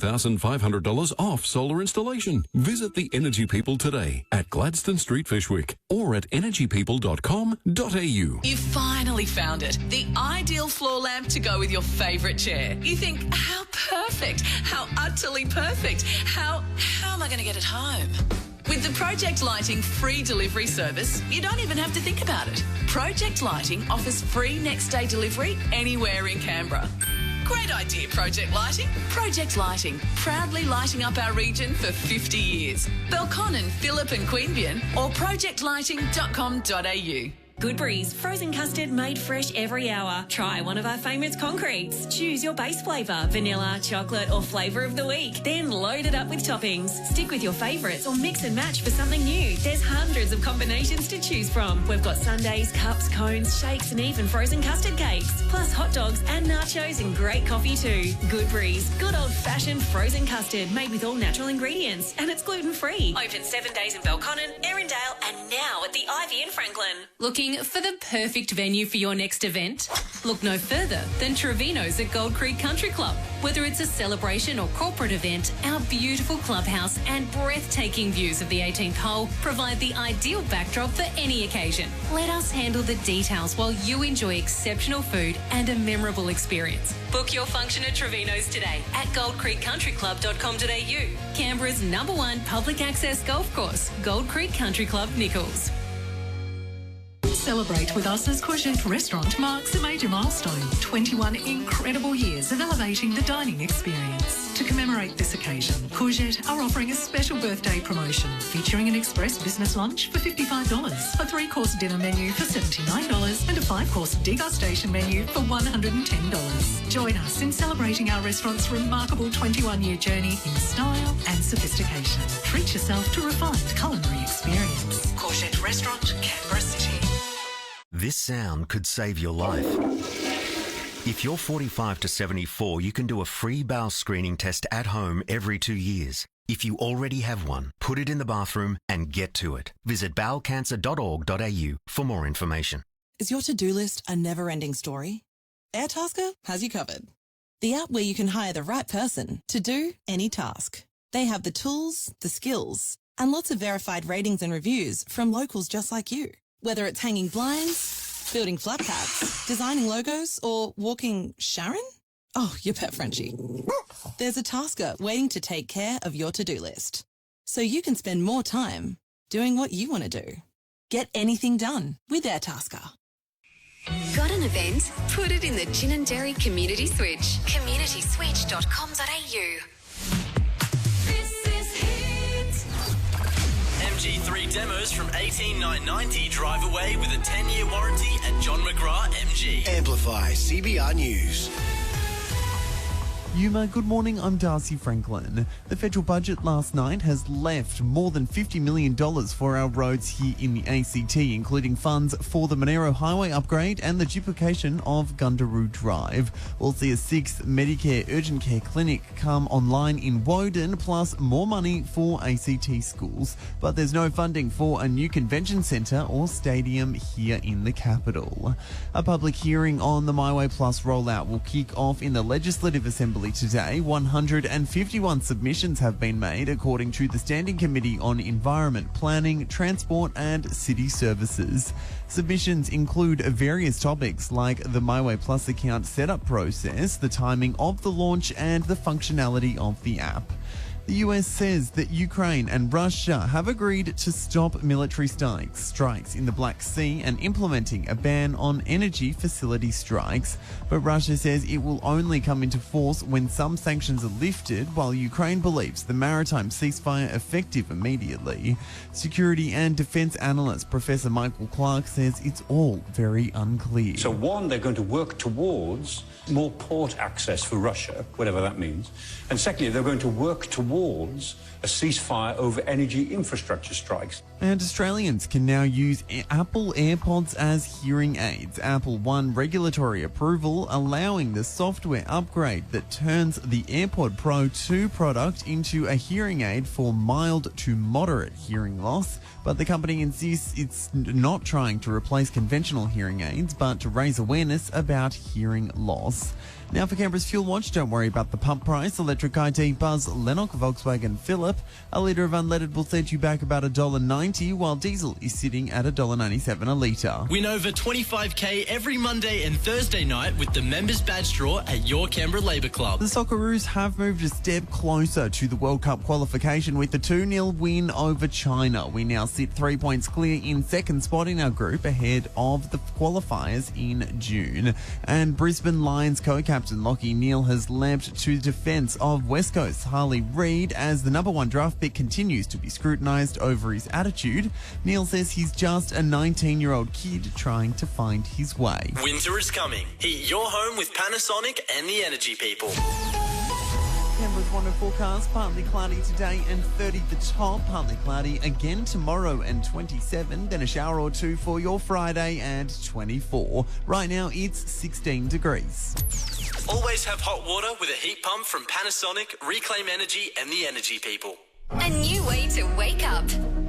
$1,500 off solar installation. Visit the Energy People today at Gladstone Street, Fyshwick, or at energypeople.com.au. You finally found it. The ideal floor lamp to go with your favourite chair. You think, how perfect, how utterly perfect, how am I going to get it home? With the Project Lighting free delivery service, you don't even have to think about it. Project Lighting offers free next day delivery anywhere in Canberra. Great idea, Project Lighting. Project Lighting, proudly lighting up our region for 50 years. Belconnen, Phillip and Queanbeyan, or projectlighting.com.au. Goodberry's frozen custard made fresh every hour. Try one of our favourite concretes. Choose your base flavour, vanilla, chocolate or flavour of the week. Then load it up with toppings. Stick with your favourites or mix and match for something new. There's hundreds of combinations to choose from. We've got sundaes, cups, cones, shakes and even frozen custard cakes. Plus hot dogs and nachos and great coffee too. Goodberry's, good old-fashioned frozen custard made with all natural ingredients and it's gluten-free. Open 7 days in Belconnen, Erindale and now at the Ivy in Franklin. Looking for the perfect venue for your next event? Look no further than Trevino's at Gold Creek Country Club. Whether it's a celebration or corporate event, our beautiful clubhouse and breathtaking views of the 18th hole provide the ideal backdrop for any occasion. Let us handle the details while you enjoy exceptional food and a memorable experience. Book your function at Trevino's today at goldcreekcountryclub.com.au. Canberra's #1 public access golf course, Gold Creek Country Club, Nichols. Celebrate with us as Courgette Restaurant marks a major milestone. 21 incredible years of elevating the dining experience. To commemorate this occasion, Courgette are offering a special birthday promotion featuring an express business lunch for $55, a 3-course dinner menu for $79 and a 5-course degustation menu for $110. Join us in celebrating our restaurant's remarkable 21-year journey in style and sophistication. Treat yourself to a refined culinary experience. Courgette Restaurant, Canberra City. This sound could save your life. If you're 45 to 74, you can do a free bowel screening test at home every 2 years. If you already have one, put it in the bathroom and get to it. Visit bowelcancer.org.au for more information. Is your to-do list a never-ending story? Airtasker has you covered. The app where you can hire the right person to do any task. They have the tools, the skills, and lots of verified ratings and reviews from locals just like you. Whether it's hanging blinds, building flat packs, designing logos, or walking Sharon? Oh, your pet Frenchie. There's a tasker waiting to take care of your to-do list, so you can spend more time doing what you want to do. Get anything done with Airtasker. Got an event? Put it in the Gin and Dairy Community Switch. communityswitch.com.au. MG3 demos from 18990 drive away with a 10-year warranty at John McGrath MG. Amplify CBR News. Yuma, good morning, I'm Darcy Franklin. The federal budget last night has left more than $50 million for our roads here in the ACT, including funds for the Monero Highway upgrade and the duplication of Gundaroo Drive. We'll see a 6th Medicare urgent care clinic come online in Woden, plus more money for ACT schools. But there's no funding for a new convention centre or stadium here in the capital. A public hearing on the My Way Plus rollout will kick off in the Legislative Assembly today. 151 submissions have been made according to the Standing Committee on Environment, Planning, Transport and City Services. Submissions include various topics like the My Way Plus account setup process, the timing of the launch and the functionality of the app. The US says that Ukraine and Russia have agreed to stop military strikes in the Black Sea and implementing a ban on energy facility strikes. But Russia says it will only come into force when some sanctions are lifted, while Ukraine believes the maritime ceasefire effective immediately. Security and defence analyst Professor Michael Clark says it's all very unclear. So one, they're going to work towards more port access for Russia, whatever that means. And secondly, they're going to work towards a ceasefire over energy infrastructure strikes. And Australians can now use Apple AirPods as hearing aids. Apple won regulatory approval, allowing the software upgrade that turns the AirPod Pro 2 product into a hearing aid for mild to moderate hearing loss. But the company insists it's not trying to replace conventional hearing aids, but to raise awareness about hearing loss. Now for Canberra's Fuel Watch, don't worry about the pump price. Electric ID Buzz, Lennox, Volkswagen, Phillip. A litre of unleaded will set you back about $1.90, while diesel is sitting at $1.97 a litre. Win over $25K every Monday and Thursday night with the Members Badge Draw at your Canberra Labour Club. The Socceroos have moved a step closer to the World Cup qualification with the 2-0 win over China. We now sit 3 points clear in second spot in our group, ahead of the qualifiers in June. And Brisbane Lions co-captain Lachie Neale has leapt to defence of West Coast's Harley Reid as the number 1 draft pick continues to be scrutinised over his attitude. Neale says he's just a 19-year-old kid trying to find his way. Winter is coming. Heat your home with Panasonic and the Energy People. Canberra's water forecast, partly cloudy today and 30 the top, partly cloudy again tomorrow and 27, then a shower or two for your Friday and 24. Right now it's 16 degrees. Always have hot water with a heat pump from Panasonic, Reclaim Energy and the Energy People. A new way to wake up.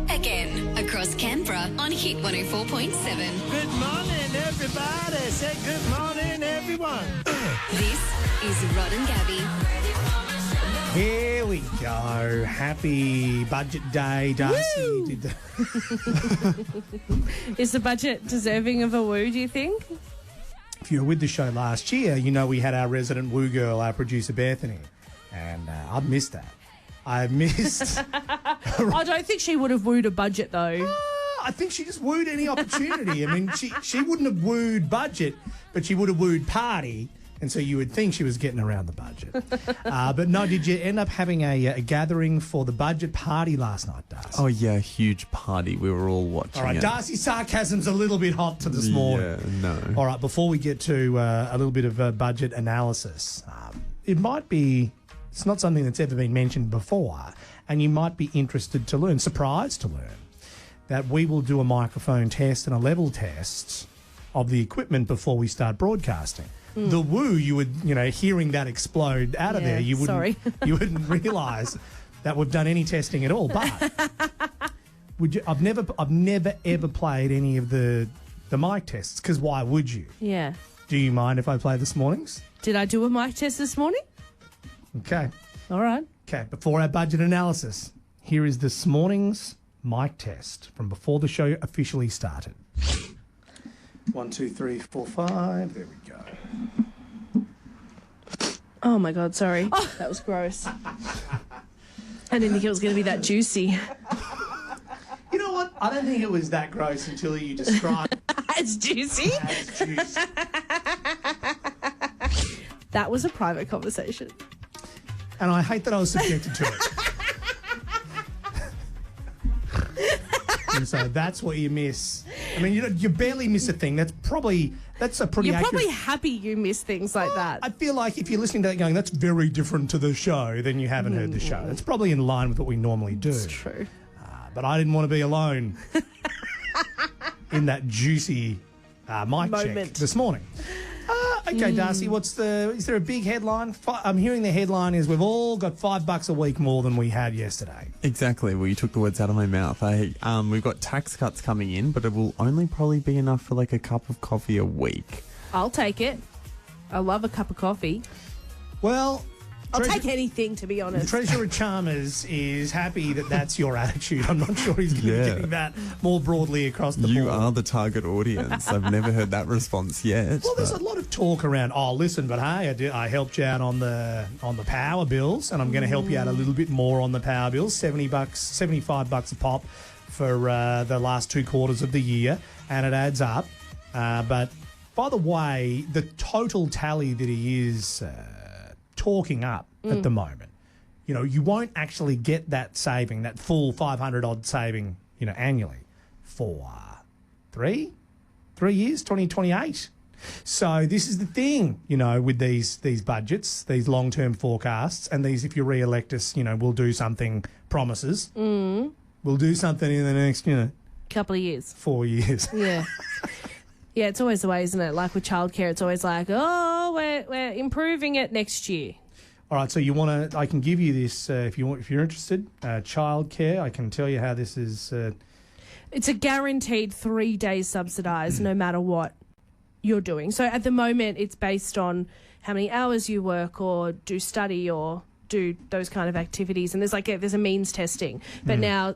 Again, across Canberra on HIT 104.7. Good morning, everybody. Say good morning, everyone. This is Rod and Gabby. Here we go. Happy budget day, Darcy. Is the budget deserving of a woo, do you think? If you were with the show last year, you know we had our resident woo girl, our producer Bethany, and I've missed that. I missed... I don't think she would have wooed a budget, though. I think she just wooed any opportunity. I mean, she wouldn't have wooed budget, but she would have wooed party. And so you would think she was getting around the budget. But no, did you end up having a gathering for the budget party last night, Darcy? Oh, yeah, huge party. We were all watching. All right, it. Darcy's sarcasm's a little bit hot to this morning. Yeah, no. All right, before we get to a little bit of budget analysis, it might be, it's not something that's ever been mentioned before, and you might be interested to learn, surprised to learn, that we will do a microphone test and a level test of the equipment before we start broadcasting. The woo, you would, hearing that explode out of there, you wouldn't realise that we've done any testing at all. But I've never ever played any of the mic tests, because why would you? Yeah. Do you mind if I play this morning's? Did I do a mic test this morning? Okay. All right. Okay, before our budget analysis, here is this morning's mic test from before the show officially started. 1, 2, 3, 4, 5. There we go. Oh, my God, sorry. Oh. That was gross. I didn't think it was going to be that juicy. You know what? I don't think it was that gross until you described it. It's juicy? As juice. That was a private conversation. And I hate that I was subjected to it. And so that's what you miss. I mean, you barely miss a thing. That's a pretty You're accurate... probably happy you miss things like that. I feel like if you're listening to that going, that's very different to the show, then you haven't heard the show. It's probably in line with what we normally do. It's true. But I didn't want to be alone in that juicy mic check this morning. Okay, Darcy, is there a big headline? I'm hearing the headline is we've all got $5 a week more than we had yesterday. Exactly. Well, you took the words out of my mouth. We've got tax cuts coming in, but it will only probably be enough for like a cup of coffee a week. I'll take it. I love a cup of coffee. Well... I'll take anything, to be honest. The Treasurer Chalmers is happy that that's your attitude. I'm not sure he's going to be getting that more broadly across the board. You are the target audience. I've never heard that response yet. Well, there's a lot of talk around, listen, but hey, I helped you out on the power bills, and I'm going to help you out a little bit more on the power bills, $75 a pop for the last 2 quarters of the year, and it adds up. But by the way, the total tally that he is... talking up at the moment. You won't actually get that saving, that full 500 odd saving, annually for 3 years, 2028. So this is the thing, with these budgets, these long-term forecasts, and these, if you re-elect us, we'll do something, promises. We'll do something in the next, couple of years. 4 years. Yeah. Yeah, it's always the way, isn't it? Like with childcare, it's always like, we're improving it next year. All right, so I can give you this if you're interested. Childcare, I can tell you how this is. It's a guaranteed 3 days subsidised, no matter what you're doing. So at the moment, it's based on how many hours you work or do study or do those kind of activities. And there's a means testing. But now,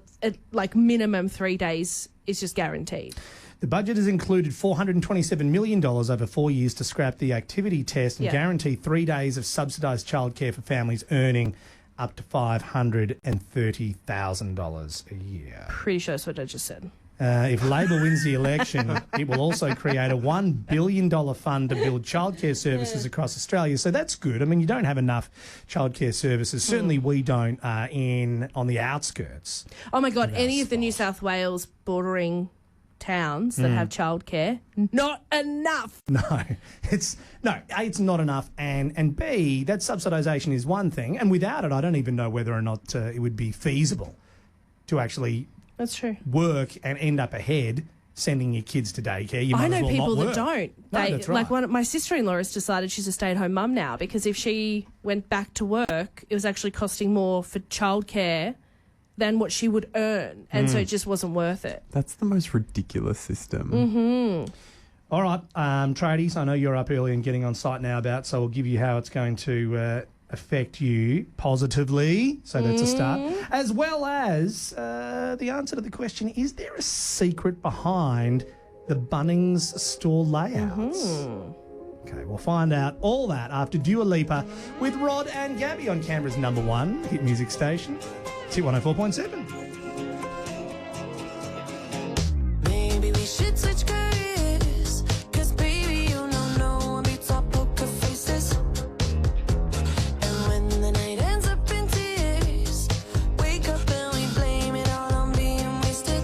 minimum 3 days is just guaranteed. The budget has included $427 million over 4 years to scrap the activity test and guarantee 3 days of subsidised childcare for families earning up to $530,000 a year. Pretty sure that's what I just said. If Labor wins the election, it will also create a $1 billion fund to build childcare services across Australia. So that's good. I mean, you don't have enough childcare services. Certainly we don't on the outskirts. Oh, my God. Any of the New South Wales bordering towns that have childcare, not enough. No, it's not enough, and B, that subsidisation is one thing, and without it, I don't even know whether or not it would be feasible to actually That's true. work and end up ahead sending your kids to daycare. You might I know as well people not that work. don't. No, that's right. My sister-in-law has decided she's a stay-at-home mum now because if she went back to work, it was actually costing more for childcare than what she would earn, and so it just wasn't worth it. That's the most ridiculous system. Mm-hmm. All right, tradies, I know you're up early and getting on site now so we'll give you how it's going to affect you positively. So that's a start. As well as the answer to the question, is there a secret behind the Bunnings store layouts? Okay, we'll find out all that after Dua Lipa with Rod and Gabby on Canberra's #1 hit music station. It's HIT 104.7. Maybe we should switch careers, 'cause baby, you know no one beats our poker faces. And when the night ends up in tears, wake up and we blame it all on being wasted.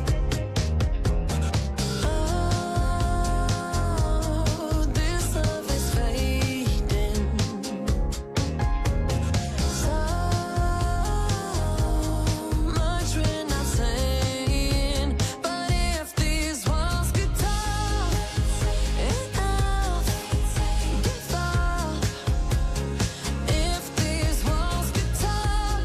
Oh, this love is fading. So much we're not saying, but if these walls could talk, enough give up. If these walls could talk,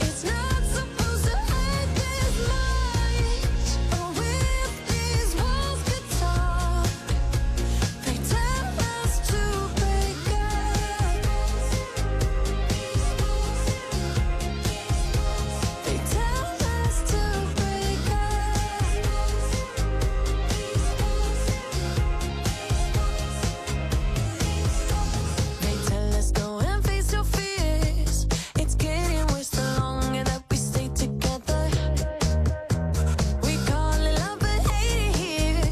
it's not supposed to hurt this much. Oh, if these walls could talk, they tell us to break up. They tell us to break up. They tell us go and face your fears. It's getting worse the longer that we stay together. We call it love but hate it here.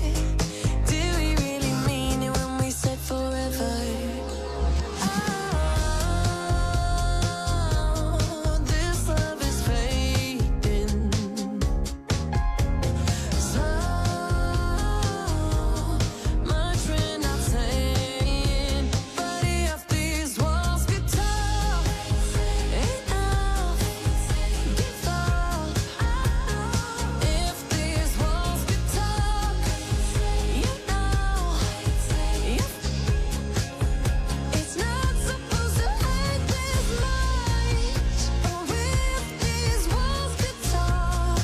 Do we really mean it when we said forever? Oh, this love is fading. So much we're not saying, but if these walls could talk, enough give up. If these walls could talk, it's not supposed to hurt this much. Oh, if these walls could talk,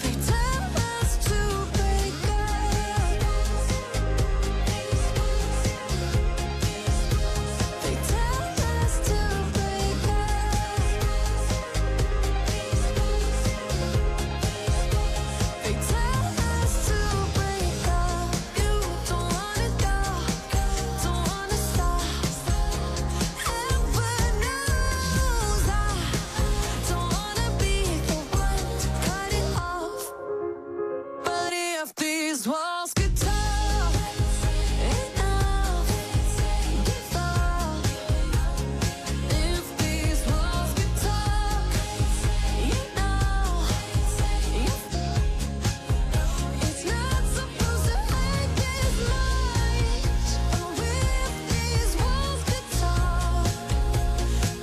they tell us to break up. They tell us to break up. They tell us to break up. You don't wanna go, don't wanna stop. Heaven knows I don't wanna be the one to cut it off. But if these walls could talk, enough give up. If these walls could talk, it's not supposed to hurt this much. Oh, if these walls could talk,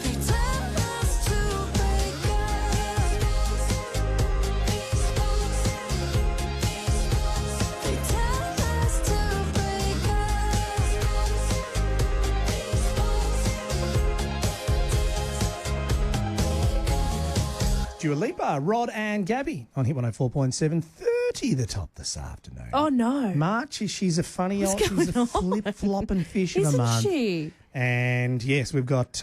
they tell us to break up. They tell us to break up. Dua Lipa, Rod and Gabby on HIT 104.7. Margie the top this afternoon. Oh, no. Margie, she's a funny old, she's a flip-flopping fish of a Isn't month. she? And yes, we've got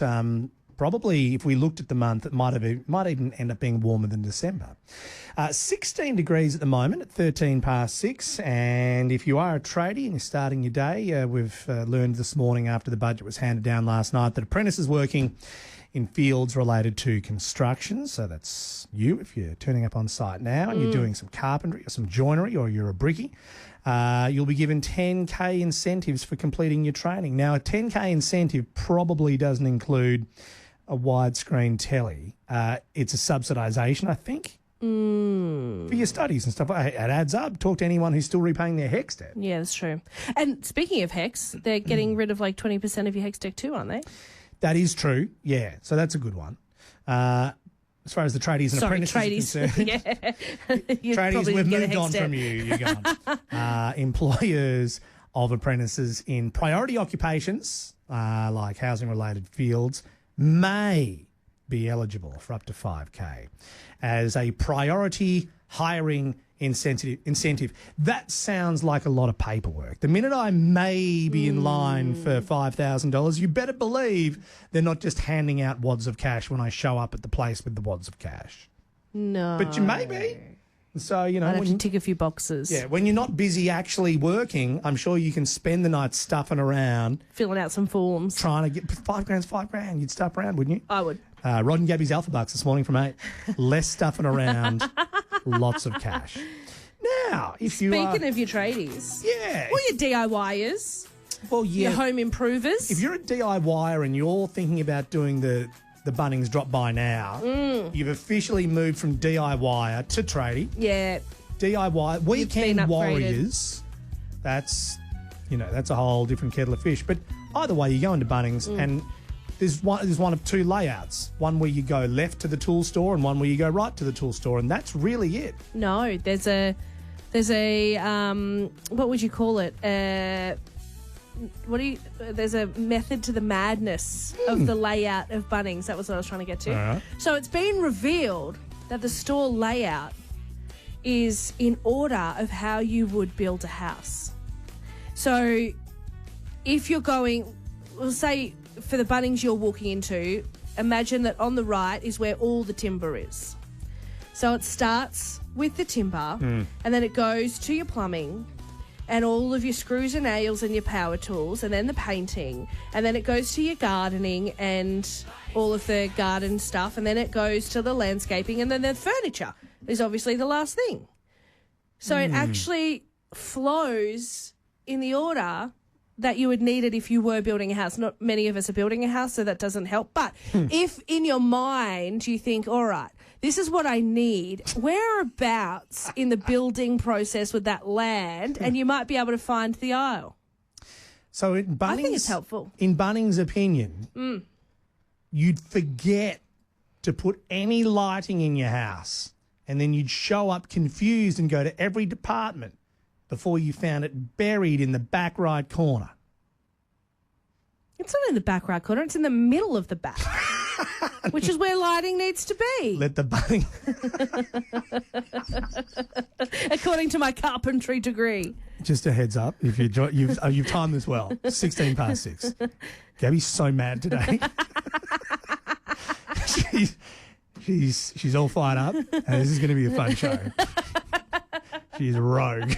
probably, if we looked at the month, it might even end up being warmer than December. 16 degrees at the moment at 13 past 6. And if you are a tradie and you're starting your day, we've learned this morning after the budget was handed down last night that apprentices working in fields related to construction. So that's you if you're turning up on site now and you're doing some carpentry or some joinery or you're a brickie. You'll be given 10K incentives for completing your training. Now, a 10K incentive probably doesn't include a widescreen telly. It's a subsidisation, I think, for your studies and stuff. It adds up. Talk to anyone who's still repaying their HECS debt. Yeah, that's true. And speaking of HECS, they're getting rid of like 20% of your HECS debt too, aren't they? That is true, yeah. So that's a good one. As far as the tradies and apprentices are concerned. Yeah. Tradies, we've moved on from you. You're gone. Employers of apprentices in priority occupations, like housing-related fields, may be eligible for up to 5K as a priority hiring incentive. That sounds like a lot of paperwork. The minute I may be in line for $5,000, you better believe they're not just handing out wads of cash when I show up at the place with the wads of cash. No. But you may be. So, you know, I'd have to tick a few boxes. Yeah, when you're not busy actually working, I'm sure you can spend the night stuffing around. Filling out some forms. Trying to get $5,000. You'd stuff around, wouldn't you? I would. Rod and Gabby's Alpha Bucks this morning from 8. Less stuffing around, lots of cash. Now, if you Speaking of your tradies. Yeah. Or your DIYers. Well, yeah. Your home improvers. If you're a DIYer and you're thinking about doing the Bunnings drop by now, you've officially moved from DIYer to tradie. Yeah. DIY, weekend warriors, that's a whole different kettle of fish. But either way, you go into Bunnings and there's one of two layouts. One where you go left to the tool store and one where you go right to the tool store, and that's really it. No, there's a what would you call it? There's a method to the madness of the layout of Bunnings. That was what I was trying to get to. Right. So it's been revealed that the store layout is in order of how you would build a house. So if you're going, we'll say for the Bunnings you're walking into, imagine that on the right is where all the timber is. So it starts with the timber and then it goes to your plumbing and all of your screws and nails and your power tools and then the painting and then it goes to your gardening and all of the garden stuff and then it goes to the landscaping and then the furniture is obviously the last thing. So it actually flows in the order that you would need it if you were building a house. Not many of us are building a house, so that doesn't help. But if in your mind you think, all right, this is what I need, whereabouts in the building process would that land? And you might be able to find the aisle. So in Bunnings, I think it's helpful. In Bunnings' opinion, you'd forget to put any lighting in your house and then you'd show up confused and go to every department before you found it buried in the back right corner. It's not in the back right corner. It's in the middle of the back, which is where lighting needs to be. Let the Bunnings... According to my carpentry degree. Just a heads up, if you've timed this well. 16 past 6. Gabby's so mad today. She's all fired up, and this is going to be a fun show. She's a rogue.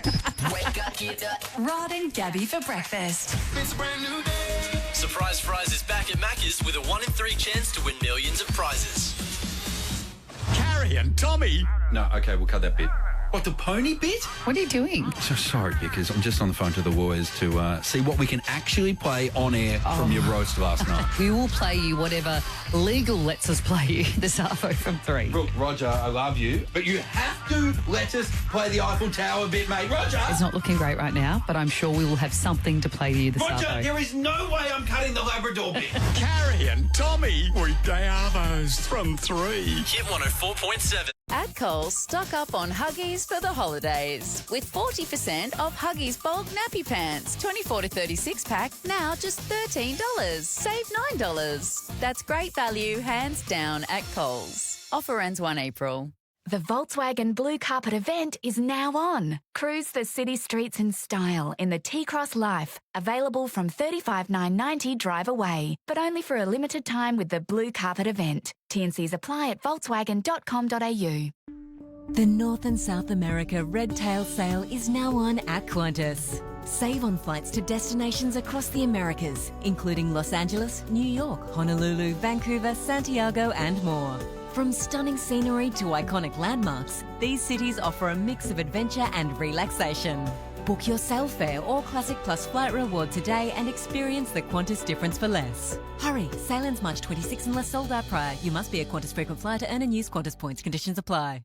Wake up, get up. Rod and Gabby for breakfast. It's a brand new day. Surprise Fries is back at Macca's with a 1 in 3 chance to win millions of prizes. Carrie and Tommy. No, okay, we'll cut that bit. What, the pony bit? What are you doing? So sorry, because I'm just on the phone to the lawyers to see what we can actually play on air from your roast last night. We will play you whatever legal lets us play you this arvo from 3. Look, Roger, I love you, but you have to let us play the Eiffel Tower bit, mate. Roger! It's not looking great right now, but I'm sure we will have something to play you this Roger, arvo. there is no way I'm cutting the Labrador bit. Carrie and Tommy. Weekday arvos from 3. Hit 104.7. At Coles, stock up on Huggies for the holidays. With 40% off Huggies bulk nappy pants, 24 to 36 pack, now just $13. Save $9. That's great value, hands down, at Coles. Offer ends 1 April. The Volkswagen Blue Carpet event is now on. Cruise the city streets in style in the T-Cross Life, available from $35,990 drive away, but only for a limited time with the Blue Carpet event. T&Cs apply at volkswagen.com.au. The North and South America Red Tail Sale is now on at Qantas. Save on flights to destinations across the Americas, including Los Angeles, New York, Honolulu, Vancouver, Santiago and more. From stunning scenery to iconic landmarks, these cities offer a mix of adventure and relaxation. Book your sail fare or Classic Plus flight reward today and experience the Qantas difference for less. Hurry, sail ends March 26 unless sold out prior. You must be a Qantas frequent flyer to earn and use Qantas points. Conditions apply.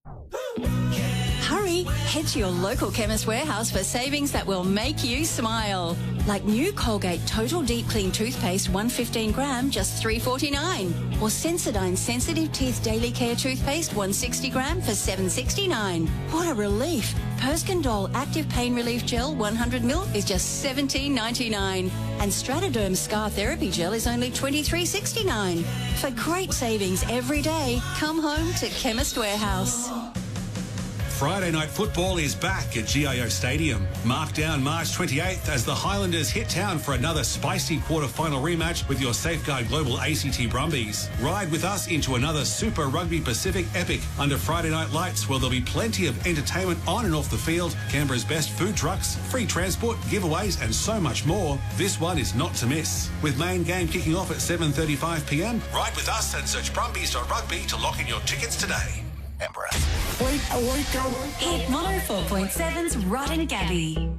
Hurry, head to your local Chemist Warehouse for savings that will make you smile. Like new Colgate Total Deep Clean Toothpaste 115 gram, just $3.49. Or Sensodyne Sensitive Teeth Daily Care Toothpaste 160 gram for $7.69. What a relief. Perskindol Active Pain Relief Gel 100 ml is just $17.99. And Stratoderm Scar Therapy Gel is only $23.69. For great savings every day, come home to Chemist Warehouse. Friday night football is back at GIO Stadium. Mark down March 28th as the Highlanders hit town for another spicy quarter-final rematch with your Safeguard Global ACT Brumbies. Ride with us into another Super Rugby Pacific epic under Friday night lights, where there'll be plenty of entertainment on and off the field, Canberra's best food trucks, free transport, giveaways and so much more. This one is not to miss. With main game kicking off at 7:35pm, ride with us and search brumbies.rugby to lock in your tickets today. Canberra. Hit 104.7's Rod and Gabby.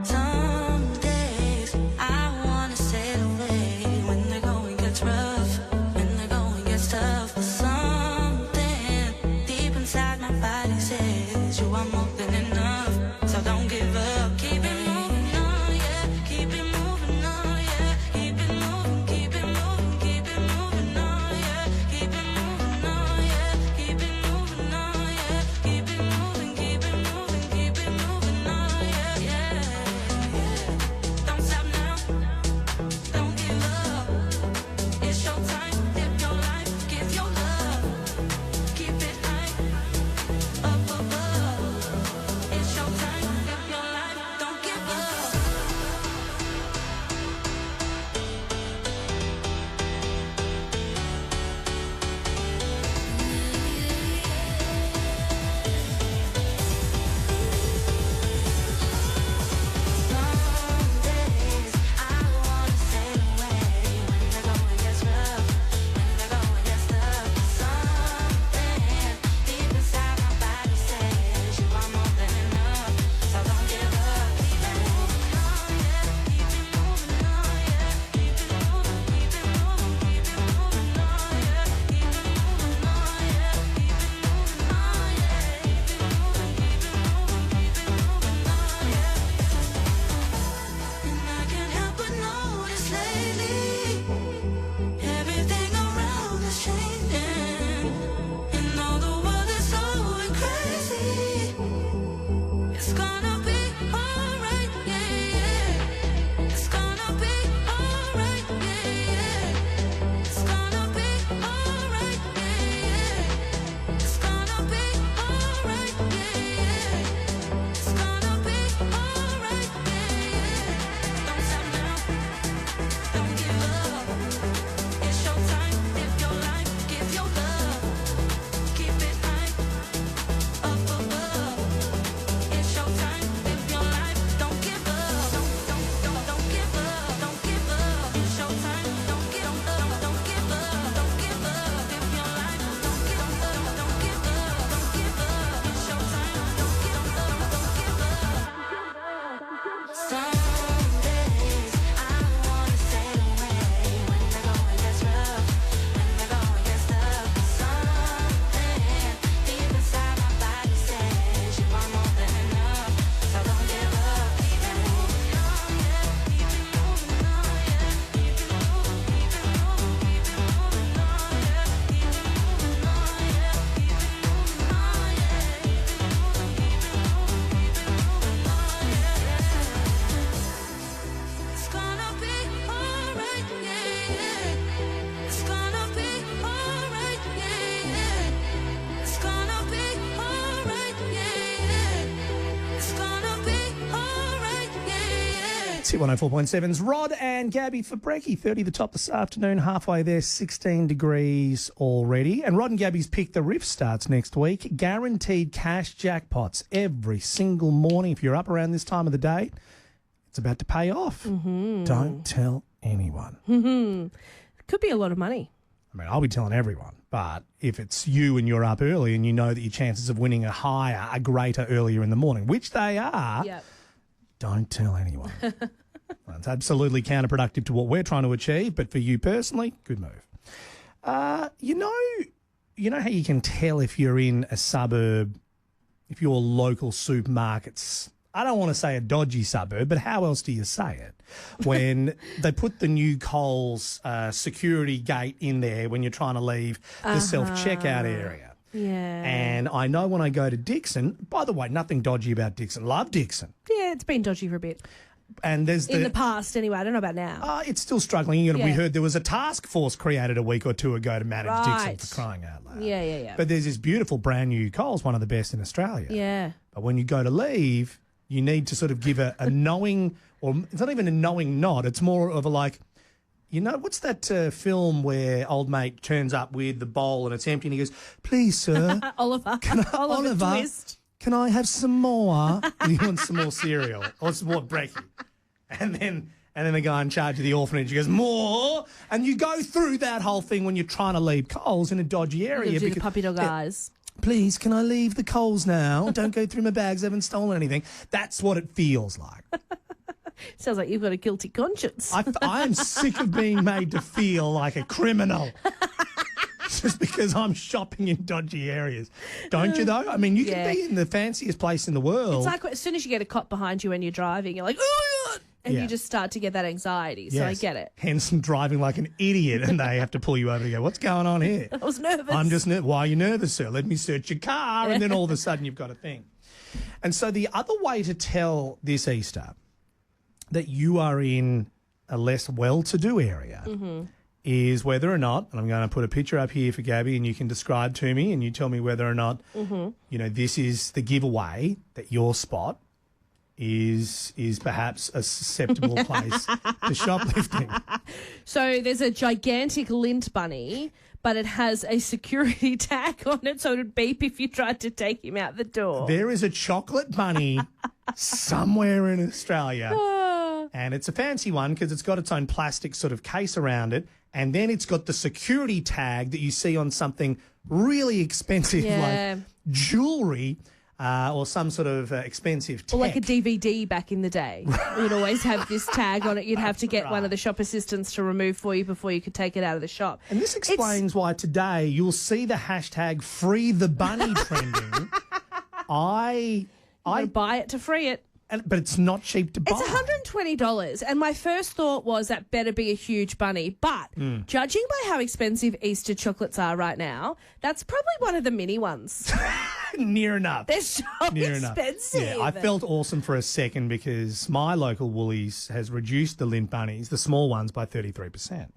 Some days I wanna sail away when the going gets rough, when the going gets tough. But something deep inside my body says you are more than enough. So don't give up, keep it moving on, yeah. Keep it moving on, yeah. Keep it moving, keep it moving, keep it moving on, yeah. Keep it moving on, yeah. Keep it moving on, yeah. It's Hit 104.7's Rod and Gabby for brekkie. 30 the top this afternoon, halfway there, 16 degrees already. And Rod and Gabby's Pick the Riff starts next week. Guaranteed cash jackpots every single morning. If you're up around this time of the day, it's about to pay off. Mm-hmm. Don't tell anyone. Mm-hmm. Could be a lot of money. I mean, I'll be telling everyone. But if it's you and you're up early and you know that your chances of winning are greater earlier in the morning, which they are, don't tell anyone. It's absolutely counterproductive to what we're trying to achieve, but for you personally, good move. You know how you can tell if you're in a suburb, if your local supermarket's, I don't want to say a dodgy suburb, but how else do you say it? When they put the new Coles security gate in there when you're trying to leave the self-checkout area. Yeah. And I know when I go to Dixon, by the way, nothing dodgy about Dixon. Love Dixon. Yeah, it's been dodgy for a bit. And there's in the past, anyway. I don't know about now. It's still struggling. We heard there was a task force created a week or two ago to manage Dixon, for crying out loud. Yeah. But there's this beautiful brand new Coles, one of the best in Australia. Yeah. But when you go to leave, you need to sort of give a knowing, or it's not even a knowing nod. It's more of a like, what's that film where old mate turns up with the bowl and it's empty and he goes, "Please, sir." Oliver. Oliver, Twist. Can I have some more? He wants some more cereal or some more brekkie. And then the guy in charge of the orphanage goes, "More." And you go through that whole thing when you're trying to leave Coles in a dodgy area. Do the puppy dog eyes. "Please, can I leave the Coles now? Don't go through my bags. I haven't stolen anything." That's what it feels like. Sounds like you've got a guilty conscience. I am sick of being made to feel like a criminal. Just because I'm shopping in dodgy areas. Don't you, though? I mean, you can be in the fanciest place in the world. It's like as soon as you get a cop behind you when you're driving, you're like, "Oh, my God!" And you just start to get that anxiety. So I get it. Hence, I'm driving like an idiot and they have to pull you over to go, "What's going on here?" I was nervous. I'm just nervous. "Why are you nervous, sir? Let me search your car." And then all of a sudden you've got a thing. And so the other way to tell this Easter that you are in a less well-to-do area is whether or not, and I'm going to put a picture up here for Gabby and you can describe to me and you tell me whether or not, this is the giveaway that your spot is perhaps a susceptible place to shoplifting. So there's a gigantic lint bunny, but it has a security tag on it, so it would beep if you tried to take him out the door. There is a chocolate bunny somewhere in Australia, and it's a fancy one because it's got its own plastic sort of case around it, and then it's got the security tag that you see on something really expensive like jewellery or some sort of expensive tech. Or like a DVD back in the day. You'd always have this tag on it. You'd have to get one of the shop assistants to remove for you before you could take it out of the shop. And this explains why today you'll see the hashtag Free the Bunny trending. I buy it to free it. But it's not cheap to buy. It's $120. And my first thought was that better be a huge bunny. But judging by how expensive Easter chocolates are right now, that's probably one of the mini ones. Near enough. They're so expensive. Yeah, I felt awesome for a second because my local Woolies has reduced the lint bunnies, the small ones, by 33%,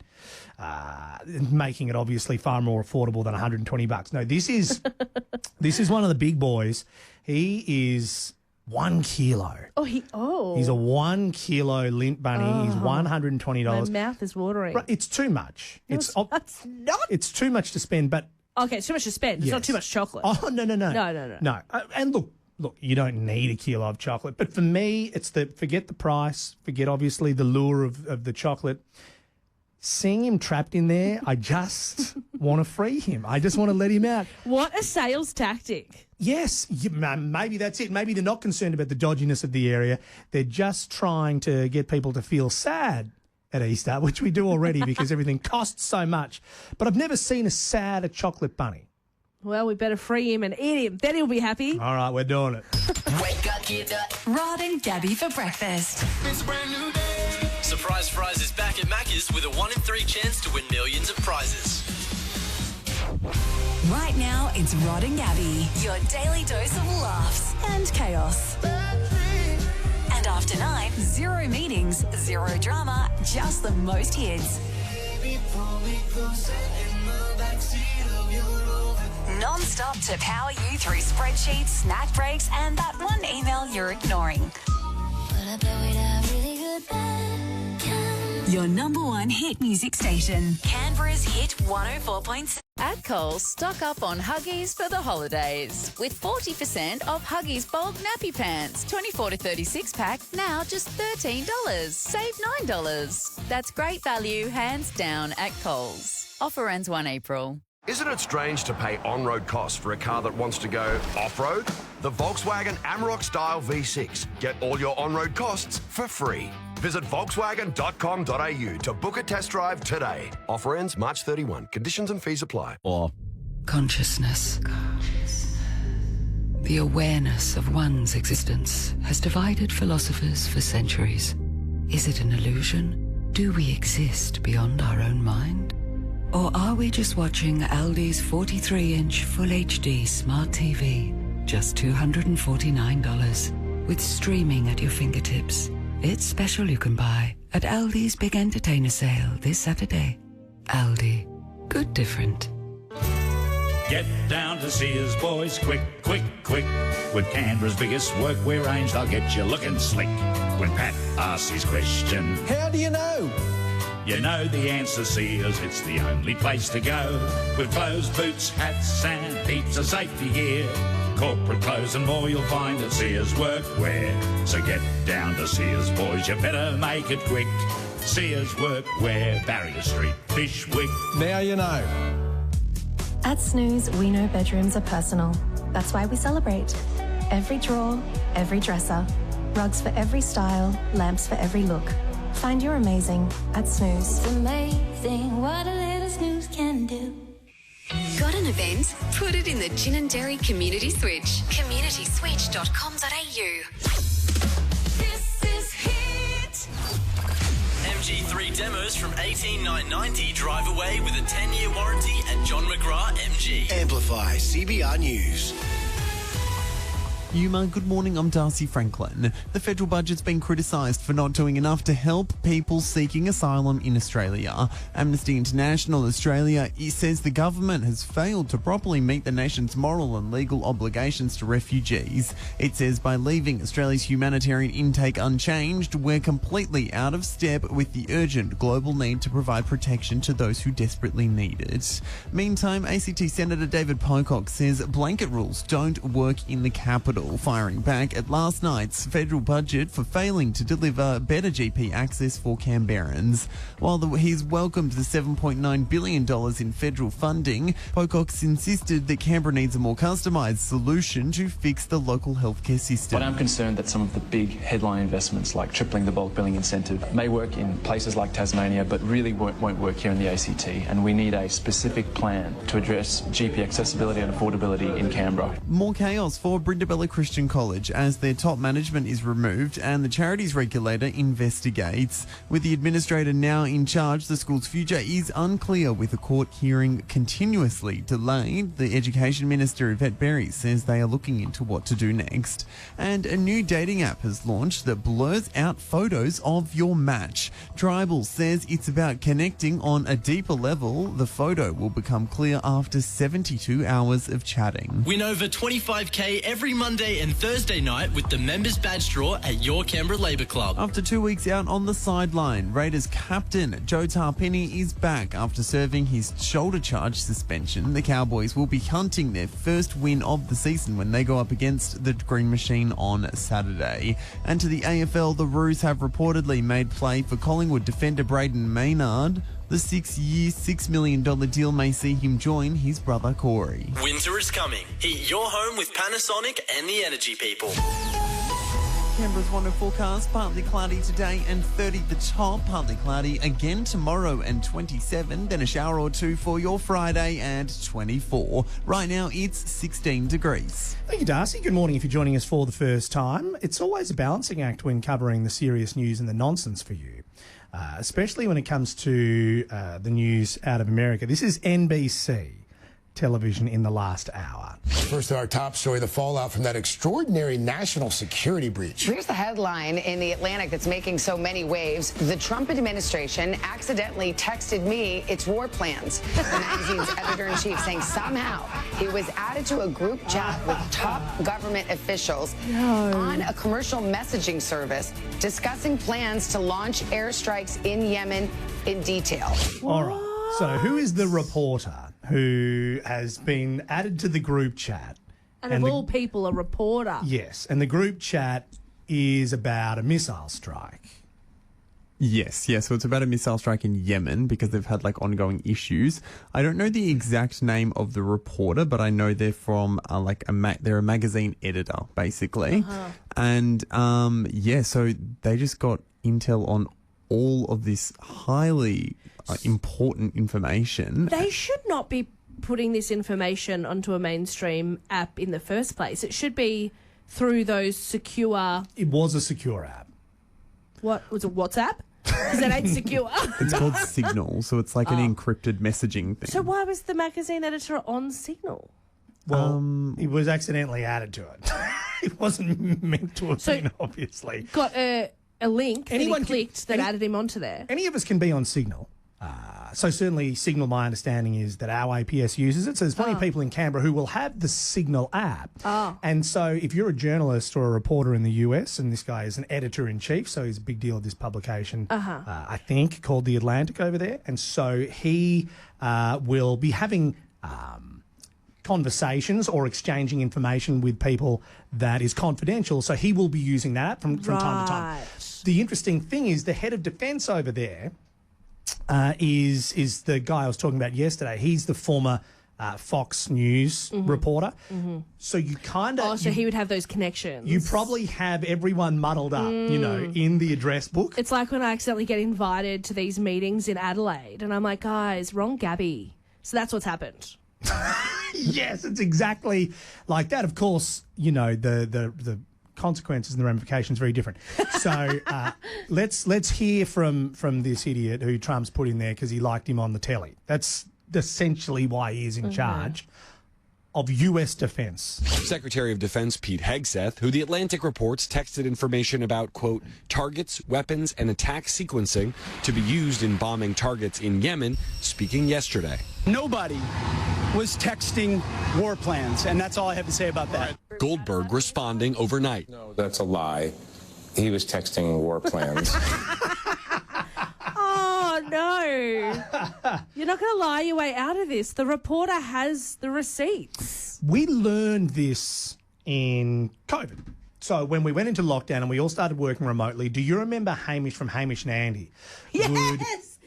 making it obviously far more affordable than $120. No, this is one of the big boys. He is 1 kilo. He's a 1 kilo lint bunny. He's $120. My mouth is watering. Right, it's too much. It's not. It's too much to spend, but okay, it's too much to spend. It's not too much chocolate. Oh no. No. And look, you don't need a kilo of chocolate, but for me, it's forget the price, forget obviously the lure of the chocolate. Seeing him trapped in there, I just want to free him. I just want to let him out. What a sales tactic. Yes, maybe that's it. Maybe they're not concerned about the dodginess of the area. They're just trying to get people to feel sad at Easter, which we do already because everything costs so much. But I've never seen a sadder chocolate bunny. Well, we better free him and eat him. Then he'll be happy. All right, we're doing it. Wake up, get up. Rod and Gabby for breakfast. It's a brand new day. Surprise Fries is back at Macca's with a 1 in 3 chance to win millions of prizes. Right now, it's Rod and Gabby, your daily dose of laughs and chaos. And after 9, 0 meetings, 0 drama, just the most hits. Non-stop to power you through spreadsheets, snack breaks, and that one email you're ignoring. But I bet we'd have really good Your number one hit music station. Canberra's Hit 104.7. At Coles, stock up on Huggies for the holidays with 40% off Huggies bulk nappy pants, 24 to 36 pack, now just $13. Save $9. That's great value, hands down at Coles. Offer ends 1 April. Isn't it strange to pay on-road costs for a car that wants to go off-road? The Volkswagen Amarok Style V6. Get all your on-road costs for free. Visit Volkswagen.com.au to book a test drive today. Offer ends March 31. Conditions and fees apply. Or consciousness. The awareness of one's existence has divided philosophers for centuries. Is it an illusion? Do we exist beyond our own mind? Or are we just watching Aldi's 43-inch Full HD Smart TV? Just $249. With streaming at your fingertips. It's special you can buy at Aldi's Big Entertainer Sale this Saturday. Aldi. Good different. Get down to Sears, boys, quick, quick, quick. With Canberra's biggest workwear range, they'll get you looking slick. When Pat asks his question, how do you know? You know the answer, Sears, it's the only place to go. With clothes, boots, hats and heaps of safety gear. Corporate clothes and more you'll find at Sears Workwear. So get down to Sears, boys, you better make it quick. Sears Workwear, Barrier Street, Fishwick. Now you know. At Snooze, we know bedrooms are personal. That's why we celebrate. Every drawer, every dresser. Rugs for every style, lamps for every look. Find your amazing at Snooze. It's amazing what a little snooze can do. Got an event? Put it in the Gin and Dairy Community Switch. communityswitch.com.au. This is Hit. MG3 demos from 18990 drive away with a 10-year warranty at John McGrath MG. Amplify CBR News. Yuma, good morning. I'm Darcy Franklin. The federal budget's been criticised for not doing enough to help people seeking asylum in Australia. Amnesty International Australia says the government has failed to properly meet the nation's moral and legal obligations to refugees. It says by leaving Australia's humanitarian intake unchanged, we're completely out of step with the urgent global need to provide protection to those who desperately need it. Meantime, ACT Senator David Pocock says blanket rules don't work in the capital, firing back at last night's federal budget for failing to deliver better GP access for Canberrans. While he's welcomed the $7.9 billion in federal funding, Pocock's insisted that Canberra needs a more customised solution to fix the local healthcare system. But I'm concerned that some of the big headline investments like tripling the bulk billing incentive may work in places like Tasmania but really won't work here in the ACT, and we need a specific plan to address GP accessibility and affordability in Canberra. More chaos for Brindabella Christian College as their top management is removed and the charities regulator investigates. With the administrator now in charge, the school's future is unclear with a court hearing continuously delayed. The Education Minister, Yvette Berry, says they are looking into what to do next. And a new dating app has launched that blurs out photos of your match. Tribal says it's about connecting on a deeper level. The photo will become clear after 72 hours of chatting. Win over $25K every Monday and Thursday night with the members badge draw at your Canberra Labour Club. After 2 weeks out on the sideline, Raiders captain Joe Tarpenny is back after serving his shoulder charge suspension. The Cowboys will be hunting their first win of the season when they go up against the Green Machine on Saturday. And to the AFL, the Roos have reportedly made play for Collingwood defender Braden Maynard. The 6-year, $6 million deal may see him join his brother Corey. Winter is coming. Heat your home with Panasonic and the Energy People. Canberra's water forecast, partly cloudy today and 30 the top, partly cloudy again tomorrow and 27, then a shower or two for your Friday and 24. Right now it's 16 degrees. Thank you, Darcy. Good morning if you're joining us for the first time. It's always a balancing act when covering the serious news and the nonsense for you. Especially when it comes to the news out of America. This is NBC. television in the last hour. First to our top story, the fallout from that extraordinary national security breach. Here's the headline in The Atlantic that's making so many waves. The Trump administration accidentally texted me its war plans. The magazine's editor-in-chief saying somehow he was added to a group chat with top government officials on a commercial messaging service discussing plans to launch airstrikes in Yemen in detail. All right. So who is the reporter who has been added to the group chat? And of all people, a reporter. Yes, and the group chat is about a missile strike. Yes. So it's about a missile strike in Yemen because they've had like ongoing issues. I don't know the exact name of the reporter, but I know they're from they're a magazine editor basically, and so they just got intel on all of this highly important information. They should not be putting this information onto a mainstream app in the first place. It should be through those secure... It was a secure app. What was it, WhatsApp? Because that ain't secure. It's called Signal, so it's like an encrypted messaging thing. So why was the magazine editor on Signal? Well, it was accidentally added to it. It wasn't meant to have been, obviously. Got a link that he clicked that added him onto there. Any of us can be on Signal. So certainly Signal, my understanding is that our APS uses it. So there's plenty of people in Canberra who will have the Signal app. And so if you're a journalist or a reporter in the US, and this guy is an editor-in-chief, so he's a big deal of this publication, I think, called The Atlantic over there. And so he will be having conversations or exchanging information with people that is confidential. So he will be using that from time to time. The interesting thing is the head of defence over there is the guy I was talking about yesterday. He's the former Fox News reporter. So you kind of... so he would have those connections. You probably have everyone muddled up, in the address book. It's like when I accidentally get invited to these meetings in Adelaide and I'm like, guys, wrong Gabby. So that's what's happened. Yes, it's exactly like that. Of course, the consequences and the ramifications very different. So let's hear from this idiot who Trump's put in there because he liked him on the telly. That's essentially why he is in charge of U.S. defense. Secretary of Defense Pete Hegseth, who The Atlantic reports texted information about, quote, targets, weapons, and attack sequencing to be used in bombing targets in Yemen, speaking yesterday. Nobody was texting war plans, and that's all I have to say about that. Goldberg responding overnight. No, that's a lie. He was texting war plans. Oh, no. You're not going to lie your way out of this. The reporter has the receipts. We learned this in COVID. So when we went into lockdown and we all started working remotely, do you remember Hamish from Hamish and Andy? Yes! Would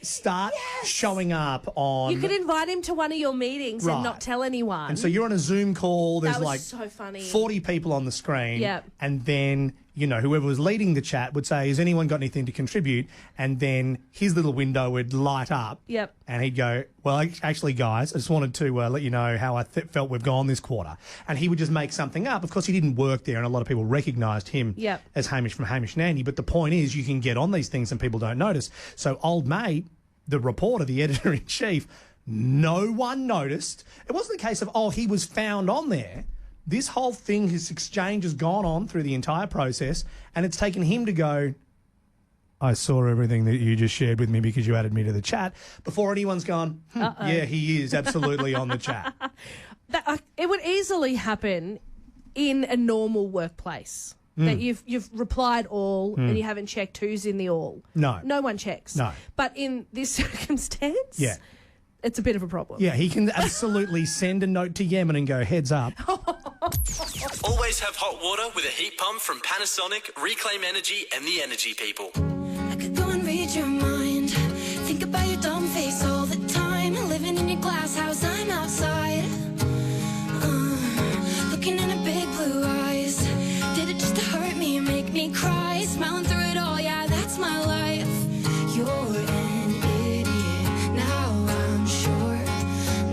start showing up on... You could invite him to one of your meetings and not tell anyone. And so you're on a Zoom call. There's That was like so funny. 40 people on the screen. Yep. And then, whoever was leading the chat would say, has anyone got anything to contribute? And then his little window would light up. Yep. And he'd go, well, actually, guys, I just wanted to let you know how I felt we've gone this quarter. And he would just make something up. Of course, he didn't work there, and a lot of people recognised him as Hamish from Hamish and Andy. But the point is, you can get on these things and people don't notice. So old mate, the reporter, the editor-in-chief, no one noticed. It wasn't a case of, he was found on there. This whole thing, his exchange has gone on through the entire process, and it's taken him to go, I saw everything that you just shared with me because you added me to the chat, before anyone's gone, yeah, he is absolutely on the chat. It would easily happen in a normal workplace. That you've replied all and you haven't checked who's in the all. No. No one checks. No. But in this circumstance, it's a bit of a problem. Yeah, he can absolutely send a note to Yemen and go, heads up. Always have hot water with a heat pump from Panasonic, Reclaim Energy, and the Energy People. I could go and read your mind. Think about your dumb face all the time. Living in your glass house, I'm outside. Looking in her big blue eyes. Did it just to hurt me and make me cry? Smiling through it all, yeah, that's my life. You're an idiot. Now I'm sure.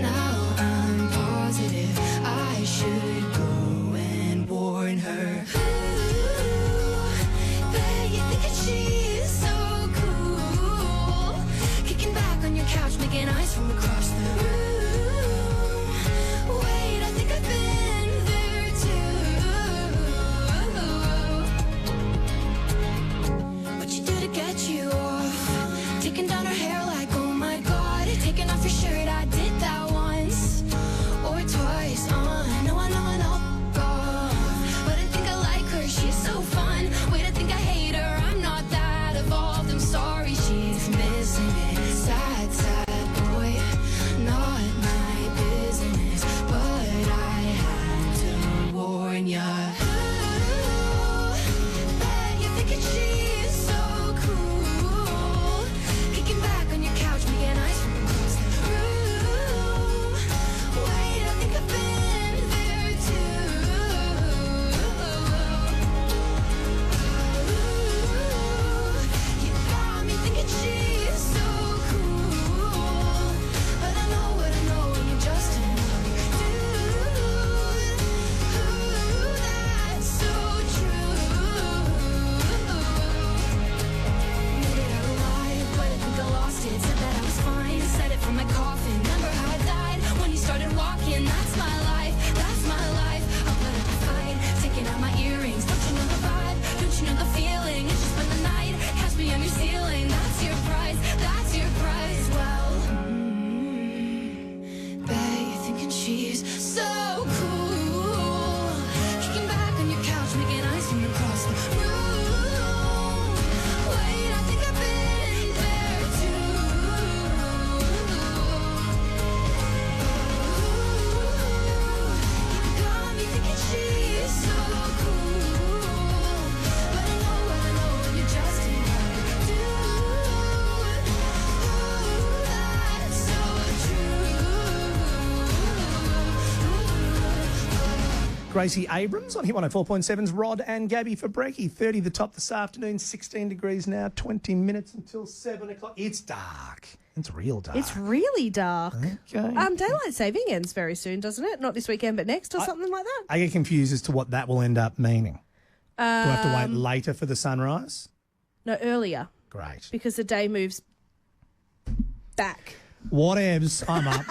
Now I'm positive. I should go and warn her. Ooh, bet you think that she's so cool. Kicking back on your cut you off. Taking down her hair like, oh my God. Taking off your shirt, I did that once or twice. I know, God. But I think I like her, she's so fun. Wait, I think I hate her, I'm not that evolved. I'm sorry, she's missing it. Sad, sad boy, not my business. But I had to warn ya. Gracie Abrams on HIT 104.7's Rod and Gabby for Brekkie. 30 the top this afternoon, 16 degrees now, 20 minutes until 7 o'clock. It's dark. It's real dark. It's really dark. Okay. Daylight saving ends very soon, doesn't it? Not this weekend, but next or something like that. I get confused as to what that will end up meaning. Do I have to wait later for the sunrise? No, earlier. Great. Because the day moves back. Whatevs, I'm up.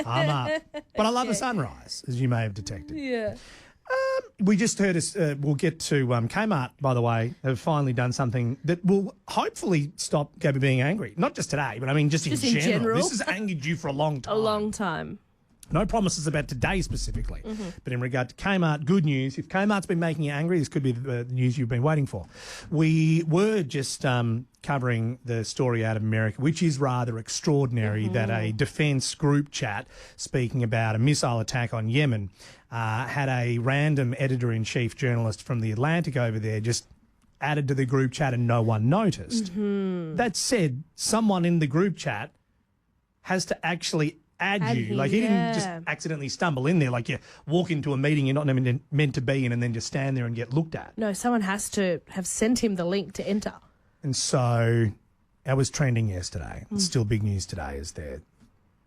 I'm up. But I love the sunrise, as you may have detected. Yeah. We just heard us, we'll get to Kmart, by the way, have finally done something that will hopefully stop Gabby being angry. Not just today, but I mean just in general. This has angered you for a long time. A long time. No promises about today specifically. But in regard to Kmart, good news. If Kmart's been making you angry, this could be the news you've been waiting for. We were just covering the story out of America, which is rather extraordinary, that a defence group chat speaking about a missile attack on Yemen had a random editor-in-chief journalist from The Atlantic over there just added to the group chat and no one noticed. That said, someone in the group chat has to actually add you. Like, he didn't just accidentally stumble in there. Like, you walk into a meeting you're not meant to be in and then just stand there and get looked at. No, someone has to have sent him the link to enter. And so that was trending yesterday. It's still big news today, is there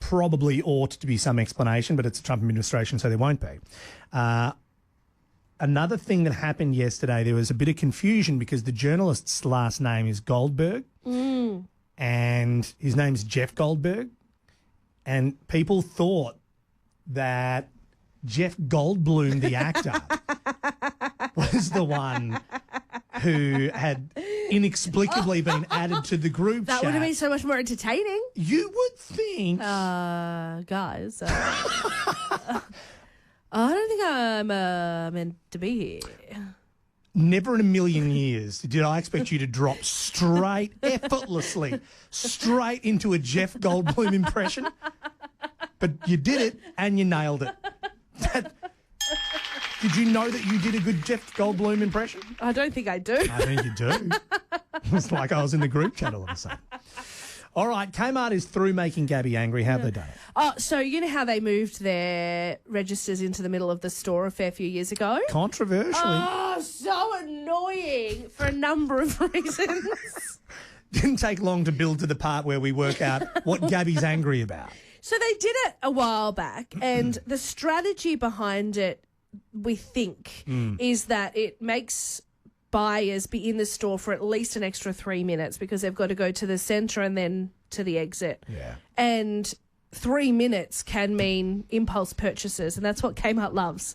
probably ought to be some explanation, but it's a Trump administration, so there won't be. Another thing that happened yesterday, there was a bit of confusion because the journalist's last name is Goldberg and his name's Jeff Goldberg. And people thought that Jeff Goldblum, the actor, was the one who had inexplicably been added to the group That chat. would have been so much more entertaining. You would think. Guys, I don't think I'm meant to be here. Never in a million years did I expect you to drop straight, effortlessly, straight into a Jeff Goldblum impression. But you did it and you nailed it. Did you know that you did a good Jeff Goldblum impression? I don't think I do. I think you do. It's like I was in the group chat all of a sudden. All right, Kmart is through making Gabby angry. How have they done it? Oh, so you know how they moved their registers into the middle of the store a fair few years ago? Controversially. Oh, so annoying for a number of reasons. Didn't take long to build to the part where we work out what Gabby's angry about. So they did it a while back, and the strategy behind it, we think, is that it makes buyers be in the store for at least an extra 3 minutes because they've got to go to the centre and then to the exit. Yeah. And 3 minutes can mean impulse purchases, and that's what Kmart loves.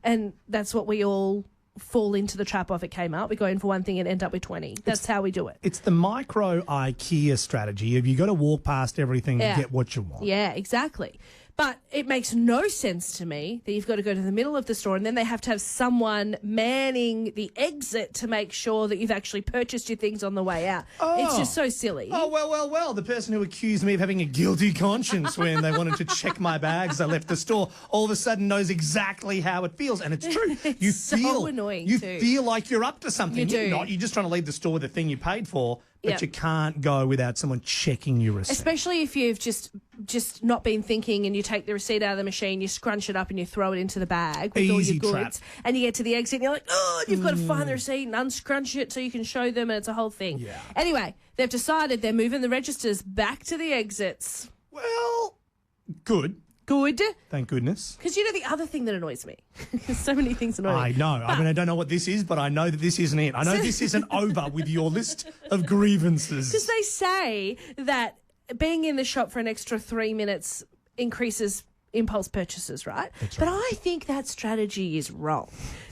And that's what we all fall into the trap of at Kmart. We go in for one thing and end up with 20. That's how we do it. It's the micro IKEA strategy. If you got to walk past everything to get what you want. Yeah, exactly. But it makes no sense to me that you've got to go to the middle of the store and then they have to have someone manning the exit to make sure that you've actually purchased your things on the way out. It's just so silly. Oh, well. The person who accused me of having a guilty conscience when they wanted to check my bags, I left the store, all of a sudden knows exactly how it feels. And it's true. You so annoying You too. feel like you're up to something. You do. You're not. You're just trying to leave the store with the thing you paid for, but Yep. you can't go without someone checking your receipt. Especially if you've just not been thinking and you take the receipt out of the machine, you scrunch it up and you throw it into the bag with all Easy your trap. goods, and you get to the exit and you're like, oh, and you've got to find the receipt and unscrunch it so you can show them, and it's a whole thing. Yeah. Anyway, they've decided they're moving the registers back to the exits. Well, good. Good. Thank goodness. Because you know the other thing that annoys me? So many things annoy me. I know. I mean, I don't know what this is, but I know that this isn't it. I know this isn't over with your list of grievances. Because they say that being in the shop for an extra 3 minutes increases impulse purchases, right? That's But I think that strategy is wrong.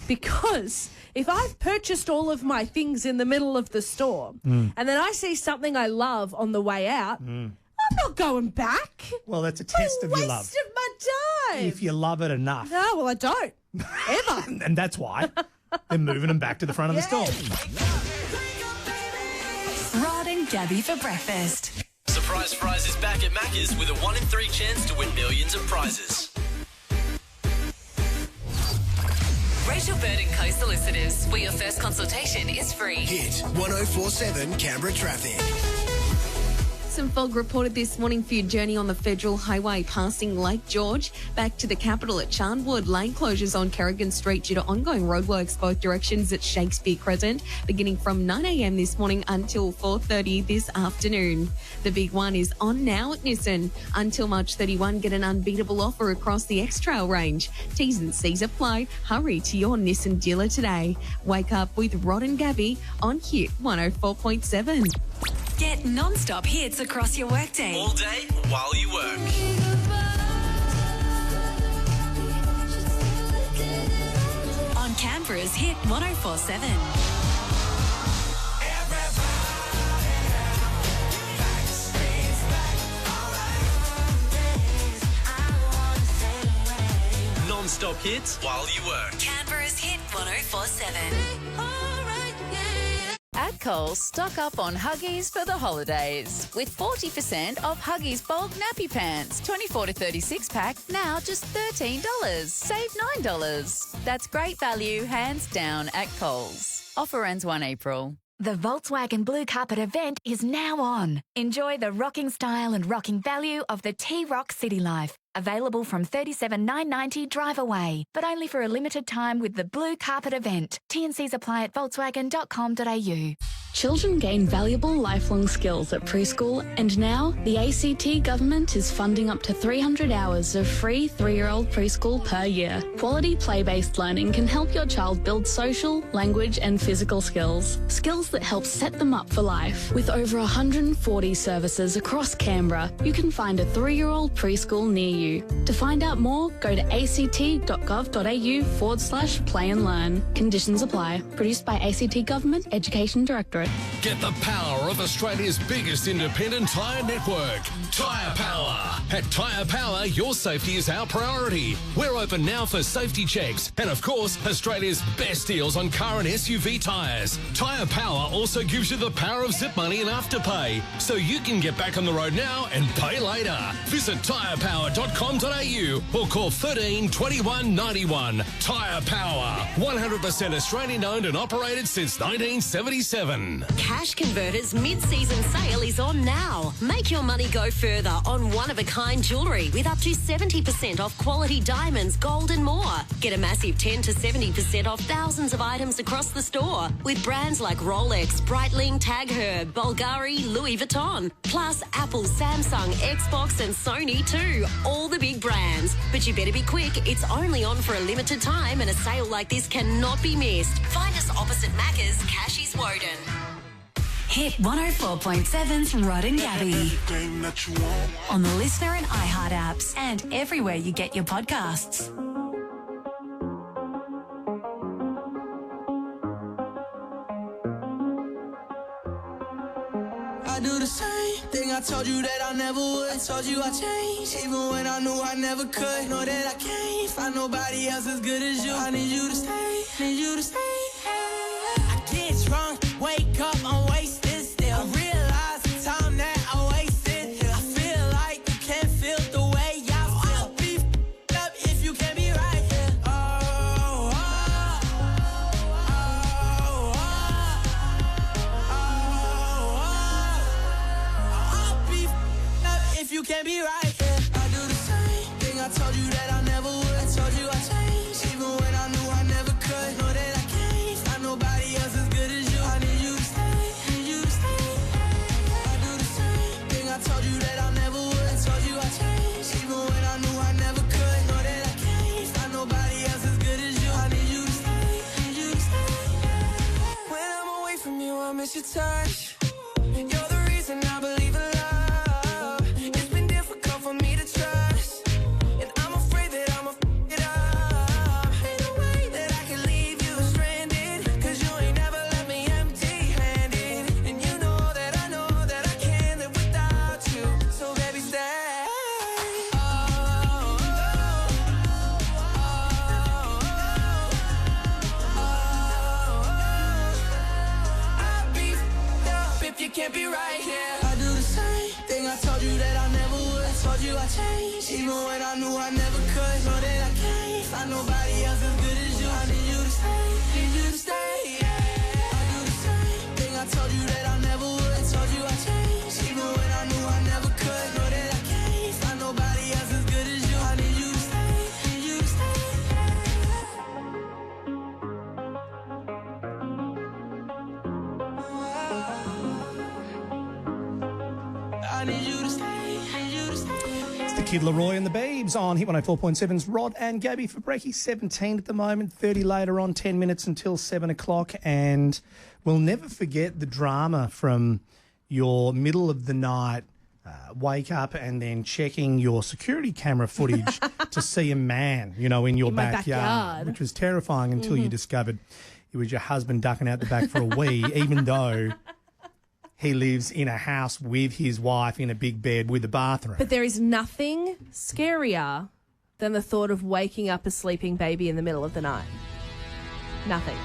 Because if I've purchased all of my things in the middle of the store and then I see something I love on the way out, I'm not going back. Well, that's a test of your love. Waste of my time. If you love it enough. No, well, I don't. Ever. And that's why they're moving them back to the front of the store. Rod and Gabby for breakfast. Surprise Prize is back at Macca's with a 1 in 3 chance to win millions of prizes. Rachel Bird and Co Solicitors, where your first consultation is free. Hit 1047 Canberra traffic. Some fog reported this morning for your journey on the Federal Highway passing Lake George. Back to the capital at Charnwood. Lane closures on Kerrigan Street due to ongoing roadworks both directions at Shakespeare Crescent, beginning from 9 a.m. this morning until 4:30 this afternoon. The big one is on now at Nissan. Until March 31, get an unbeatable offer across the X-Trail range. T's and C's apply. Hurry to your Nissan dealer today. Wake up with Rod and Gabby on Hit 104.7. Get non-stop hits across your workday. All day while you work. On Canberra's Hit 1047. Non-stop hits while you work. Canberra's Hit 1047. At Coles, stock up on Huggies for the holidays. With 40% off Huggies bulk nappy pants, 24 to 36 pack, now just $13. Save $9. That's great value, hands down, at Coles. Offer ends 1 April. The Volkswagen Blue Carpet event is now on. Enjoy the rocking style and rocking value of the T-Rock City Life. Available from $37,990 drive away, but only for a limited time with the Blue Carpet event. T&Cs apply at volkswagen.com.au. Children gain valuable lifelong skills at preschool, and now the ACT government is funding up to 300 hours of free 3-year-old preschool per year. Quality play-based learning can help your child build social, language and physical skills. Skills that help set them up for life. With over 140 services across Canberra, you can find a 3-year-old preschool near you. To find out more, go to act.gov.au/play and learn. Conditions apply. Produced by ACT Government Education Directorate. Get the power of Australia's biggest independent tyre network, Tyre Power. At Tyre Power, your safety is our priority. We're open now for safety checks and, of course, Australia's best deals on car and SUV tyres. Tyre Power also gives you the power of zip money and afterpay, so you can get back on the road now and pay later. Visit tyrepower.com.au or call 13 21 91. Tyre Power, 100% Australian owned and operated since 1977. Cash Converters mid-season sale is on now. Make your money go further on one-of-a-kind jewellery with up to 70% off quality diamonds, gold and more. Get a massive 10 to 70% off thousands of items across the store with brands like Rolex, Breitling, Tag Heuer, Bulgari, Louis Vuitton. Plus Apple, Samsung, Xbox and Sony too. All the big brands. But you better be quick. It's only on for a limited time and a sale like this cannot be missed. Find us opposite Macca's, Cashies Woden. Hit 104.7's Rod and Gabby. On the Listener and iHeart apps and everywhere you get your podcasts. I do the same thing I told you that I never would. I told you I changed, even when I knew I never could. Know that I can't find nobody else as good as you. I need you to stay, need you to stay. I get drunk, wake up, I'm wasted still. I realize the time that I wasted. I feel like you can't feel the way I feel. I'll be f***ed up if you can't be right here. If you can't be right, yeah. I do the same thing I told you that I never would. I told you I changed, even when I knew I never could. Know that I can't find nobody else as good as you. I need you to stay, need you to stay. I do the same thing I told you that I never would. I told you I changed, even when I knew I never could. Know that I can't find nobody else as good as you. I need you to stay, need you to stay. When I'm away from you, I miss your touch. You're the reason I believe in love. For me to trust, and I'm afraid that I'ma f it up. Ain't no way that I can leave you stranded, cause you ain't never left me empty-handed. And you know that I can't live without you. So baby, stay. I'll be f***ed up if you can't be right here. I do the same thing I told you that I never would. Told you I changed, even when I knew I never could. Know that I can't find nobody else as good as you. I need you to stay, need you to stay. Yeah. I do the same thing I told you that I never would. Told you I changed, even when I knew I never could. Know that I can't find nobody else as good as you. I need you to stay, need you to stay. I need you to stay, need you to stay. It's the Kid Leroy and the Babes on Hit 104.7's Rod and Gabby for breaky. 17 at the moment, 30 later on, 10 minutes until 7 o'clock. And we'll never forget the drama from your middle of the night wake up and then checking your security camera footage to see a man, in your my backyard, which was terrifying until you discovered it was your husband ducking out the back for a wee, even though he lives in a house with his wife in a big bed with a bathroom. But there is nothing scarier than the thought of waking up a sleeping baby in the middle of the night. Nothing.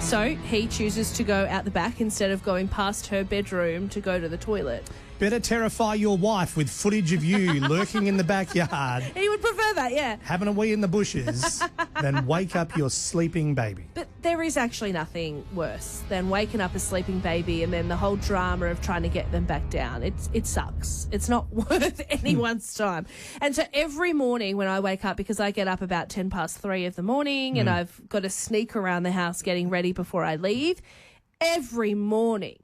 So he chooses to go out the back instead of going past her bedroom to go to the toilet. Better terrify your wife with footage of you lurking in the backyard, He would prefer that, yeah. having a wee in the bushes, than wake up your sleeping baby. But there is actually nothing worse than waking up a sleeping baby and then the whole drama of trying to get them back down. It sucks. It's not worth anyone's time. And so every morning when I wake up, because I get up about 3:10 of the morning and I've got to sneak around the house getting ready before I leave, every morning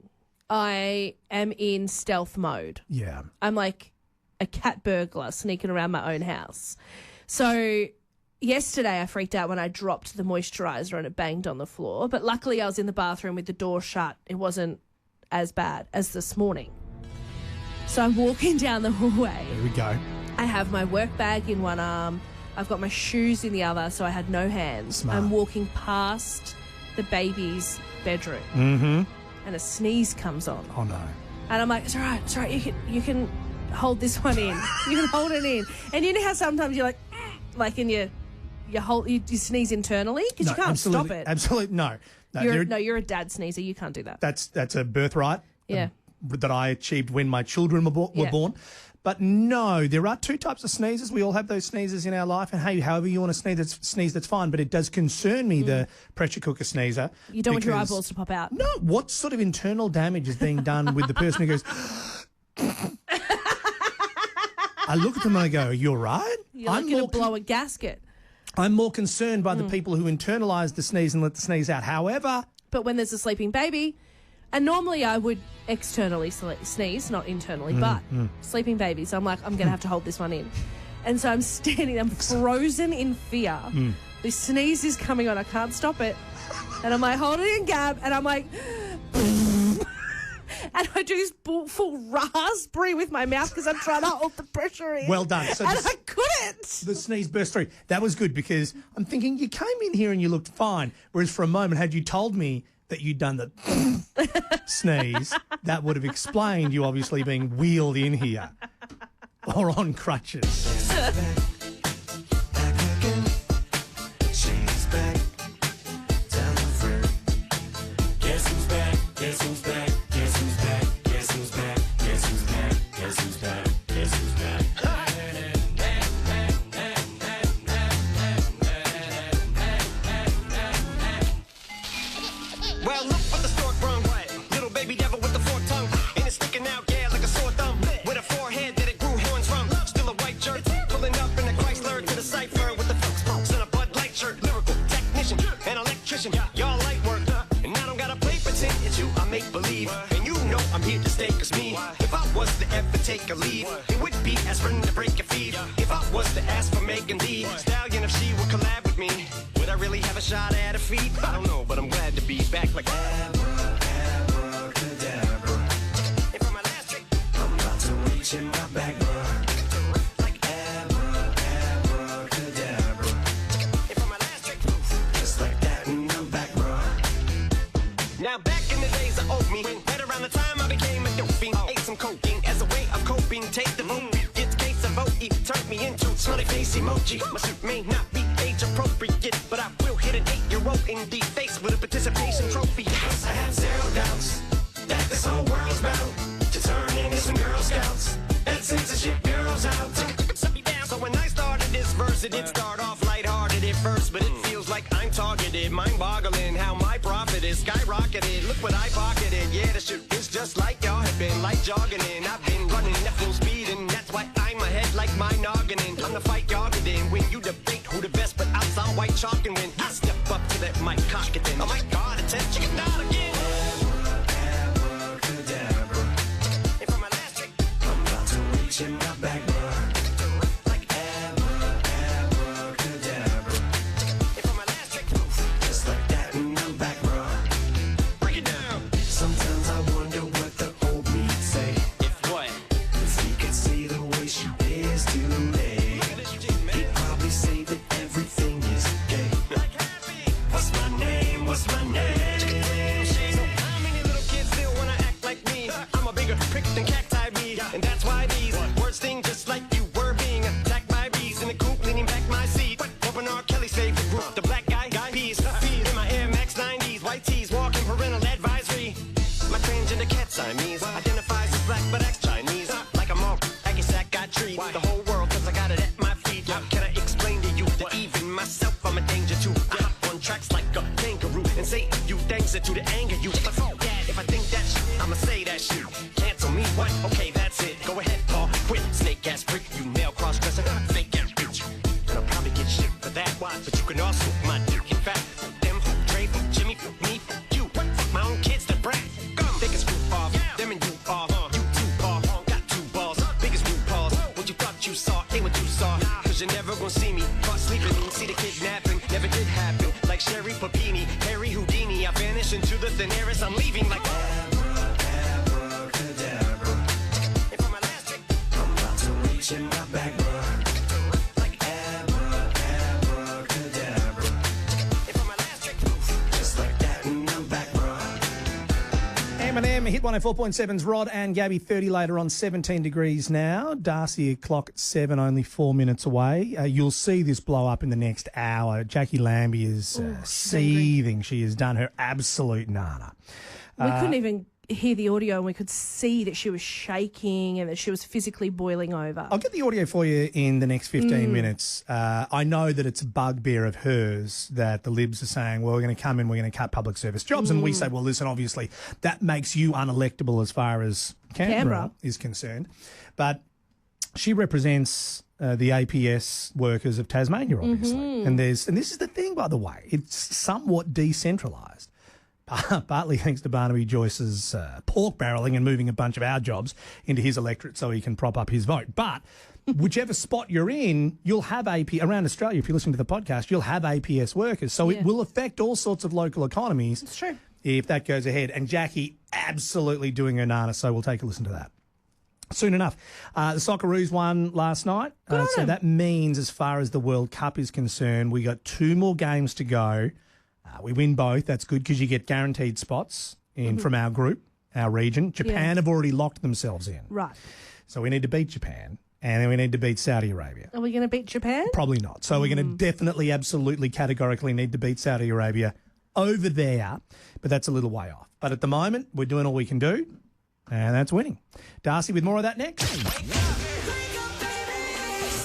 I am in stealth mode. Yeah. I'm like a cat burglar sneaking around my own house. So yesterday I freaked out when I dropped the moisturiser and it banged on the floor. But luckily I was in the bathroom with the door shut. It wasn't as bad as this morning. So I'm walking down the hallway. Here we go. I have my work bag in one arm. I've got my shoes in the other, so I had no hands. Smart. I'm walking past the baby's bedroom. Mm-hmm. And a sneeze comes on. Oh, no. And I'm like, it's all right, you can hold this one in. You can hold it in. And you know how sometimes you're like in you sneeze internally? Because you can't stop it. Absolutely, no. You're a dad sneezer. You can't do that. That's a birthright. Yeah. That I achieved when my children were born. But no, there are two types of sneezes. We all have those sneezes in our life. And hey, however you want to sneeze, that's fine. But it does concern me, the pressure cooker sneezer. You don't want your eyeballs to pop out. No, what sort of internal damage is being done with the person who goes... I look at them and I go, you all right? You're like going to blow a gasket. I'm more concerned by the people who internalise the sneeze and let the sneeze out. However... But when there's a sleeping baby... And normally I would externally sneeze, not internally, but sleeping babies, I'm like, I'm going to have to hold this one in. And so I'm standing, I'm frozen in fear. The sneeze is coming on, I can't stop it. And I'm like, hold it in, Gab. And I'm like, and I do this full raspberry with my mouth because I'm trying to hold the pressure in. Well done. So and I couldn't. The sneeze burst through. That was good because I'm thinking you came in here and you looked fine. Whereas for a moment, had you told me that you'd done the sneeze, that would have explained you obviously being wheeled in here or on crutches. She's back. Down the front. Guess who's back? Guess who's back? Guess who's back? Guess who's back? Guess who's back? Guess who's back? Guess who's back? Well, look what the stork brung. Little baby devil with the forked tongue. And it's sticking out, yeah, like a sore thumb. With a forehead that it grew horns from. Still a white shirt. Pulling up in a Chrysler to the cipher with the folks and a Bud Light shirt. Lyrical technician, an electrician. Y'all light work. And I don't gotta play pretend. It's you I make believe. And you know I'm here to stay, cause me, if I was to ever take a lead, it would be aspirin to break your feet. If I was to ask for Megan Thee Stallion, if she would collab with me, would I really have a shot at her feet? I don't know, but I'm glad to be back like Abracadabra. And for my last trick, I'm about to reach in my back, bruh. Like abracadabra. And for my last trick, just like that, and I'm back, bruh. now back in the days of old me, right around the time I became a dope fiend, ate some cocaine as a way of coping. Take the vote, it's case of vote, turned me into smiley face emoji. My suit may not be age appropriate, but I will hit an 8-year-old in the face with a participation trophy. I have zero doubts that this whole world's bound to turn into some Girl Scouts. That censorship bureau's out. So when I started this verse, it did start off lighthearted at first, but it feels like I'm targeted. Mind-boggling how my profit is skyrocketed. Look what I pocketed. Yeah, the shit is just like y'all have been, like jogging in. I've been running at full speed, and that's why I'm ahead like my noggin. I'm the fight y'all get in when you debate who the best, but I saw white chalk, and when I step up to that mic, cock it in. Oh my God, it's a chicken out again. Abracadabra. And for my last trick, I'm about to reach in my back, bruh. Like abracadabra. And for my last trick, just like that, and I'm back, bruh. Break it down. Sometimes I wonder what the old me'd say. If what? If he could see the way she is today, he'd probably say that everything is gay. What's my name? What's my name? How many little kids still wanna act like me? I'm a bigger prick than cacti me, and that's why these words sting just like you were being attacked by bees in the coop, leaning back my seat. Open R. Kelly's favorite group, the black guy peas. Feed in my Air Max 90s, white tees, walking parental advisory. My transgender cat Siamese identifies as black but acts Chinese. Like a monk, sack got treat the whole world cause I got it at my feet. How can I explain to you that even myself I'm a danger to? I hop on tracks like a kangaroo and say a few things that to the anger you. But fuck that, if I think that shit, I'ma say that shit. Cancel me, what? Okay, that's it. Go ahead, Paul. Quit, snake ass prick, you male cross dresser, fake ass bitch. And I'll probably get shit for that. But you can also my dick. In fact, them, Dre, Jimmy, me, you. Fuck my own kids that brat. They can screw off, them and you off. You too, Paul, got two balls. Biggest new balls. What you thought you saw ain't what you saw. Cause you're never gonna see me caught sleeping. See the kidnapping, never did happen. Like Sherry Papini, Harry Houdini. I vanish into the thin air as I'm leaving like Abracadabra. And for my last trick, I'm about to reach in my back, bruh. Like abracadabra. And for my last trick, just like that, and I'm back, bruh. Eminem, Hit 104.7's Rod and Gabby, 30 later on, 17 degrees now. Darcy clock at 7, only 4 minutes away. You'll see this blow up in the next hour. Jackie Lambie is seething. She has done her absolute nana. We couldn't even hear the audio, and we could see that she was shaking and that she was physically boiling over. I'll get the audio for you in the next 15 minutes. I know that it's a bugbear of hers that the Libs are saying, well, we're going to come in, we're going to cut public service jobs. And we say, well, listen, obviously, that makes you unelectable as far as Canberra is concerned. But she represents the APS workers of Tasmania, obviously. And this is the thing, by the way, it's somewhat decentralised. Partly thanks to Barnaby Joyce's pork barrelling and moving a bunch of our jobs into his electorate so he can prop up his vote. But whichever spot you're in, you'll have around Australia, if you're listening to the podcast, you'll have APS workers. So it will affect all sorts of local economies. It's true. If that goes ahead. And Jackie absolutely doing her nana, so we'll take a listen to that. Soon enough. The Socceroos won last night. So that means, as far as the World Cup is concerned, we got 2 more games to go. We win both. That's good because you get guaranteed spots in from our group. our region. Japan have already locked themselves in. Right. So we need to beat Japan, and then we need to beat Saudi Arabia. Are we going to beat Japan? Probably not. So we're going to definitely, absolutely, categorically need to beat Saudi Arabia over there, but that's a little way off. But at the moment, we're doing all we can do, and that's winning. Darcy with more of that next.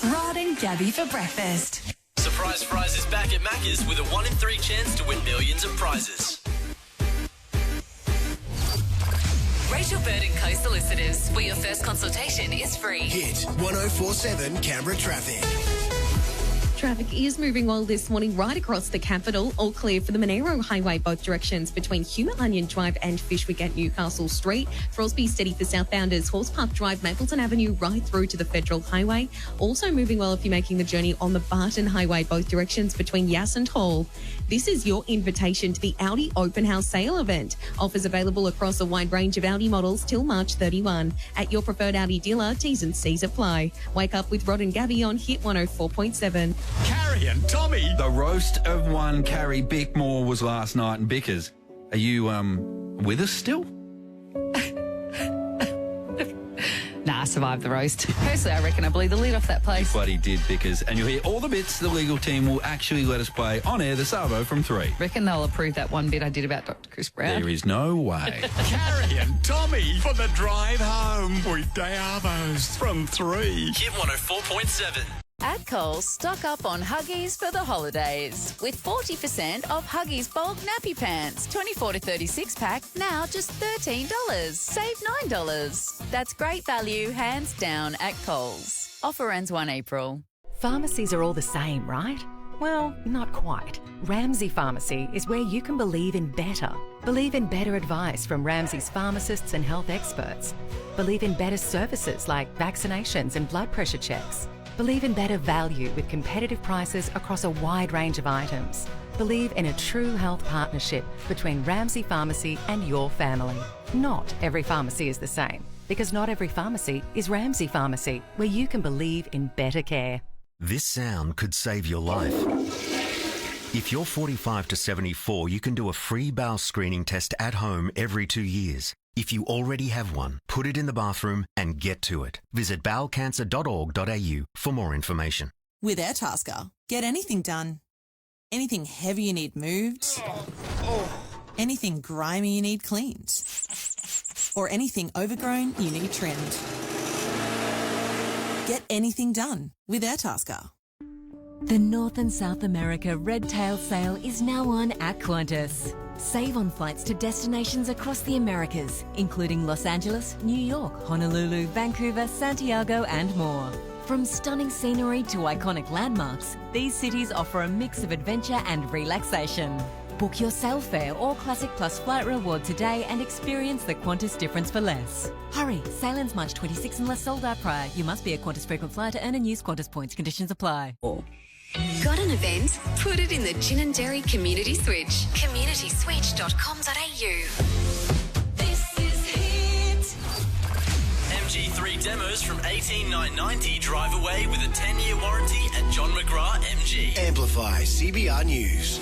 Rod and Gabby for breakfast. Surprise Fries is back at Macca's with a 1 in 3 chance to win millions of prizes. Rachel Bird and Co Solicitors, where your first consultation is free. Hit 1047 Canberra traffic. Traffic is moving well this morning right across the capital. All clear for the Monero Highway, both directions between Hume Onion Drive and Fishwick at Newcastle Street. Throsby steady for southbounders, Horsepath Drive, Mapleton Avenue right through to the Federal Highway. Also moving well if you're making the journey on the Barton Highway, both directions between Yass and Hall. This is your invitation to the Audi Open House Sale event. Offers available across a wide range of Audi models till March 31. At your preferred Audi dealer, T's and C's apply. Wake up with Rod and Gabby on Hit 104.7. Carrie and Tommy. The roast of one Carrie Bickmore was last night in Bickers. Are you, with us still? Nah, I survived the roast. Personally, I reckon I blew the lid off that place. Bloody did, Bickers. And you'll hear all the bits the legal team will actually let us play on air this Arvo from 3. Reckon they'll approve that one bit I did about Dr. Chris Brown. There is no way. Carrie and Tommy for the drive home. Weekday Arvos from 3. Hit 104.7. At Coles, stock up on Huggies for the holidays with 40% off Huggies bulk nappy pants, 24 to 36 pack, now just $13. Save $9. That's great value, hands down, at Coles. Offer ends 1 April. Pharmacies are all the same, right? Well, not quite. Ramsay Pharmacy is where you can believe in better. Believe in better advice from Ramsay's pharmacists and health experts. Believe in better services like vaccinations and blood pressure checks. Believe in better value with competitive prices across a wide range of items. Believe in a true health partnership between Ramsay Pharmacy and your family. Not every pharmacy is the same, because not every pharmacy is Ramsay Pharmacy, where you can believe in better care. This sound could save your life. If you're 45 to 74, you can do a free bowel screening test at home every 2 years. If you already have one, put it in the bathroom and get to it. Visit bowelcancer.org.au for more information. With Airtasker, get anything done. Anything heavy you need moved. Anything grimy you need cleaned. Or anything overgrown you need trimmed. Get anything done with Airtasker. The North and South America Red Tail Sale is now on at Qantas. Save on flights to destinations across the Americas, including Los Angeles, New York, Honolulu, Vancouver, Santiago, and more. From stunning scenery to iconic landmarks, these cities offer a mix of adventure and relaxation. Book your sail fare or Classic Plus flight reward today and experience the Qantas difference for less. Hurry, sail ends March 26 unless sold out prior. You must be a Qantas frequent flyer to earn and use Qantas points. Conditions apply. Got an event? Put it in the Gin and Dairy Community Switch. communityswitch.com.au. This is Hit. MG3 demos from 18990 drive away with a 10-year warranty at John McGrath MG. Amplify CBR News.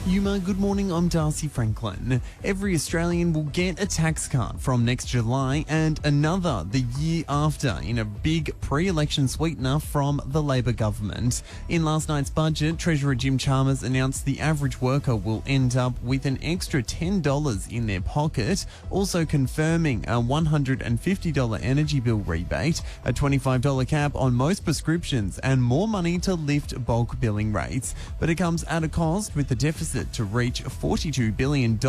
Yuma, good morning. I'm Darcy Franklin. Every Australian will get a tax cut from next July and another the year after in a big pre-election sweetener from the Labor government. In last night's budget, Treasurer Jim Chalmers announced the average worker will end up with an extra $10 in their pocket, also confirming a $150 energy bill rebate, a $25 cap on most prescriptions, and more money to lift bulk billing rates. But it comes at a cost, with the deficit to reach $42 billion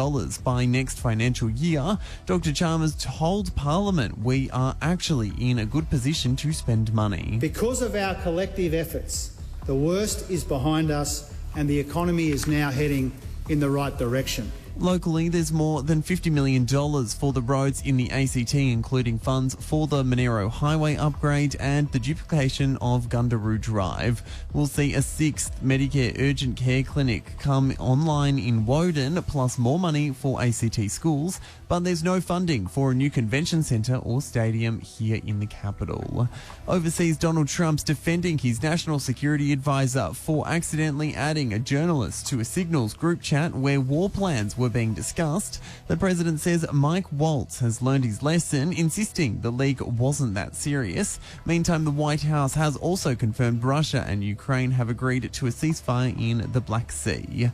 by next financial year. Dr. Chalmers told Parliament we are actually in a good position to spend money. Because of our collective efforts, the worst is behind us and the economy is now heading in the right direction. Locally, there's more than $50 million for the roads in the ACT, including funds for the Monero Highway upgrade and the duplication of Gundaroo Drive. We'll see a 6th Medicare urgent care clinic come online in Woden, plus more money for ACT schools, but there's no funding for a new convention centre or stadium here in the capital. Overseas, Donald Trump's defending his national security advisor for accidentally adding a journalist to a Signals group chat where war plans were were being discussed. The president says Mike Waltz has learned his lesson, insisting the leak wasn't that serious. Meantime, the White House has also confirmed Russia and Ukraine have agreed to a ceasefire in the Black Sea.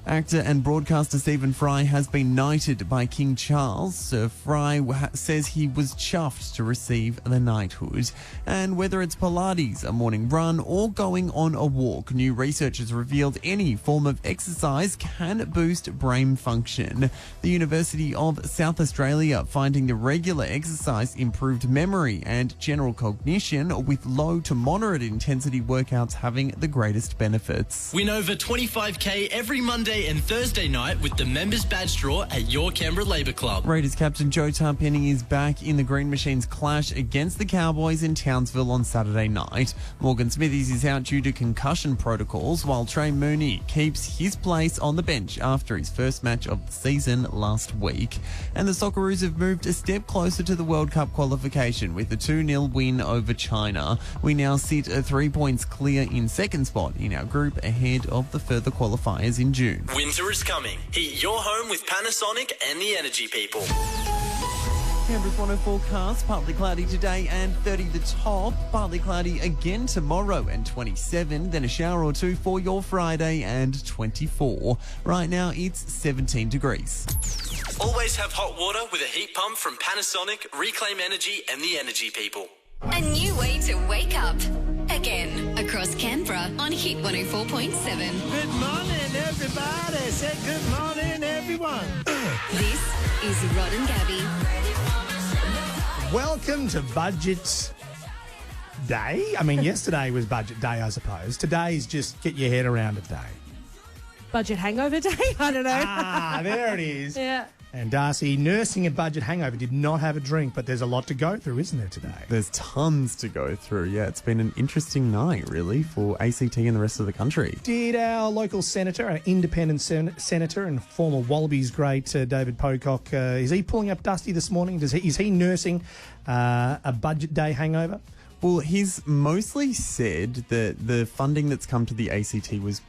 Actor and broadcaster Stephen Fry has been knighted by King Charles. Sir Fry says he was chuffed to receive the knighthood. And whether it's Pilates, a morning run, or going on a walk, new research has revealed any form of exercise can boost brain function. The University of South Australia finding the regular exercise improved memory and general cognition, with low to moderate intensity workouts having the greatest benefits. Win over 25k every Monday and Thursday night with the members badge draw at your Canberra Labour Club. Raiders captain Joe Tarpenny is back in the Green Machine's clash against the Cowboys in Townsville on Saturday night. Morgan Smithies is out due to concussion protocols, while Trey Mooney keeps his place on the bench after his first match of the season last week. And the Socceroos have moved a step closer to the World Cup qualification with a 2-0 win over China. We now sit 3 points clear in second spot in our group, ahead of the further qualifiers in June. Winter is coming. Heat your home with Panasonic and the Energy People. Canberra's 104 forecast, partly cloudy today and 30 the top, partly cloudy again tomorrow and 27, then a shower or two for your Friday and 24. Right now it's 17 degrees. Always have hot water with a heat pump from Panasonic, Reclaim Energy and the Energy People. A new way to wake up. Again, across Canberra on HIT 104.7. Good morning, everybody. Say good morning, everyone. This is Rod and Gabby. Welcome to Budget Day. I mean, yesterday was Budget Day, I suppose. Today's just get your head around it day. Budget hangover day? I don't know. Ah, there it is. Yeah. And Darcy, nursing a budget hangover, did not have a drink, but there's a lot to go through, isn't there, today? There's tons to go through. Yeah, it's been an interesting night, really, for ACT and the rest of the country. Did our local senator, our independent senator and former Wallabies great David Pocock, is he pulling up dusty this morning? Is he nursing a budget day hangover? Well, he's mostly said that the funding that's come to the ACT was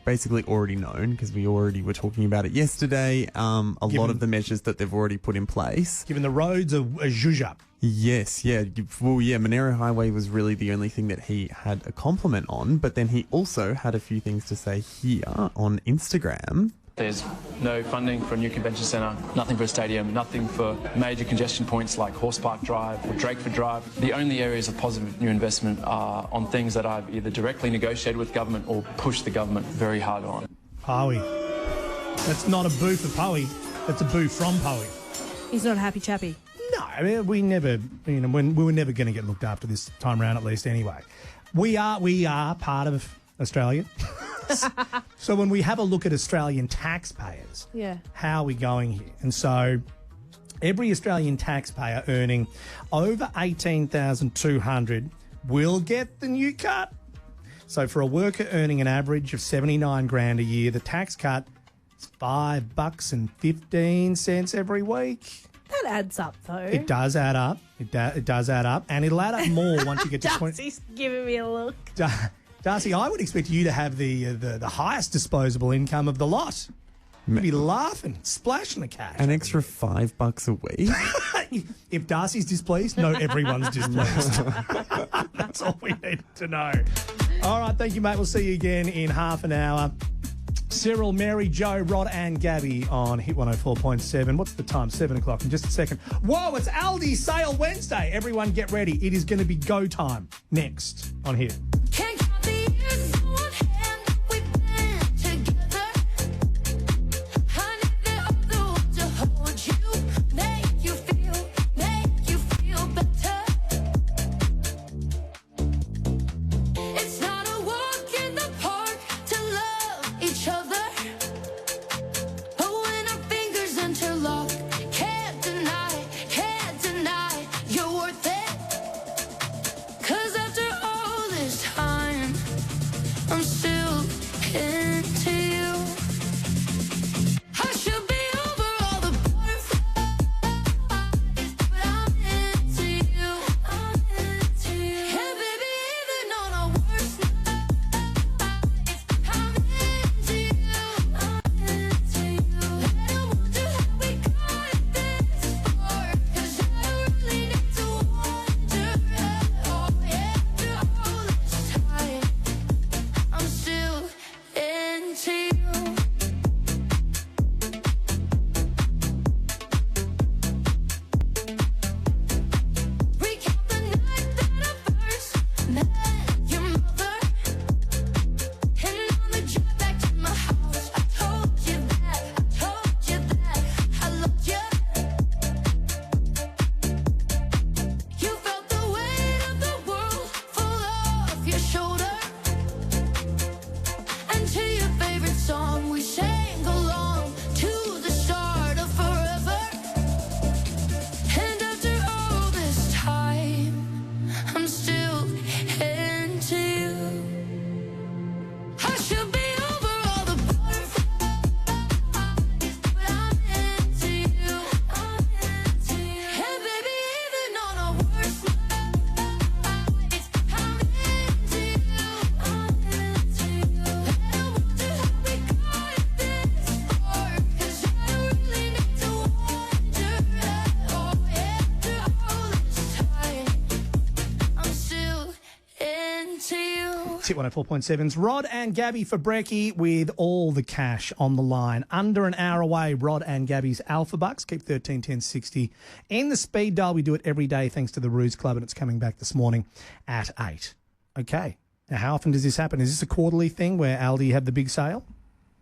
basically already known, because we already were talking about it yesterday. Lot of the measures that they've already put in place. Given the roads a zhuzh up. Yes, yeah. Well, yeah, Monero Highway was really the only thing that he had a compliment on, but then he also had a few things to say here on Instagram. There's no funding for a new convention centre, nothing for a stadium, nothing for major congestion points like Horse Park Drive or Drakeford Drive. The only areas of positive new investment are on things that I've either directly negotiated with government or pushed the government very hard on. Powie. That's not a boo for Powie. That's a boo from Powie. He's not a happy chappy. No, I mean, we were never going to get looked after this time around, at least anyway. We are part of Australia. So when we have a look at Australian taxpayers, how are we going here? And so every Australian taxpayer earning over $18,200 will get the new cut. So for a worker earning an average of $79,000 a year, the tax cut is $5.15 every week. That adds up, though. It does add up. It does add up, and it'll add up more once you get to 20. Darcy's giving me a look. Darcy, I would expect you to have the highest disposable income of the lot. You'd be laughing, splashing the cash. An extra $5 a week? If Darcy's displeased, no, everyone's displeased. That's all we need to know. All right, thank you, mate. We'll see you again in half an hour. Cyril, Mary, Joe, Rod and Gabby on HIT 104.7. What's the time? 7 o'clock in just a second. Whoa, it's Aldi Sale Wednesday. Everyone get ready. It is going to be go time next on here. It's Hit 104.7's Rod and Gabby for brekkie with all the cash on the line. Under an hour away, Rod and Gabby's Alpha Bucks. Keep 13 10 60 in the speed dial. We do it every day thanks to the Ruse Club, and it's coming back this morning at 8. Okay. Now, how often does this happen? Is this a quarterly thing where Aldi have the big sale?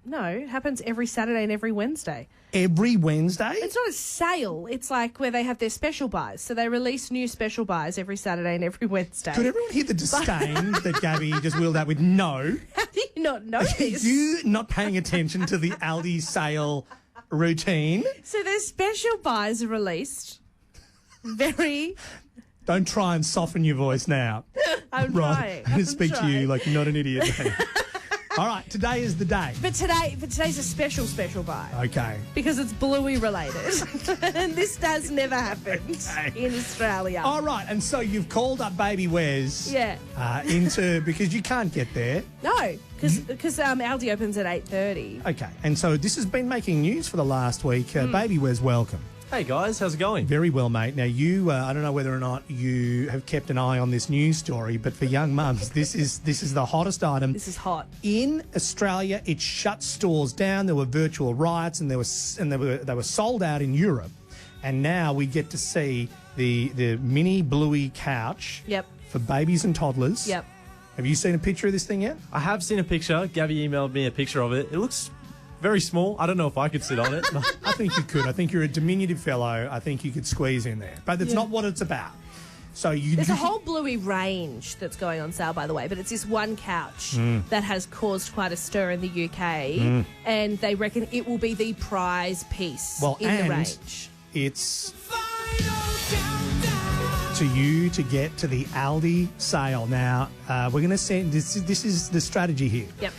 No, it happens every Saturday and every Wednesday. Every Wednesday? It's not a sale. It's like where they have their special buys. So they release new special buys every Saturday and every Wednesday. Could everyone hear the disdain that Gabby just wheeled out with no? How do you not know this? You not paying attention to the Aldi sale routine? So their special buys are released. Very... Don't try and soften your voice now. I'm Rod, trying. I'm going to I'm speak to you trying. like you're not an idiot. All right, today is the day. But today's a special buy. Okay. Because it's Bluey related. And this does never happen in Australia. All right, and so you've called up Baby Wes. Yeah. Because you can't get there. No, because Aldi opens at 8:30. Okay, and so this has been making news for the last week. Baby Wes, welcome. Hey guys, how's it going? Very well, mate. Now you, I don't know whether or not you have kept an eye on this news story, but for young mums, this is the hottest item. This is hot in Australia. It shut stores down. There were virtual riots, and they were sold out in Europe. And now we get to see the mini Bluey couch. Yep. For babies and toddlers. Yep. Have you seen a picture of this thing yet? I have seen a picture. Gabby emailed me a picture of it. It looks very small. I don't know if I could sit on it. I think you could. I think you're a diminutive fellow. I think you could squeeze in there. But that's not what it's about. So There's a whole Bluey range that's going on sale, by the way, but it's this one couch that has caused quite a stir in the UK, and they reckon it will be the prize piece in the range. It's to you to get to the Aldi sale. Now, we're going to send this is the strategy here. Yep.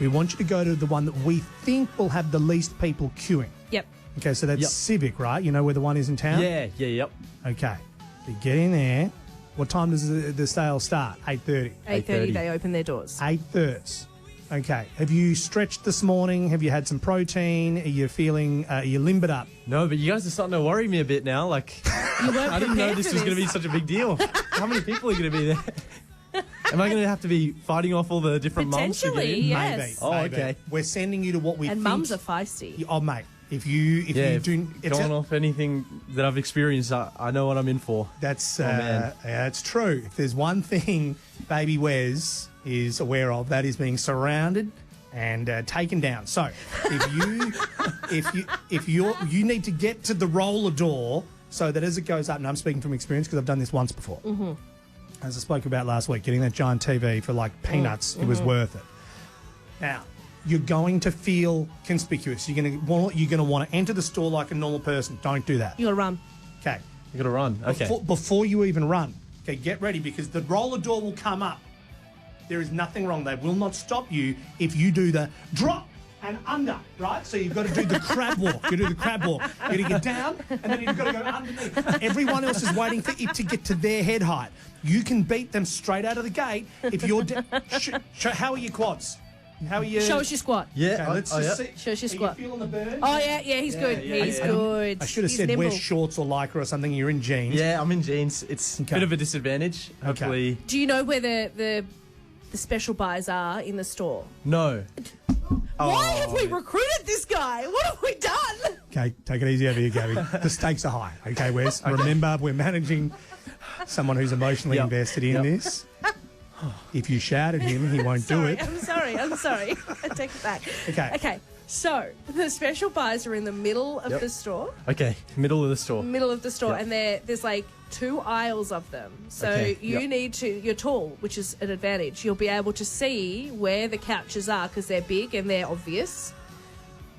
We want you to go to the one that we think will have the least people queuing. Yep. Okay, so that's Civic, right? You know where the one is in town? Yep. Okay. So you get in there. What time does the sale start? 8:30. 8:30 they open their doors. 8:30. Okay. Have you stretched this morning? Have you had some protein? Are you feeling, are you limbered up? No, but you guys are starting to worry me a bit now. Like, I didn't know this was going to be such a big deal. How many people are going to be there? Am I going to have to be fighting off all the different mums to get Potentially, in? yes. Maybe. Oh, maybe. okay. We're sending you to what we And think. mums are feisty. Oh, mate. If you do, going off anything that I've experienced, I know what I'm in for. That's man. that's true. If there's one thing Baby Wes is aware of, that is being surrounded and taken down. So if you need to get to the roller door so that as it goes up, and I'm speaking from experience because I've done this once before. Mm-hmm. As I spoke about last week, getting that giant TV for like peanuts, it was worth it. Now, you're going to feel conspicuous. You're going to want to enter the store like a normal person. Don't do that. You got to run. Okay. You got to run. Okay. Before you even run, okay, get ready because the roller door will come up. There is nothing wrong. They will not stop you if you do the drop and under, right? So you've got to do the crab walk. You do the crab walk. You've got to get down, and then you've got to go underneath. Everyone else is waiting for it to get to their head height. You can beat them straight out of the gate if you're... how are your quads? How are you... Show us your squat. Yeah. Okay, let's just see. Show us your squat. Are you feeling the burn? Oh, yeah, he's good. He's good. I should have He's said nimble. wear shorts or lycra or something. You're in jeans. Yeah, I'm in jeans. It's a bit of a disadvantage. Hopefully... Do you know where the special buys are in the store? No. Why have we recruited this guy? What have we done? Okay, take it easy over here, Gabby. The stakes are high. Okay, Wes. Okay. Remember, we're managing someone who's emotionally invested in this. If you shout at him, he won't do it. I'm sorry. I take it back. Okay. So the special buys are in the middle of the store. Okay, middle of the store. And there's like 2 aisles of them. So Okay, you need to, you're tall, which is an advantage. You'll be able to see where the couches are because they're big and they're obvious.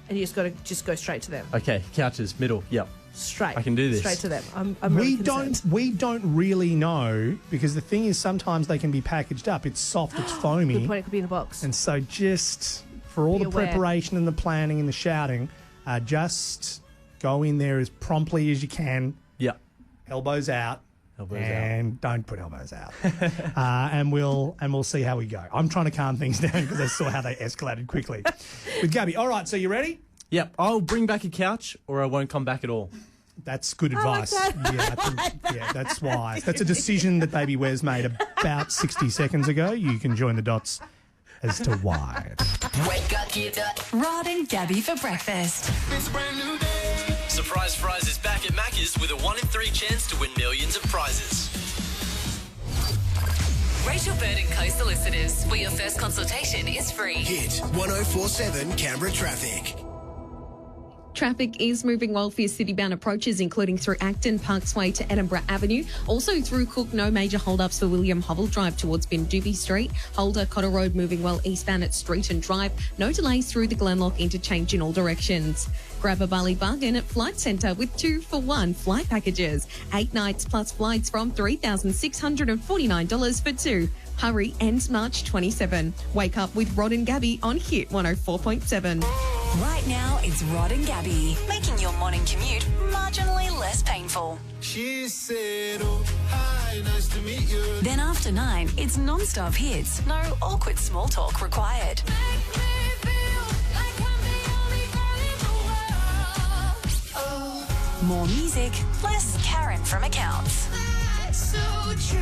And you just got to go straight to them. Okay, couches, middle, yep. Straight. I can do this. Straight to them. I'm really concerned. We don't really know because the thing is sometimes they can be packaged up. It's soft, it's foamy. Good point, it could be in a box. And so just for all Be the aware. preparation and the planning and the shouting, just go in there as promptly as you can. Yeah. Elbows out. And don't put elbows out. and we'll see how we go. I'm trying to calm things down because I saw how they escalated quickly. With Gabby. All right, so you ready? Yep. I'll bring back a couch or I won't come back at all. That's good I like advice. that. Yeah, I think, that's wise. That's a decision that Baby Wes made about 60 seconds ago. You can join the dots as to why. Wake up, get up. Rod and Gabby for breakfast. It's a brand new day. Surprise Prize is back at Macca's with a 1 in 3 chance to win millions of prizes. Rachel Bird and Co Solicitors, where your first consultation is free. Hit 1047 Canberra traffic. Traffic is moving well for your city-bound approaches, including through Acton, Parksway to Edinburgh Avenue. Also through Cook, no major hold-ups for William Hovell Drive towards Bindubi Street. Holder, Cotter Road moving well eastbound at Street and Drive. No delays through the Glenlock interchange in all directions. Grab a Bali bargain at Flight Centre with 2-for-1 flight packages. 8 nights plus flights from $3,649 for 2. Hurry, ends March 27. Wake up with Rod and Gabby on Hit 104.7. Right now, it's Rod and Gabby, making your morning commute marginally less painful. She said, oh, hi, nice to meet you. Then after 9, it's non-stop hits. No awkward small talk required. More music, less Karen from accounts. That's so true.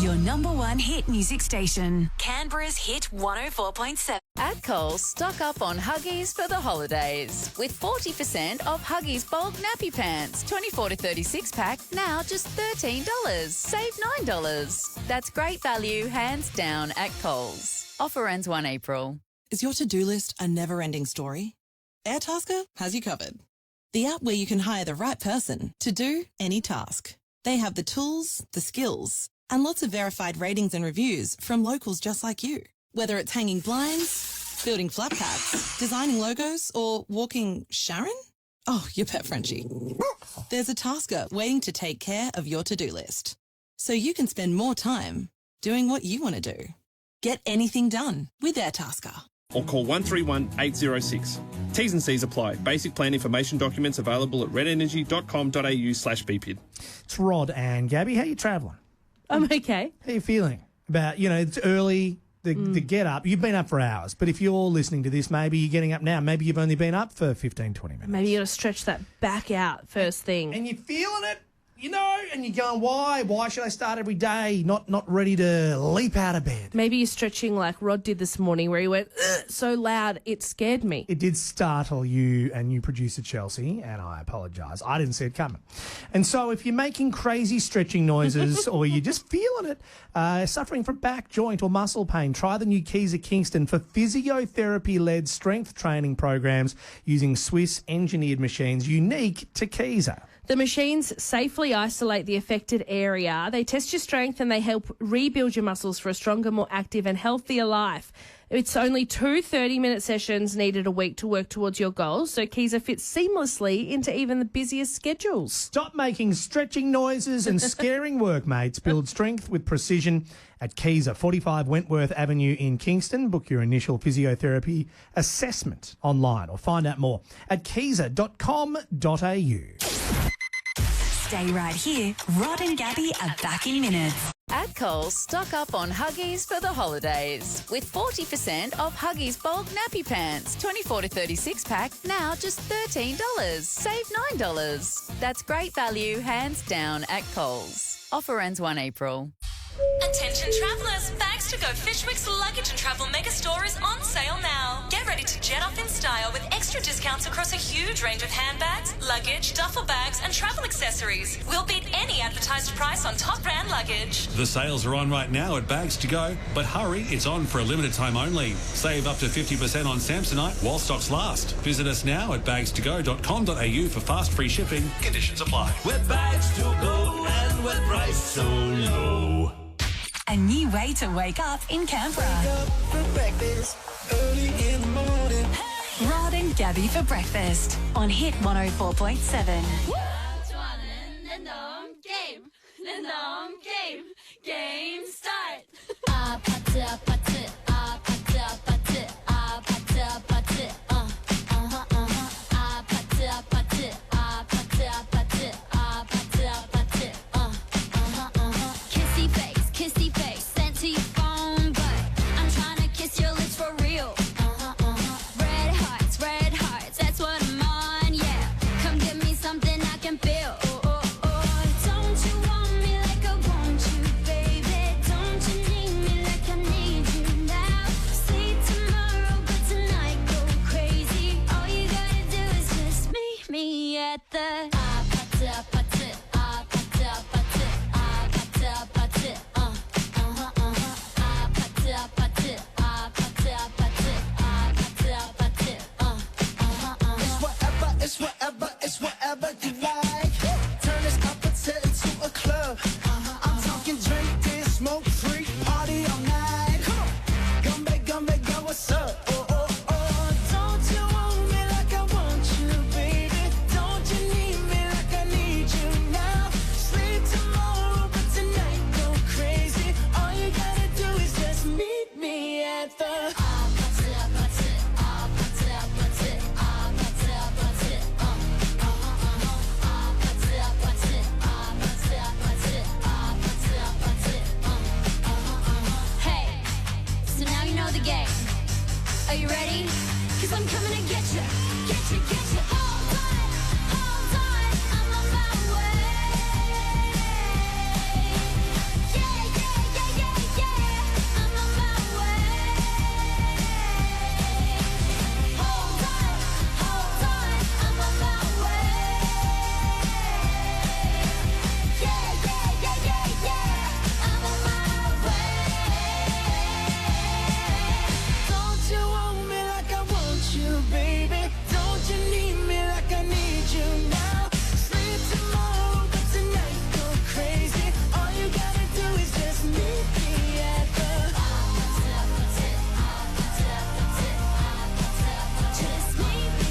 Your number one hit music station, Canberra's Hit 104.7. At Coles, stock up on Huggies for the holidays. With 40% off Huggies bulk nappy pants, 24 to 36 pack, now just $13. Save $9. That's great value, hands down, at Coles. Offer ends 1 April. Is your to-do list a never-ending story? Airtasker has you covered. The app where you can hire the right person to do any task. They have the tools, the skills, and lots of verified ratings and reviews from locals just like you. Whether it's hanging blinds, building flat packs, designing logos, or walking Sharon? Oh, your pet Frenchie. There's a tasker waiting to take care of your to-do list, so you can spend more time doing what you want to do. Get anything done with Airtasker. Or call 131 806. T's and C's apply. Basic plan information documents available at redenergy.com.au/BPID. It's Rod and Gabby. How you travelling? I'm okay. How you feeling? About, it's early, the get up. You've been up for hours, but if you're listening to this, maybe you're getting up now. Maybe you've only been up for 15, 20 minutes. Maybe you got to stretch that back out first thing. And you're feeling it, and you're going, why? Why should I start every day not ready to leap out of bed? Maybe you're stretching like Rod did this morning where he went so loud it scared me. It did startle you and new producer Chelsea, and I apologise. I didn't see it coming. And so if you're making crazy stretching noises or you're just feeling it, suffering from back, joint or muscle pain, try the new Keza Kingston for physiotherapy-led strength training programs using Swiss-engineered machines unique to Keza. The machines safely isolate the affected area. They test your strength and they help rebuild your muscles for a stronger, more active and healthier life. It's only 2 30-minute sessions needed a week to work towards your goals, so Keza fits seamlessly into even the busiest schedules. Stop making stretching noises and scaring workmates. Build strength with precision at Keza, 45 Wentworth Avenue in Kingston. Book your initial physiotherapy assessment online or find out more at keza.com.au. Stay right here. Rod and Gabby are back in minutes. At Coles, stock up on Huggies for the holidays. With 40% off Huggies bulk nappy pants, 24 to 36 pack, now just $13. Save $9. That's great value, hands down, at Coles. Offer ends 1 April. Attention travellers, Bags to Go Fishwick's Luggage and Travel Mega Store is on sale now. Get ready to jet off in style with extra discounts across a huge range of handbags, luggage, duffel bags and travel accessories. We'll beat any advertised price on top brand luggage. The sales are on right now at Bags to Go, but hurry, it's on for a limited time only. Save up to 50% on Samsonite while stocks last. Visit us now at bags2go.com.au for fast free shipping. Conditions apply. We're Bags to Go and we're priced so low. A new way to wake up in Canberra. Wake up for breakfast early in the morning. Rod and Gabby for breakfast on Hit 104.7. Game start. Kissy face, sent to your phone, but I'm trying to kiss your lips for real. Red hearts, that's what I'm on, yeah. the party, party, party, party, party, party, party, party, It's whatever, it's whatever, it's whatever you like. Turn this opposite into a club. I'm talking drink, dance, smoke, freak, party all night. Come on, come back, girl, what's up? Oh, oh, oh. Don't you want me like I want you, baby? Don't you need me like I need you now? Sleep tomorrow, but tonight go crazy. All you gotta do is just meet me at the Hey, so now you know the game. Are you ready? Cause I'm coming to get you. Get you, get you. Hold on, I'm on my way. Yeah, yeah, yeah, yeah, yeah. I'm on my way. Hold on, I'm on my way. Yeah, yeah, yeah, yeah, yeah. I'm on my way. Don't you want me like I want you, baby? Don't you need me like I need you now? Sleep tomorrow, but tonight go crazy. All you gotta do is just meet me at the just meet me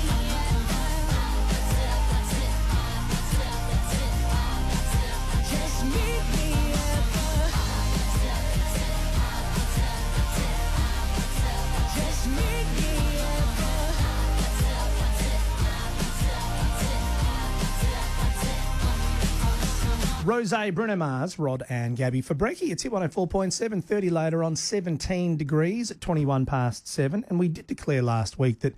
just meet me at just meet me Rose, Bruno Mars, Rod and Gabby for Breaky. It's hit 104.7, 30 later on 17 degrees at 21 past 7. And we did declare last week that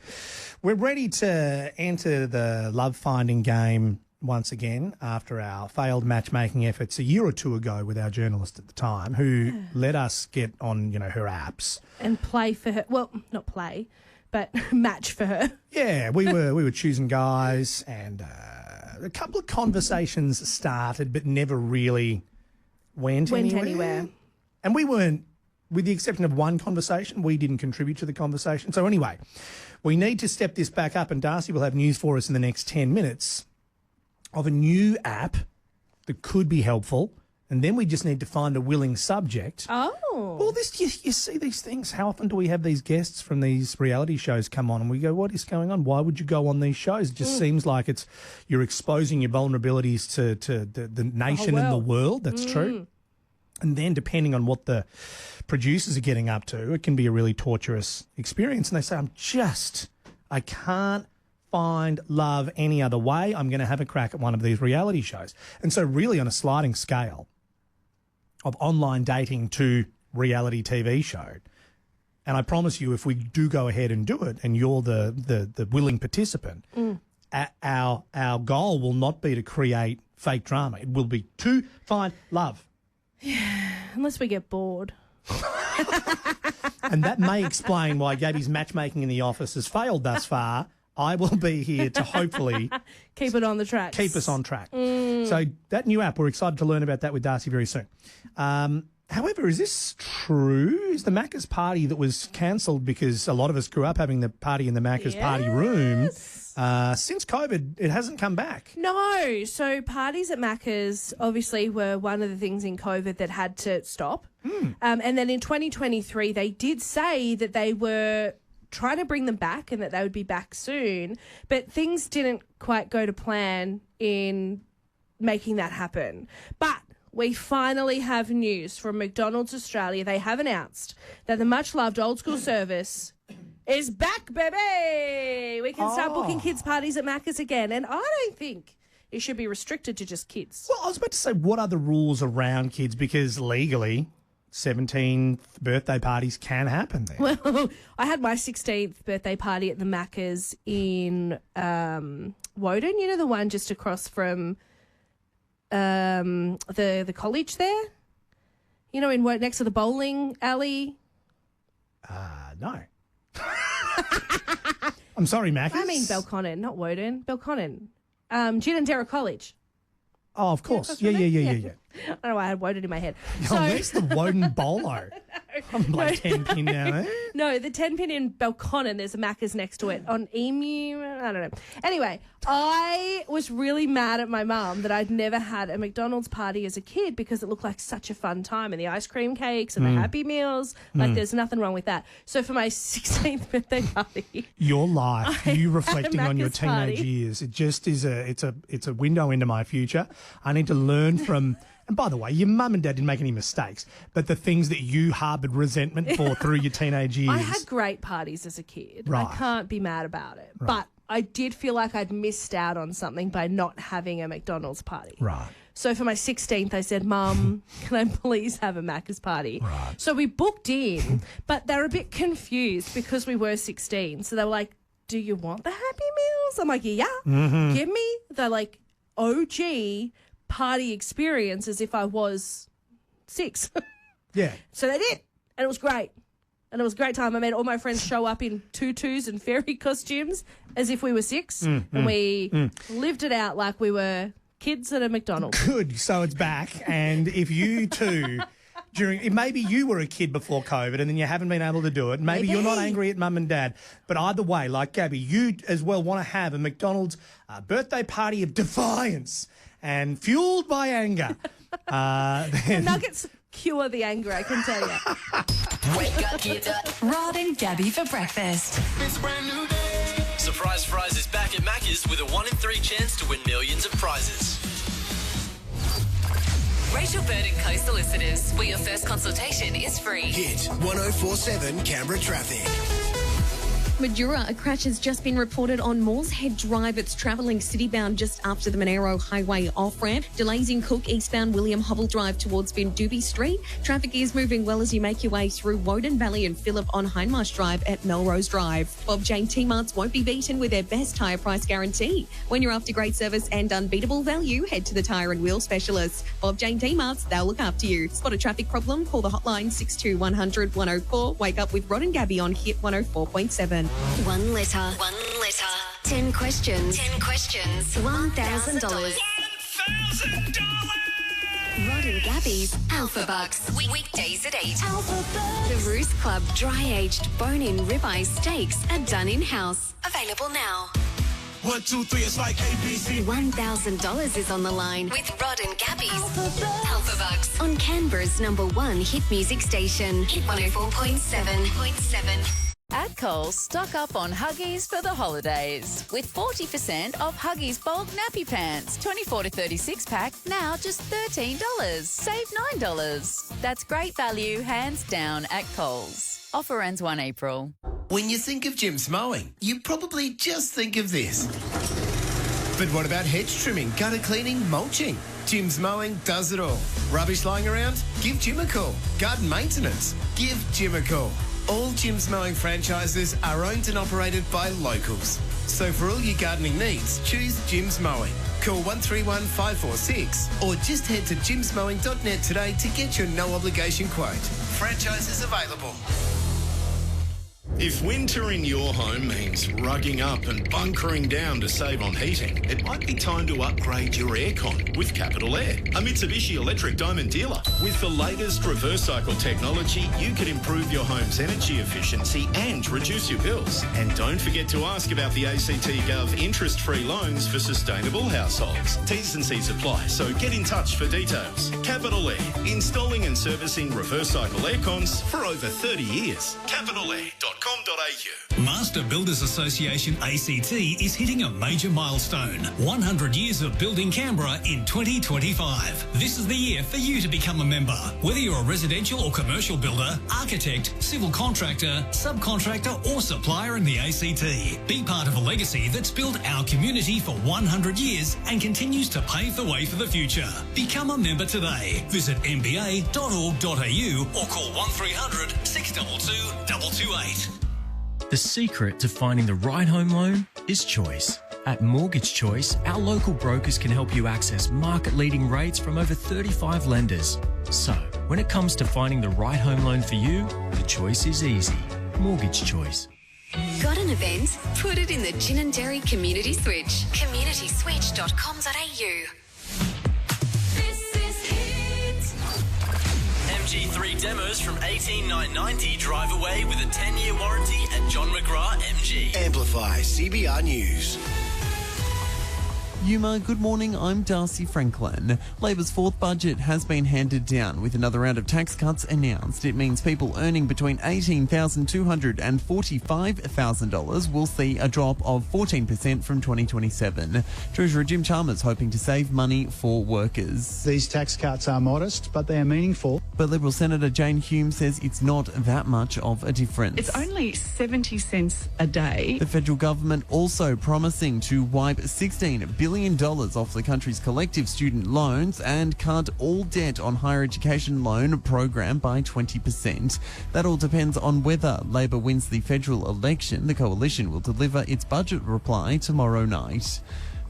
we're ready to enter the love-finding game once again after our failed matchmaking efforts a year or two ago with our journalist at the time who let us get on, her apps. And play for her. Well, not play, but match for her. Yeah, we were choosing guys and a couple of conversations started but never really went anywhere. And we weren't, with the exception of one conversation, we didn't contribute to the conversation. So anyway, we need to step this back up and Darcy will have news for us in the next 10 minutes of a new app that could be helpful. And then we just need to find a willing subject. Oh. Well, you see these things. How often do we have these guests from these reality shows come on and we go, what is going on? Why would you go on these shows? It just seems like you're exposing your vulnerabilities to the nation and the world. That's true. And then depending on what the producers are getting up to, it can be a really torturous experience. And they say, I can't find love any other way. I'm going to have a crack at one of these reality shows. And so really on a sliding scale of online dating to reality TV show. And I promise you, if we do go ahead and do it and you're the willing participant, our goal will not be to create fake drama. It will be to find love. Yeah, unless we get bored. And that may explain why Gabby's matchmaking in the office has failed thus far. I will be here to hopefully keep it on the track. Keep us on track. So that new app, we're excited to learn about that with Darcy very soon. However, is this true? Is the Macca's party that was cancelled because a lot of us grew up having the party in the Macca's party room, since COVID, it hasn't come back? No. So parties at Macca's obviously were one of the things in COVID that had to stop. And then in 2023, they did say that they were trying to bring them back and that they would be back soon, but things didn't quite go to plan in making that happen. But we finally have news from McDonald's Australia. They have announced that the much-loved old school service is back, baby! We can start booking kids' parties at Macca's again, and I don't think it should be restricted to just kids. Well, I was about to say, what are the rules around kids? Because legally 17th birthday parties can happen there. Well, I had my 16th birthday party at the Macca's in Woden, the one just across from the college there. In Woden, next to the bowling alley. No. I'm sorry, Macca's. I mean Belconnen, not Woden. Belconnen. Ginninderra College. Oh, of course. Yeah. I don't know why I had Woden in my head. Oh, where's the Woden Bolo? I'm like 10 pin down there. No, the 10 pin in Belconnen, there's a Macca's next to it. On Emu, I don't know. Anyway, I was really mad at my mum that I'd never had a McDonald's party as a kid because it looked like such a fun time, and the ice cream cakes and the Happy Meals. Like, there's nothing wrong with that. So for my 16th birthday party, your life, you reflecting on your Macca's teenage party. years, it just is it's a window into my future. I need to learn from. And by the way, your mum and dad didn't make any mistakes, but the things that you harboured resentment for through your teenage years. I had great parties as a kid. Right. I can't be mad about it. Right. But I did feel like I'd missed out on something by not having a McDonald's party. Right. So for my 16th, I said, Mum, can I please have a Macca's party? Right. So we booked in, but they were a bit confused because we were 16. So they were like, do you want the Happy Meals? I'm like, yeah, give me the like OG party experience as if I was 6. Yeah. So they did, and it was great. And it was a great time. I made all my friends show up in tutus and fairy costumes as if we were 6, and we lived it out like we were kids at a McDonald's. Good. So it's back. And if you too, maybe you were a kid before COVID and then you haven't been able to do it. Maybe you're not angry at mum and dad. But either way, like Gabby, you as well want to have a McDonald's birthday party of defiance and fueled by anger. The nuggets cure the anger, I can tell you. Wake up, get up. Rod and Gabby for breakfast. It's a brand new day. Surprise Fries is back at Macca's with a 1 in 3 chance to win millions of prizes. Rachel Bird and Co Solicitors, where your first consultation is free. Hit 1047 Canberra traffic. Madura, a crash has just been reported on Moores Head Drive. It's travelling city-bound just after the Monero Highway off-ramp. Delays in Cook eastbound William Hubble Drive towards Vindubi Street. Traffic is moving well as you make your way through Woden Valley and Phillip on Hindmarsh Drive at Melrose Drive. Bob Jane T-Marts won't be beaten with their best tyre price guarantee. When you're after great service and unbeatable value, head to the Tyre and Wheel Specialists. Bob Jane T-Marts, they'll look after you. Spot a traffic problem? Call the hotline 62100 104. Wake up with Rod and Gabby on Hit 104.7. 1 letter. 10 questions. 10 questions. $1,000. Rod and Gabby's Alpha Bucks. Weekdays at 8. The Roost Club dry-aged bone-in ribeye steaks are done in-house. Available now. 1, 2, 3, it's like ABC. $1,000 is on the line With Rod and Gabby's Alpha Bucks on Canberra's #1 hit music station. Hit 104.7. At Coles, stock up on Huggies for the holidays with 40% off Huggies bulk nappy pants, 24 to 36 pack, now just $13. Save $9. That's great value, hands down at Coles. Offer ends 1 April. When you think of Jim's Mowing, you probably just think of this. But what about hedge trimming, gutter cleaning, mulching? Jim's Mowing does it all. Rubbish lying around? Give Jim a call. Garden maintenance? Give Jim a call. All Jim's Mowing franchises are owned and operated by locals. So for all your gardening needs, choose Jim's Mowing. Call 131 546 or just head to jimsmowing.net today to get your no obligation quote. Franchises available. If winter in your home means rugging up and bunkering down to save on heating, it might be time to upgrade your aircon with Capital Air, a Mitsubishi Electric Diamond dealer. With the latest reverse cycle technology, you can improve your home's energy efficiency and reduce your bills. And don't forget to ask about the ACT Gov interest-free loans for sustainable households. T's and C's apply, so get in touch for details. Capital Air, installing and servicing reverse cycle aircons for over 30 years. CapitalAir.com. Master Builders Association ACT is hitting a major milestone. 100 years of building Canberra in 2025. This is the year for you to become a member. Whether you're a residential or commercial builder, architect, civil contractor, subcontractor or supplier in the ACT. Be part of a legacy that's built our community for 100 years and continues to pave the way for the future. Become a member today. Visit mba.org.au or call 1300 622 228. The secret to finding the right home loan is choice. At Mortgage Choice, our local brokers can help you access market-leading rates from over 35 lenders. So, when it comes to finding the right home loan for you, the choice is easy. Mortgage Choice. Got an event? Put it in the Gin and Dairy Community Switch. communityswitch.com.au. MG3 demos from 18990 drive away with a 10-year warranty at John McGrath MG. Amplify CBR News. Yuma, good morning. I'm Darcy Franklin. Labor's fourth budget has been handed down with another round of tax cuts announced. It means people earning between $18,200 and $45,000 will see a drop of 14% from 2027. Treasurer Jim Chalmers hoping to save money for workers. These tax cuts are modest, but they are meaningful. But Liberal Senator Jane Hume says it's not that much of a difference. It's only 70 cents a day. The federal government also promising to wipe $16 billion off the country's collective student loans and cut all debt on higher education loan program by 20%. That all depends on whether Labor wins the federal election. The coalition will deliver its budget reply tomorrow night.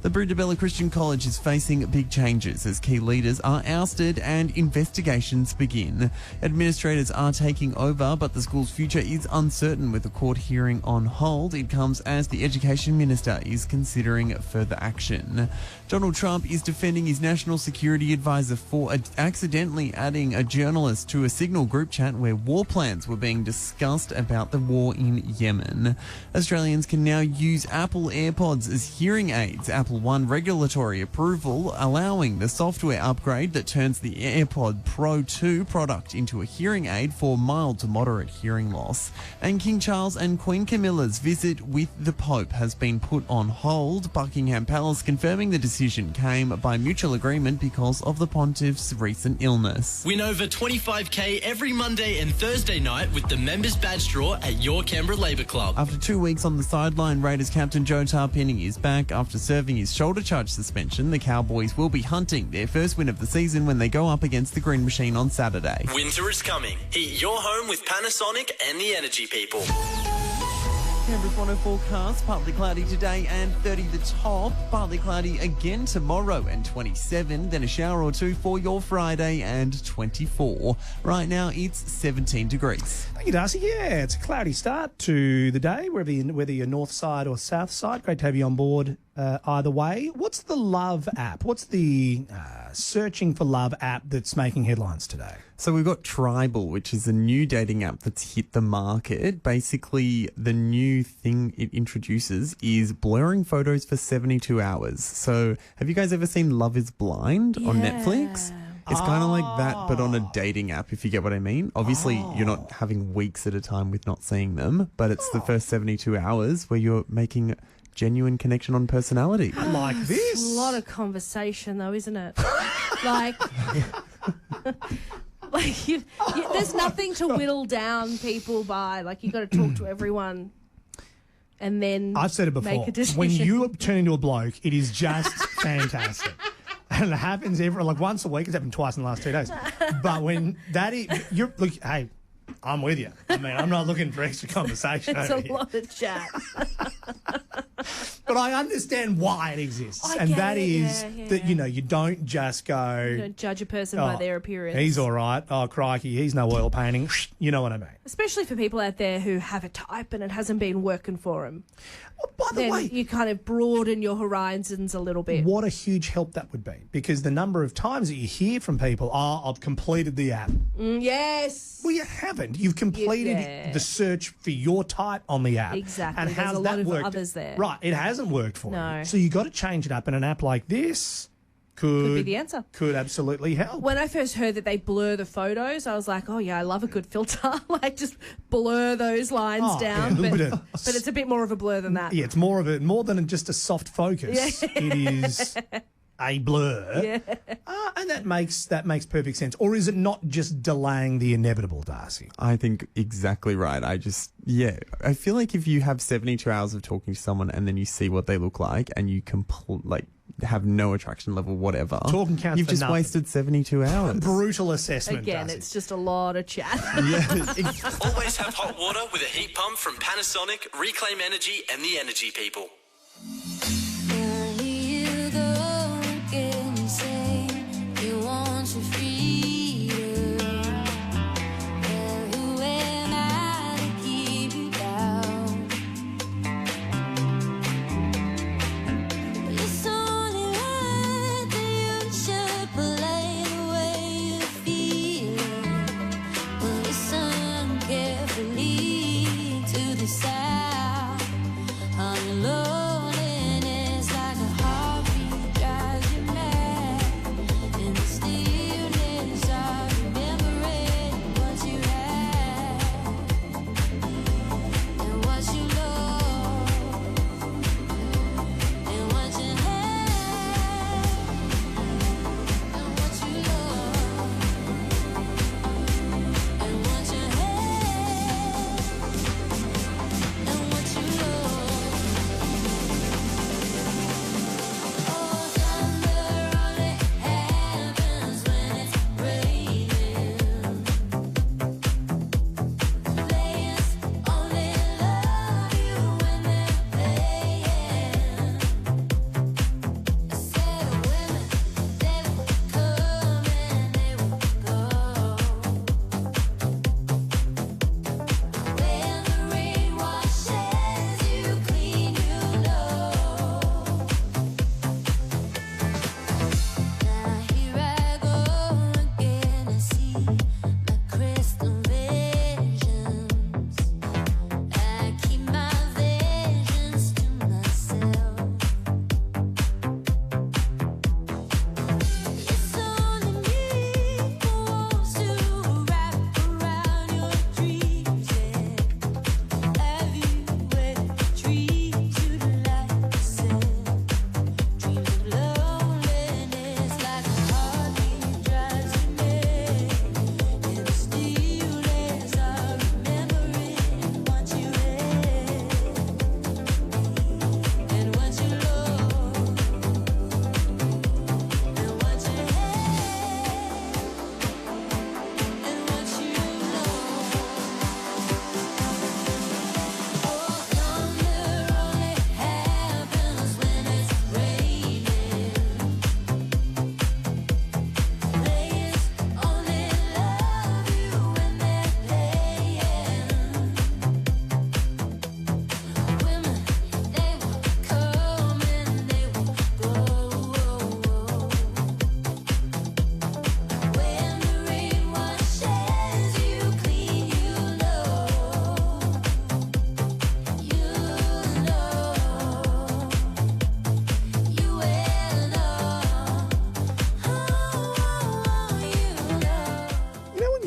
The Brindabella Christian College is facing big changes as key leaders are ousted and investigations begin. Administrators are taking over, but the school's future is uncertain with the court hearing on hold. It comes as the Education Minister is considering further action. Donald Trump is defending his national security advisor for accidentally adding a journalist to a Signal group chat where war plans were being discussed about the war in Yemen. Australians can now use Apple AirPods as hearing aids. Apple won regulatory approval, allowing the software upgrade that turns the AirPod Pro 2 product into a hearing aid for mild to moderate hearing loss. And King Charles and Queen Camilla's visit with the Pope has been put on hold. Buckingham Palace confirming the decision came by mutual agreement because of the Pontiff's recent illness. Win over $25,000 every Monday and Thursday night with the members badge draw at your Canberra Labour Club. After 2 weeks on the sideline, Raiders captain Joe Tarpenning is back after serving his shoulder charge suspension. The Cowboys will be hunting their first win of the season when they go up against the Green Machine on Saturday. Winter is coming. Heat your home with Panasonic and the Energy People. Canberra's 104 forecast, partly cloudy today and 30 the top, partly cloudy again tomorrow and 27, then a shower or two for your Friday and 24. Right now it's 17 degrees. Thank you, Darcy. Yeah, it's a cloudy start to the day, whether you're north side or south side. Great to have you on board either way. What's the Love app? What's the searching for love app that's making headlines today? So we've got Tribal, which is a new dating app that's hit the market. Basically, the new thing it introduces is blurring photos for 72 hours. So have you guys ever seen Love is Blind on Netflix? It's kind of like that, but on a dating app, if you get what I mean. Obviously, you're not having weeks at a time with not seeing them, but it's the first 72 hours where you're making genuine connection on personality. Like this. It's a lot of conversation, though, isn't it? Like... there's nothing to whittle down people by. Like, you got to talk to everyone and then I've said it before. make a decision. When you turn into a bloke, it is just fantastic. And it happens once a week. It's happened twice in the last 2 days. But when that is, look, hey, I'm with you. I mean, I'm not looking for extra conversation. It's over a here. lot of chat. But I understand why it exists. I And get that it, is yeah. that, you don't just go... You don't judge a person by their appearance. He's all right. Oh, crikey, he's no oil painting. You know what I mean. Especially for people out there who have a type and it hasn't been working for them. Well, by the way... you kind of broaden your horizons a little bit. What a huge help that would be. Because the number of times that you hear from people, I've completed the app. Yes. Well, you haven't. You've completed the search for your type on the app. Exactly. And There's how's a lot that of worked? others there. Right. It hasn't worked for No. you. So you got to change it up. And an app like this could be the answer. Could absolutely help. When I first heard that they blur the photos, I was like, oh, yeah, I love a good filter. Like, just blur those lines down. Yeah, but it's a bit more of a blur than that. Yeah, it's more than just a soft focus. Yeah. It is a blur. Yeah. And that makes perfect sense. Or is it not just delaying the inevitable, Darcy? I think exactly right. I feel like if you have 72 hours of talking to someone and then you see what they look like and you have no attraction level, whatever. Talking counts You've for just nothing. wasted 72 hours. Brutal assessment, Again, Darcy. it's just a lot of chat. Always have hot water with a heat pump from Panasonic, Reclaim Energy and the Energy People.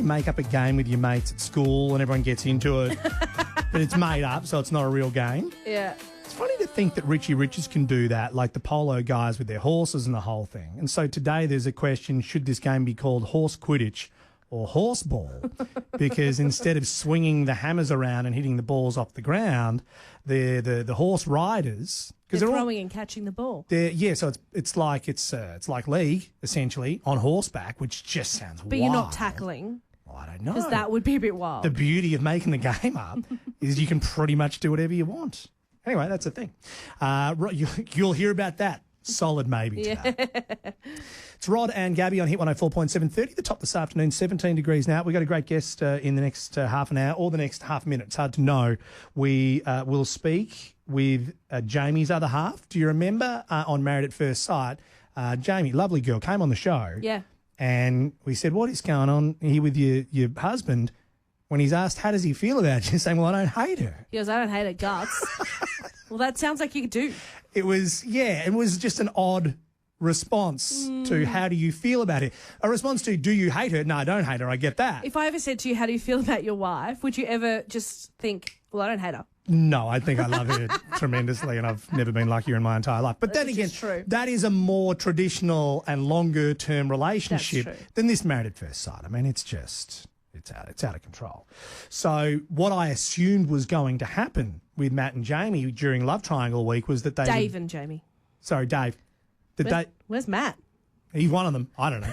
make up a game with your mates at school and everyone gets into it, but it's made up, so it's not a real game. Yeah. It's funny to think that Richie Riches can do that, like the polo guys with their horses and the whole thing. And so today there's a question, should this game be called horse quidditch or horseball? Because instead of swinging the hammers around and hitting the balls off the ground, the horse riders... They're throwing and catching the ball. So it's like league, essentially, on horseback, which just sounds wild. But you're not tackling. I don't know. Because that would be a bit wild. The beauty of making the game up is you can pretty much do whatever you want. Anyway, that's the thing. You'll hear about that. Solid maybe today. It's Rod and Gabby on HIT 104.7. 30 the top this afternoon, 17 degrees now. We've got a great guest in the next half an hour or the next half minute. It's hard to know. We will speak with Jamie's other half. Do you remember on Married at First Sight, Jamie, lovely girl, came on the show. Yeah. And we said, what is going on here with your husband? When he's asked, how does he feel about it? She's saying, well, I don't hate her. He goes, I don't hate her guts. Well, that sounds like you do. It was just an odd response to how do you feel about it. A response to, do you hate her? No, I don't hate her. I get that. If I ever said to you, how do you feel about your wife? Would you ever just think, well, I don't hate her? No, I think I love her tremendously, and I've never been luckier in my entire life. But then again, that is a more traditional and longer term relationship than this Married at First Sight. I mean, it's out of control. So what I assumed was going to happen with Matt and Jamie during Love Triangle week was that Dave and Jamie. Sorry, Dave. Where's Matt? He's one of them. I don't know.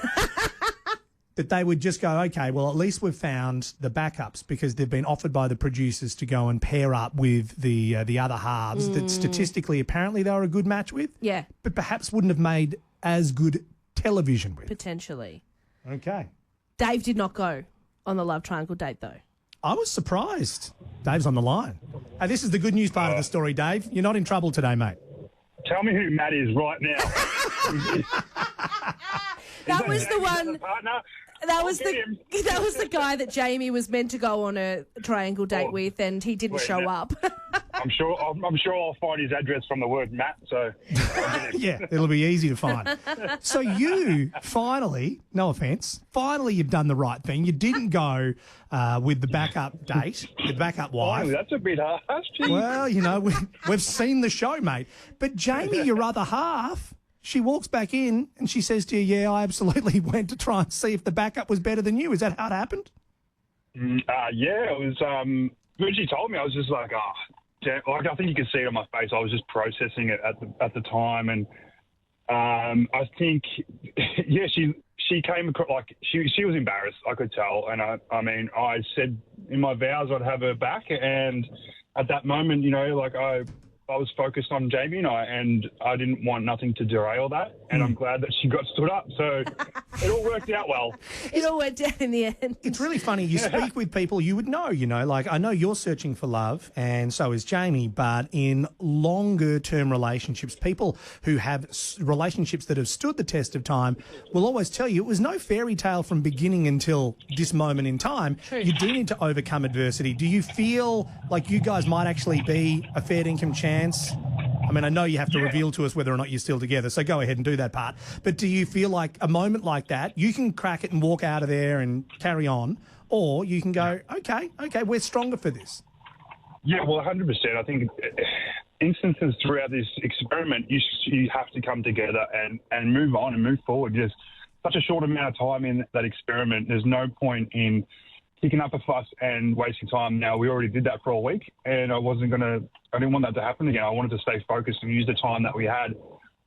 That they would just go, okay, well, at least we've found the backups because they've been offered by the producers to go and pair up with the other halves that statistically apparently they were a good match with. Yeah. But perhaps wouldn't have made as good television with. Potentially. Okay. Dave did not go on the Love Triangle date, though. I was surprised. Dave's on the line. Hey, this is the good news part of the story, Dave. You're not in trouble today, mate. Tell me who Matt is right now. That was the one. That was the guy that Jamie was meant to go on a triangle date with, and he didn't show up. I'm sure I'll find his address from the word Matt. So yeah, it'll be easy to find. So you finally, no offence, you've done the right thing. You didn't go with the backup date, the backup wife. Finally, that's a bit harsh. Geez. Well, we've seen the show, mate. But Jamie, your other half. She walks back in and she says to you, yeah, I absolutely went to try and see if the backup was better than you. Is that how it happened? Yeah, it was. When she told me, I was just like, damn. Like, I think you could see it on my face. I was just processing it at the time. And I think, yeah, she came across, like, she was embarrassed, I could tell. And I mean, I said in my vows I'd have her back. And at that moment, I was focused on Jamie and I didn't want nothing to derail that. And I'm glad that she got stood up. So it all worked out well. It all went down in the end. It's really funny. You speak with people you would know, like I know you're searching for love and so is Jamie, but in longer term relationships, people who have relationships that have stood the test of time will always tell you it was no fairy tale from beginning until this moment in time. True. You do need to overcome adversity. Do you feel like you guys might actually be a fair income chance? I mean, I know you have to reveal to us whether or not you're still together, so go ahead and do that part. But do you feel like a moment like that, you can crack it and walk out of there and carry on, or you can go, okay, we're stronger for this? Yeah, well, 100%. I think instances throughout this experiment, you have to come together and move on and move forward. There's such a short amount of time in that experiment. There's no point in kicking up a fuss and wasting time. Now, we already did that for a week, and I didn't want that to happen again. I wanted to stay focused and use the time that we had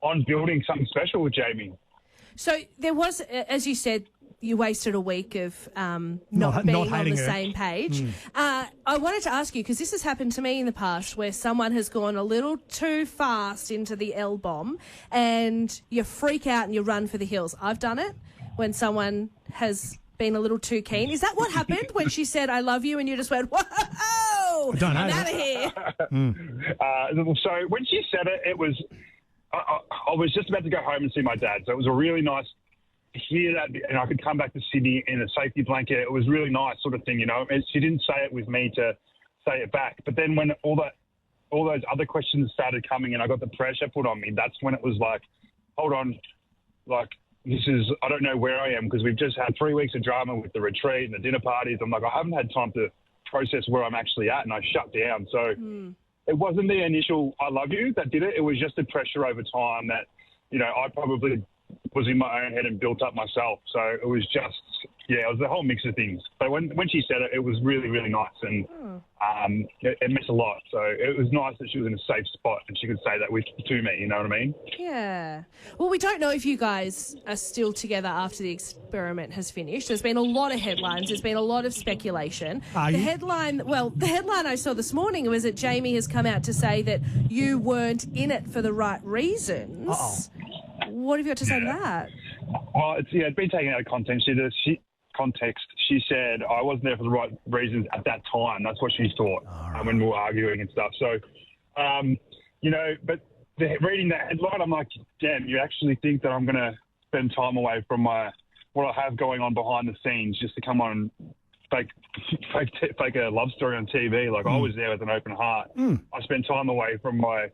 on building something special with Jamie. So there was, as you said, you wasted a week of not being on the same page. I wanted to ask you, because this has happened to me in the past, where someone has gone a little too fast into the L-bomb and you freak out and you run for the hills. I've done it when someone has been a little too keen. Is that what happened when she said, I love you, and you just went, whoa, I'm out of here? So when she said it, it was, I was just about to go home and see my dad. So it was a really nice to hear that, and I could come back to Sydney in a safety blanket. It was really nice sort of thing, And she didn't say it with me to say it back. But then when all those other questions started coming and I got the pressure put on me, that's when it was like, hold on, like, I don't know where I am because we've just had 3 weeks of drama with the retreat and the dinner parties. I'm like, I haven't had time to process where I'm actually at, and I shut down. So it wasn't the initial I love you that did it. It was just the pressure over time that, I probably was in my own head and built up myself. So it was just, it was the whole mix of things. But when she said it, it was really, really nice, and it meant a lot. So it was nice that she was in a safe spot and she could say that to me, you know what I mean? Yeah. Well, we don't know if you guys are still together after the experiment has finished. There's been a lot of headlines. There's been a lot of speculation. The headline I saw this morning was that Jamie has come out to say that you weren't in it for the right reasons. What have you got to say to that? Well, it's been taken out of context. She said I wasn't there for the right reasons at that time. That's what she thought when we were arguing and stuff. So, but reading that headline, I'm like, damn, you actually think that I'm going to spend time away from what I have going on behind the scenes just to come on and fake a love story on TV? Like, I was there with an open heart. I spent time away from my,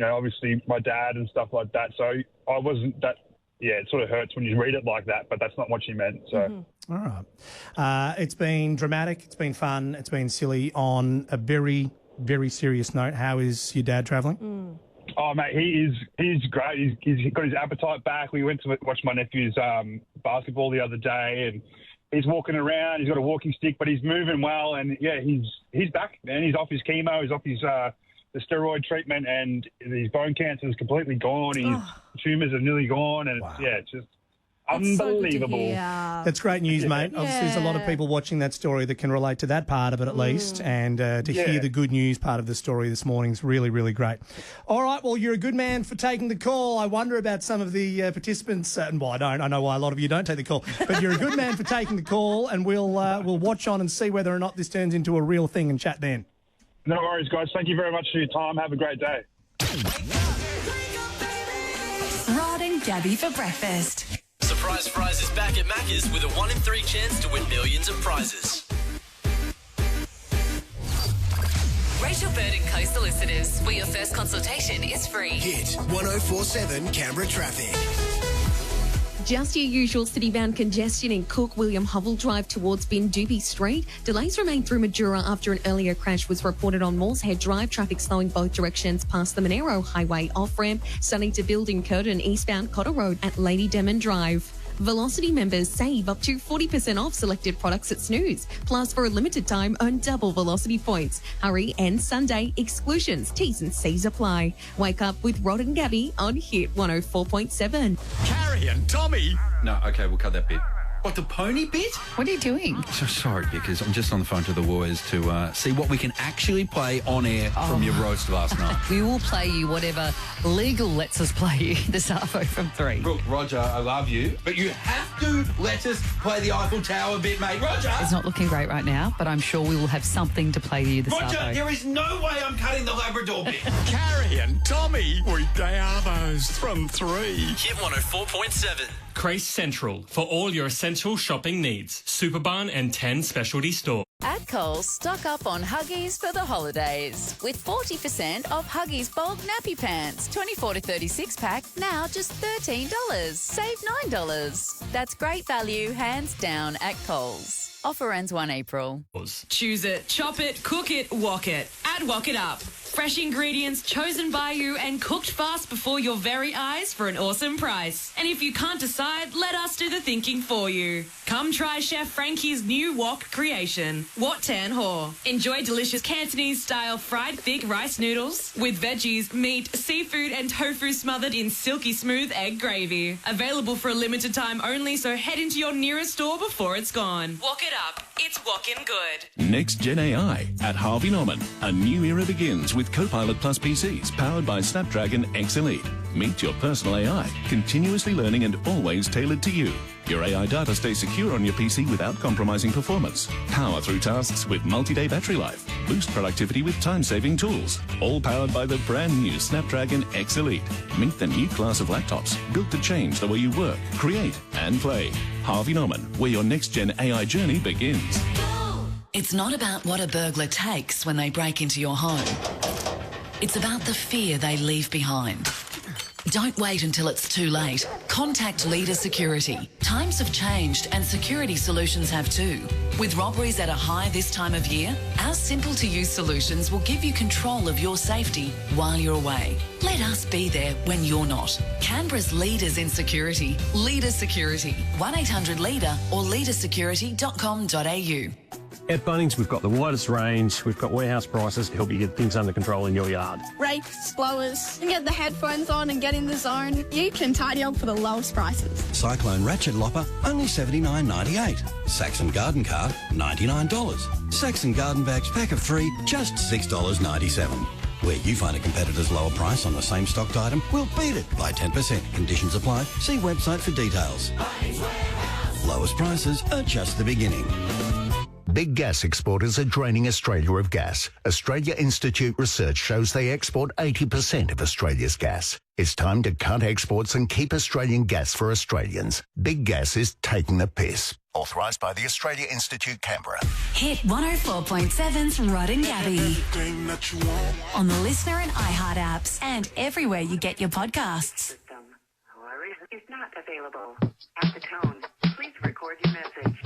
obviously my dad and stuff like that. So I wasn't that. Yeah, it sort of hurts when you read it like that, but that's not what she meant. So, All right. It's been dramatic. It's been fun. It's been silly. On a very, very serious note, how is your dad travelling? Oh, mate, he's great. He's got his appetite back. We went to watch my nephew's basketball the other day, and he's walking around. He's got a walking stick, but he's moving well. And yeah, he's back, man. He's off his chemo. He's off his the steroid treatment, and his bone cancer is completely gone. His tumours are nearly gone, and it's just unbelievable. That's great news, mate. Obviously, there's a lot of people watching that story that can relate to that part of it at least, and to hear the good news part of the story this morning is really, really great. All right, well, you're a good man for taking the call. I wonder about some of the participants, and well, I know why a lot of you don't take the call, but you're a good man for taking the call, and we'll watch on and see whether or not this turns into a real thing and chat then. No worries, guys. Thank you very much for your time. Have a great day. Rod and Gabby for breakfast. Surprise Prize is back at Macca's with a 1 in 3 chance to win millions of prizes. Rachel Bird and Coastal Listeners, where your first consultation is free. HIT 1047 Canberra traffic. Just your usual city-bound congestion in Cook William Hovell Drive towards Bindoobie Street. Delays remain through Majura after an earlier crash was reported on Moores Head Drive. Traffic slowing both directions past the Monero Highway off-ramp, starting to build in Curtin eastbound Cotter Road at Lady Demon Drive. Velocity members save up to 40% off selected products at Snooze. Plus, for a limited time, earn double Velocity points. Hurry and Sunday exclusions. T's and C's apply. Wake up with Rod and Gabby on HIT 104.7. Carrie and Tommy. No, okay, we'll cut that bit. What, the pony bit? What are you doing? So sorry, because I'm just on the phone to the lawyers to see what we can actually play on air from your roast last night. We will play you whatever legal lets us play you this Arvo from 3. Look, Roger, I love you, but you have to let us play the Eiffel Tower bit, mate. Roger! It's not looking great right now, but I'm sure we will have something to play you this Roger, Arvo. there is no way I'm cutting the Labrador bit. Carrie and Tommy. Weekday Arvos from 3. HIT 104.7. Crease Central for all your essential shopping needs. Superbarn and 10 specialty stores. At Coles, stock up on Huggies for the holidays with 40% off Huggies bulk nappy pants, 24 to 36 pack, now just $13. Save $9. That's great value, hands down at Coles. Offer ends 1 April. Choose it, chop it, cook it, wok it. Add Wok It Up. Fresh ingredients chosen by you and cooked fast before your very eyes for an awesome price. And if you can't decide, let us do the thinking for you. Come try Chef Frankie's new wok creation, Wat Tan Ho. Enjoy delicious Cantonese-style fried thick rice noodles with veggies, meat, seafood and tofu smothered in silky smooth egg gravy. Available for a limited time only, so head into your nearest store before it's gone. Wok It Up. It's walking good. Next Gen AI at Harvey Norman. A new era begins with Copilot Plus PCs powered by Snapdragon X Elite. Meet your personal AI, continuously learning and always tailored to you. Your AI data stays secure on your PC without compromising performance. Power through tasks with multi-day battery life. Boost productivity with time-saving tools. All powered by the brand new Snapdragon X Elite. Meet the new class of laptops built to change the way you work, create and play. Harvey Norman, where your next-gen AI journey begins. It's not about what a burglar takes when they break into your home. It's about the fear they leave behind. Don't wait until it's too late. Contact Leader Security. Times have changed and security solutions have too. With robberies at a high this time of year, our simple-to-use solutions will give you control of your safety while you're away. Let us be there when you're not. Canberra's leaders in security. Leader Security. 1-800-LEADER or leadersecurity.com.au. At Bunnings, we've got the widest range. We've got warehouse prices to help you get things under control in your yard. Rakes, blowers, get the headphones on and get in the zone. You can tidy up for the lowest prices. Cyclone Ratchet Lopper, only $79.98. Saxon Garden Cart, $99. Saxon Garden Bags pack of 3, just $6.97. Where you find a competitor's lower price on the same stocked item, we'll beat it by 10%. Conditions apply. See website for details. Lowest prices are just the beginning. Big gas exporters are draining Australia of gas. Australia Institute research shows they export 80% of Australia's gas. It's time to cut exports and keep Australian gas for Australians. Big gas is taking the piss. Authorised by the Australia Institute, Canberra. Hit 104.7's Rod and Gabby. On the Listener and iHeart apps and everywhere you get your podcasts. Is not available. At the tone, please record your message.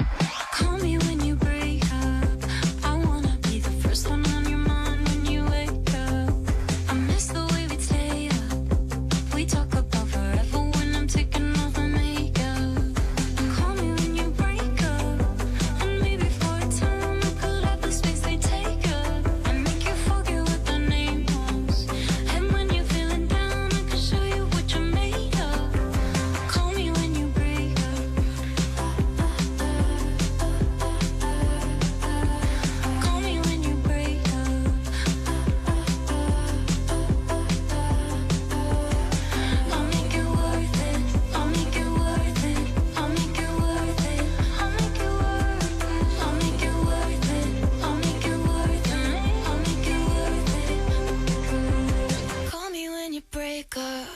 Call me when you break up. I wanna be the first one on your mind when you wake up. I miss the way we stay up. We talk about forever when I'm taking off my makeup. Call me when you break up. And maybe for a time I could have the space they take up. And make you forget what the name was. And when you're feeling down, I can show you what you're made of. Call me when you break up. Call me when you break up. I'll make it worth it. I'll make it worth it. I'll make it worth it. I'll make it worth it. I'll make it worth it. I'll make it worth it. I'll make it worth it. Call me when you break up.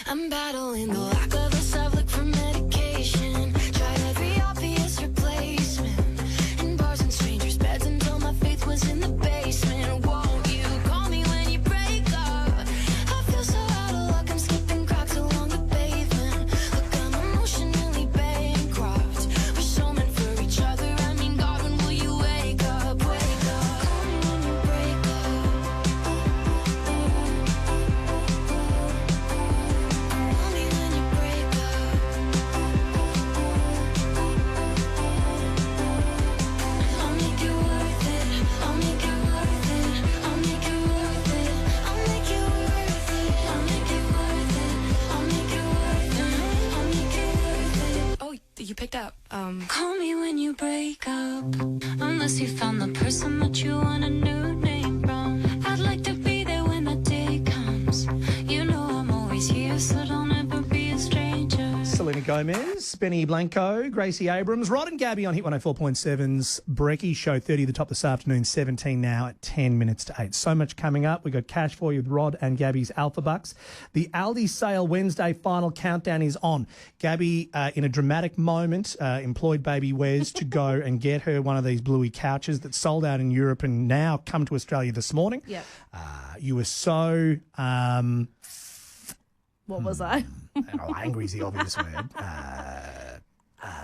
I'm battling the lack of a self-look for medication. Tried every obvious replacement in bars and strangers' beds until my faith was in the basement. Won't you call me when you break up? I feel so out of luck, I'm skipping cracks along the pavement. Look, I'm emotionally bankrupt. We're so meant for each other. I mean, God, when will you wake up? Wake up. Call me when you break up. Call me when you break up. I'll make it worth it. I'll make it worth it. I'll make it worth it. I'll make it worth it. I'll make it worth it. I'll make it worth it. I'll make it worth it. Oh, you picked up. Call me when you break up. Unless you found the person that you want a new name from. I'd like to be there when the day comes. You know I'm always here, so don't ever be a stranger. Selena Gomez, Benny Blanco, Gracie Abrams, Rod and Gabby on Hit 104.7's Brekkie Show, 30 the top this afternoon, 17 now at 10 minutes to 8. So much coming up. We've got cash for you with Rod and Gabby's Alpha Bucks. The Aldi sale Wednesday final countdown is on. Gabby, in a dramatic moment, employed baby Wes to go and get her one of these bluey couches that sold out in Europe and now come to Australia this morning. Yep. You were so... What was I? angry is the obvious word.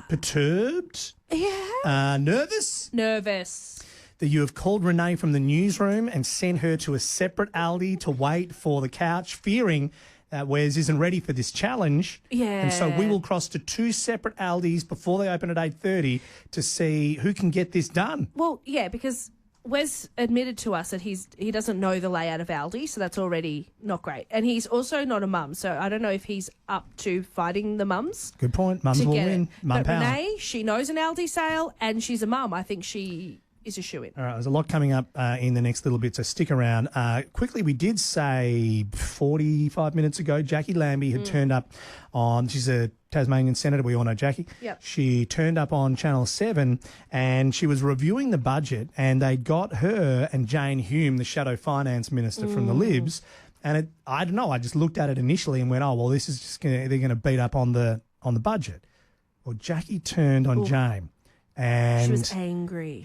Perturbed? Yeah. Nervous? Nervous. That you have called Renee from the newsroom and sent her to a separate Aldi to wait for the couch, fearing that Wes isn't ready for this challenge. Yeah. And so we will cross to two separate Aldis before they open at 8:30 to see who can get this done. Well, yeah, because Wes admitted to us that he doesn't know the layout of Aldi, so that's already not great. And he's also not a mum, so I don't know if he's up to fighting the mums. Good point. Mums will win. Mum But power. Renee, she knows an Aldi sale and she's a mum. I think she is a shoo-in. All right, there's a lot coming up in the next little bit, so stick around. Quickly, we did say 45 minutes ago, Jackie Lambie had turned up on, she's a Tasmanian senator, we all know Jackie. Yep. She turned up on Channel 7 and she was reviewing the budget and they got her and Jane Hume, the shadow finance minister from the Libs, and I don't know, I just looked at it initially and went, oh, well, this is just they're going to beat up on the budget. Well, Jackie turned on Jane. And she was angry.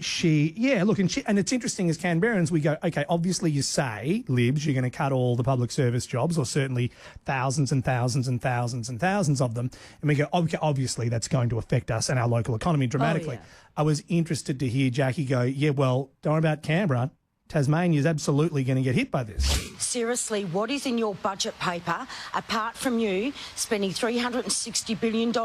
And it's interesting as Canberrans, we go, okay, obviously you say, Libs, you're going to cut all the public service jobs, or certainly thousands and thousands and thousands and thousands of them. And we go, okay, obviously that's going to affect us and our local economy dramatically. I was interested to hear Jackie go, yeah, well, don't worry about Canberra. Tasmania's absolutely going to get hit by this. Seriously, what is in your budget paper, apart from you spending $360 billion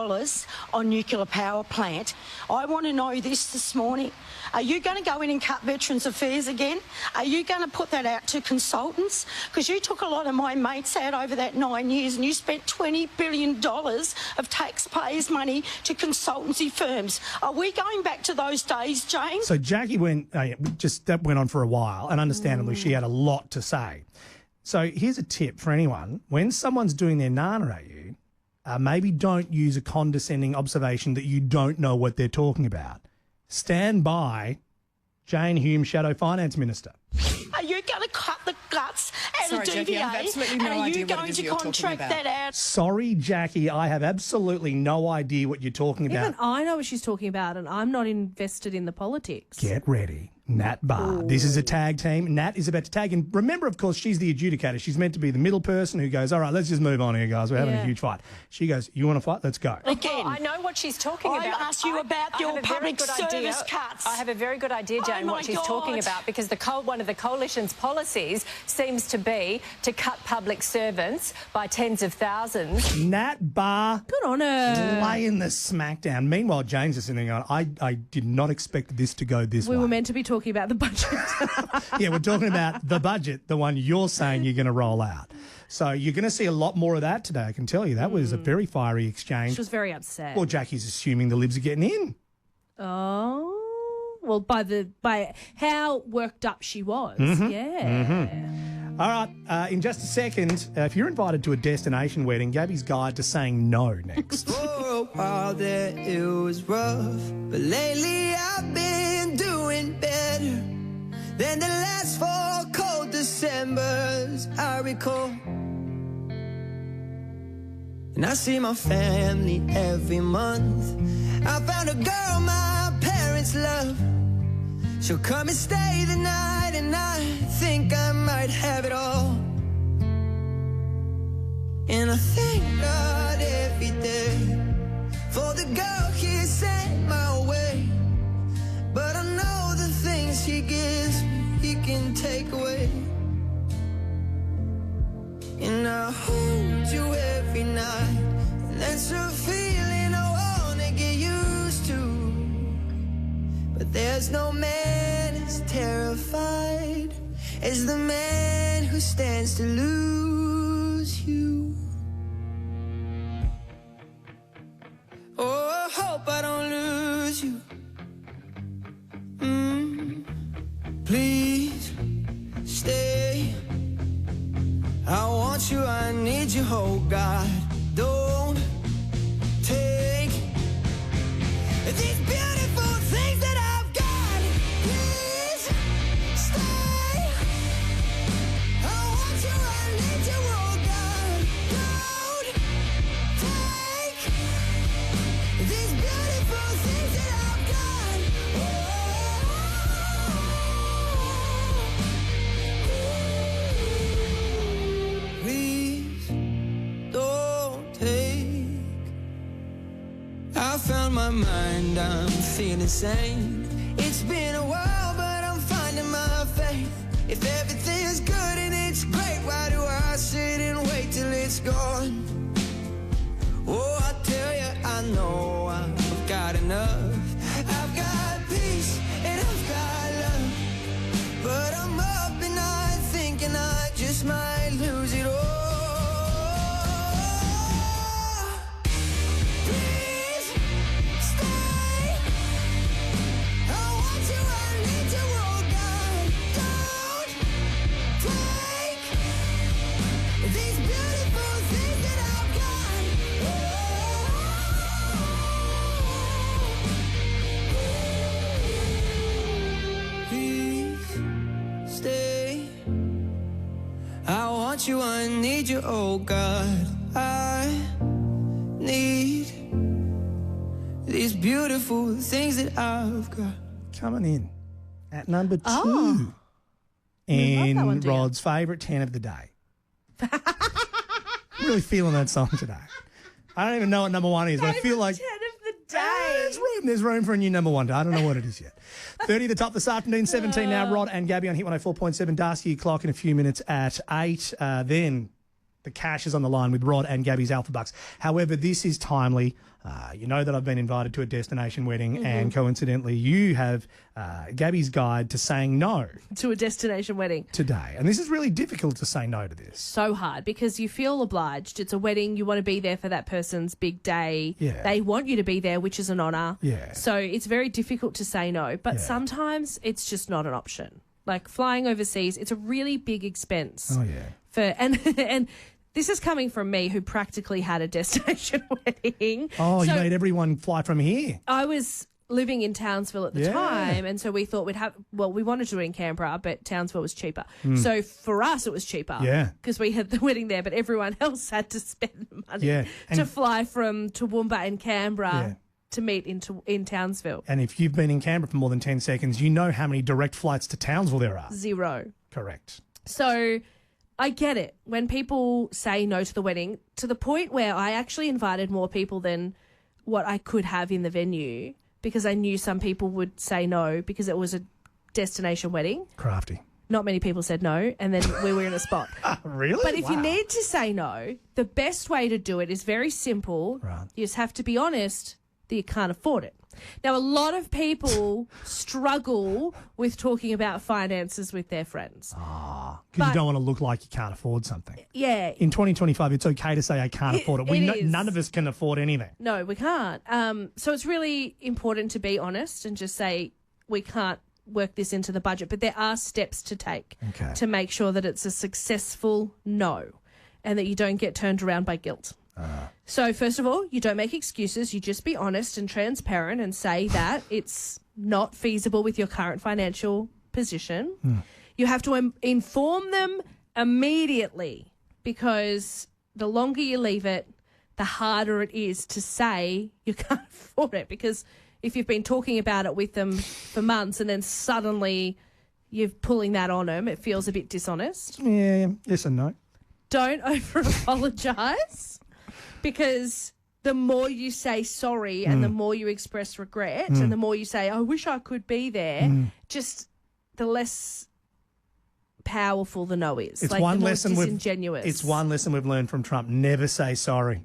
on nuclear power plant? I want to know this morning. Are you going to go in and cut Veterans Affairs again? Are you going to put that out to consultants? Because you took a lot of my mates out over that 9 years and you spent $20 billion of taxpayers' money to consultancy firms. Are we going back to those days, Jane? So Jackie that went on for a while, and understandably she had a lot to say. So here's a tip for anyone. When someone's doing their nana at you, maybe don't use a condescending observation that you don't know what they're talking about. Stand by Jane Hume, Shadow Finance Minister. Are you going to cut the guts out of DVA? Jackie, I have absolutely no and are idea you what going it is to you're talking contract about. that out? Sorry, Jackie, I have absolutely no idea what you're talking about. Even I know what she's talking about, and I'm not invested in the politics. Get ready. Nat Barr. This is a tag team. Nat is about to tag. And remember, of course, she's the adjudicator. She's meant to be the middle person who goes, all right, let's just move on here, guys. We're having a huge fight. She goes, you want to fight? Let's go. Again. I know what she's talking about. I asked you about your public service cuts. I have a very good idea, Jane, what she's talking about, because one of the coalition's policies seems to be to cut public servants by tens of thousands. Nat Barr. Good on her. Laying the smackdown. Meanwhile, James is sitting there going, I did not expect this to go this way. We were meant to be talking about the budget. Yeah, we're talking about the budget, the one you're saying you're going to roll out. So you're going to see a lot more of that today, I can tell you. That was a very fiery exchange. She was very upset. Well, Jackie's assuming the Libs are getting in. Oh, well, by how worked up she was. Mhm. Yeah. Mhm. All right, in just a second, if you're invited to a destination wedding, Gabby's guide to saying no next. For a while there it was rough, but lately I've been doing better than the last 4 cold Decembers I recall. And I see my family every month. I found a girl my parents love. She'll come and stay the night, and I think I might have it all. And I thank God every day for the girl He sent my way. But I know the things He gives me, He can take away. And I hold you every night, and that's a feeling I wanna get used to. But there's no man as terrified as the man who stands to lose you. Oh, I hope I don't lose you. Please stay. I want you, I need you, oh God. Don't take these beautiful things that I've got. Please stay. I want you, I need you, oh God. Don't take these beautiful things that I've got. Please don't take. I found my mind, I'm feeling sane. It's been a while, but I'm finding my faith. If everything's good and it's great, why do I sit and wait till it's gone? Oh, I tell you, I know I've got enough. I've got peace and I've got love, but I'm up and I'm thinking I just might lose it all. Please stay. I want you, I need you, oh God. Don't take these beautiful things that I've got. Please stay. I want you, I need you, oh God. I need these beautiful beautiful things that I've got. Coming in at number 2 Oh. in that one, do you? Rod's favourite 10 of the day. Really feeling that song today. I don't even know what number 1 is, but I feel like 10 of the day. there's room for a new number 1. I don't know what it is yet. 30 the top this afternoon, 17 now. Rod and Gabby on Hit 104.7. Darcy clock in a few minutes at 8. Then the cash is on the line with Rod and Gabby's Alpha Bucks. However, this is timely. You know that I've been invited to a destination wedding, and coincidentally, you have Gabby's guide to saying no To a destination wedding. today. And this is really difficult to say no to this. So hard because you feel obliged. It's a wedding. You want to be there for that person's big day. Yeah. They want you to be there, which is an honour. Yeah. So it's very difficult to say no. But Yeah. sometimes it's just not an option. Like flying overseas, it's a really big expense. Oh, yeah. And this is coming from me who practically had a destination wedding. Oh, you So made everyone fly from here. I was living in Townsville at the Yeah. time, and so we thought we wanted to do it in Canberra, but Townsville was cheaper. Mm. So for us, it was cheaper. Yeah. Because we had the wedding there, but everyone else had to spend the money Yeah. to And- fly from Toowoomba and Canberra Yeah. to meet in Townsville. And if you've been in Canberra for more than 10 seconds, you know how many direct flights to Townsville there are. 0. Correct. So I get it when people say no to the wedding, to the point where I actually invited more people than what I could have in the venue because I knew some people would say no because it was a destination wedding. Crafty. Not many people said no, and then we were in a spot. Really? But if you Wow. need to say no, the best way to do it is very simple. Right. You just have to be honest that you can't afford it. Now, a lot of people struggle with talking about finances with their friends. Because But- you don't want to look like you can't afford something. Yeah. In 2025, it's okay to say I can't afford it. it is. None of us can afford anything. No, we can't. So it's really important to be honest and just say we can't work this into the budget. But there are steps to take Okay. to make sure that it's a successful no and that you don't get turned around by guilt. So first of all, you don't make excuses. You just be honest and transparent and say that it's not feasible with your current financial position. You have to inform them immediately because the longer you leave it, the harder it is to say you can't afford it, because if you've been talking about it with them for months and then suddenly you're pulling that on them, it feels a bit dishonest. Yeah, yes and no. Don't over-apologise, because the more you say sorry and the more you express regret and the more you say, I wish I could be there, just the less powerful the no is. It's like one the more lesson disingenuous. It's one lesson we've learned from Trump. Never say sorry.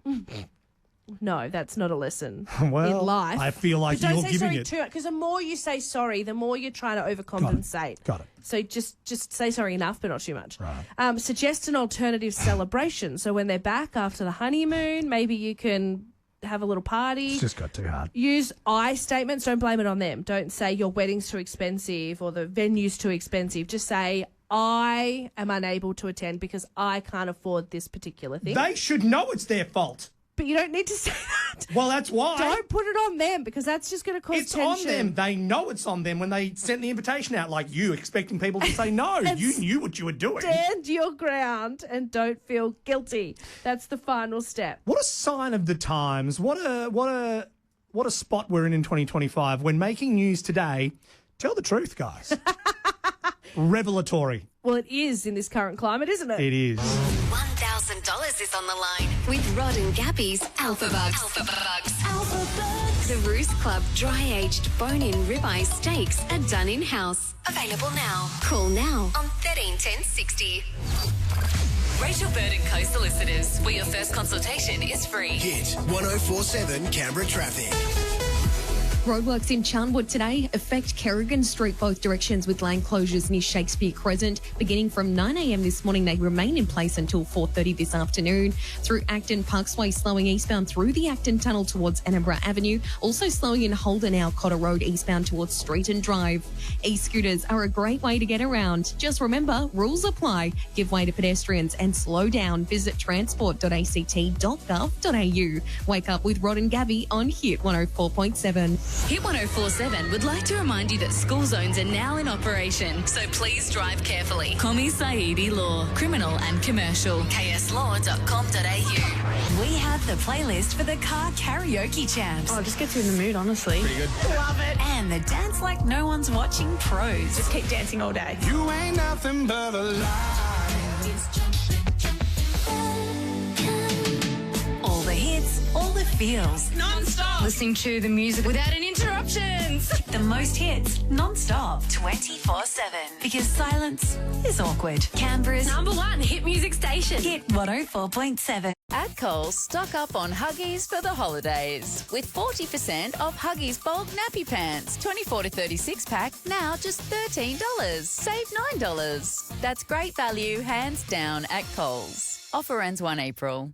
No, that's not a lesson Well, in life. I feel like But don't you're say giving sorry it. too much, because the more you say sorry, the more you're trying to overcompensate. Got it. So just say sorry enough, but not too much. Right. Suggest an alternative celebration. So when they're back after the honeymoon, maybe you can have a little party. It's just got too hard. Use I statements. Don't blame it on them. Don't say your wedding's too expensive or the venue's too expensive. Just say, I am unable to attend because I can't afford this particular thing. They should know it's their fault. But you don't need to say that. Well, that's why. Don't put it on them, because that's just going to cause It's tension. on them. They know it's on them when they sent the invitation out, like you, expecting people to say no. You knew what you were doing. Stand your ground and don't feel guilty. That's the final step. What a sign of the times. What a spot we're in 2025. When making news today, tell the truth, guys. Revelatory. Well, it is in this current climate, isn't it? It is. $1,000 is on the line with Rod and Gabby's Alpha Bucks. The Roost Club dry-aged bone-in ribeye steaks are done in-house. Available now. Call now on 131060. Rachel Bird & Co Solicitors, where your first consultation is free. Hit 1047 Canberra traffic. Roadworks in Charnwood today affect Kerrigan Street both directions with lane closures near Shakespeare Crescent. Beginning from 9 a.m. this morning, they remain in place until 4:30 this afternoon. Through Acton Parksway, slowing eastbound through the Acton Tunnel towards Edinburgh Avenue. Also slowing in Holden Cotter Road eastbound towards Street and Drive. E-scooters are a great way to get around. Just remember, rules apply. Give way to pedestrians and slow down. Visit transport.act.gov.au. Wake up with Rod and Gabby on Hit 104.7. Hit 1047 would like to remind you that school zones are now in operation, so please drive carefully. Komi Saidi Law, criminal and commercial. kslaw.com.au. We have the playlist for the car karaoke champs. Oh, it just gets you in the mood, honestly. Pretty good. Love it. And the dance like no one's watching pros. Just keep dancing all day. You ain't nothing but a lie. All the hits, all the feels. Non-stop. Listening to the music without any interruptions. The most hits, non-stop, 24/7. Because silence is awkward. Canberra's #1 hit music station. Hit 104.7. At Coles, stock up on Huggies for the holidays with 40% off Huggies bulk nappy pants, 24 to 36 pack, now just $13. Save $9. That's great value, hands down at Coles. Offer ends 1 April.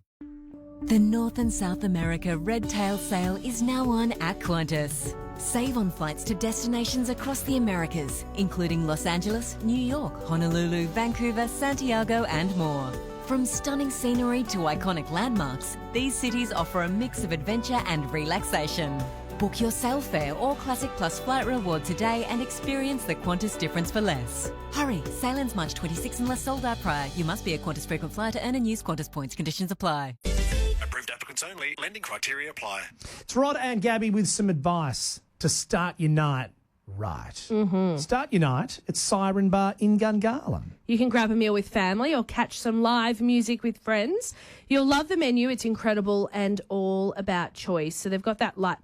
The North and South America Red Tail Sale is now on at Qantas. Save on flights to destinations across the Americas, including Los Angeles, New York, Honolulu, Vancouver, Santiago and more. From stunning scenery to iconic landmarks, these cities offer a mix of adventure and relaxation. Book your Sailfare or Classic Plus flight reward today and experience the Qantas difference for less. Hurry, sail ends March 26 unless sold out prior. You must be a Qantas frequent flyer to earn and use Qantas points. Conditions apply. Approved applicants only. Lending criteria apply. It's Rod and Gabby with some advice to start your night right. Start your night at Siren Bar in Gungahlin. You can grab a meal with family or catch some live music with friends. You'll love the menu. It's incredible and all about choice. So they've got that light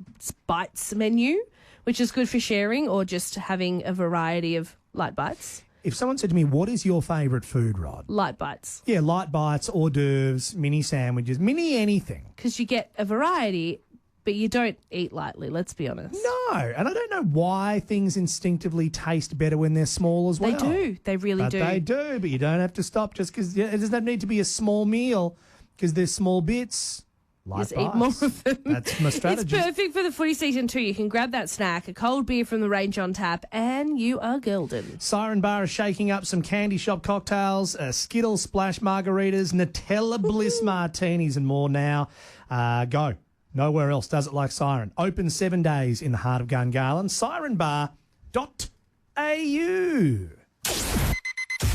bites menu, which is good for sharing or just having a variety of light bites. If someone said to me, what is your favourite food, Rod? Light bites. Yeah, light bites, hors d'oeuvres, mini sandwiches, mini anything. Because you get a variety, but you don't eat lightly, let's be honest. No, and I don't know why things instinctively taste better when they're small as well. They do. They really do. They do, but you don't have to stop just because it doesn't need to be a small meal because there's small bits. Light Just bites. eat more of them. That's my strategy. It's perfect for the footy season too. You can grab that snack, a cold beer from the range on tap, and you are golden. Siren Bar is shaking up some candy shop cocktails, Skittles Splash margaritas, Nutella Bliss martinis and more now. Go. Nowhere else does it like Siren. Open 7 days in the heart of Gungahlin. Sirenbar.au.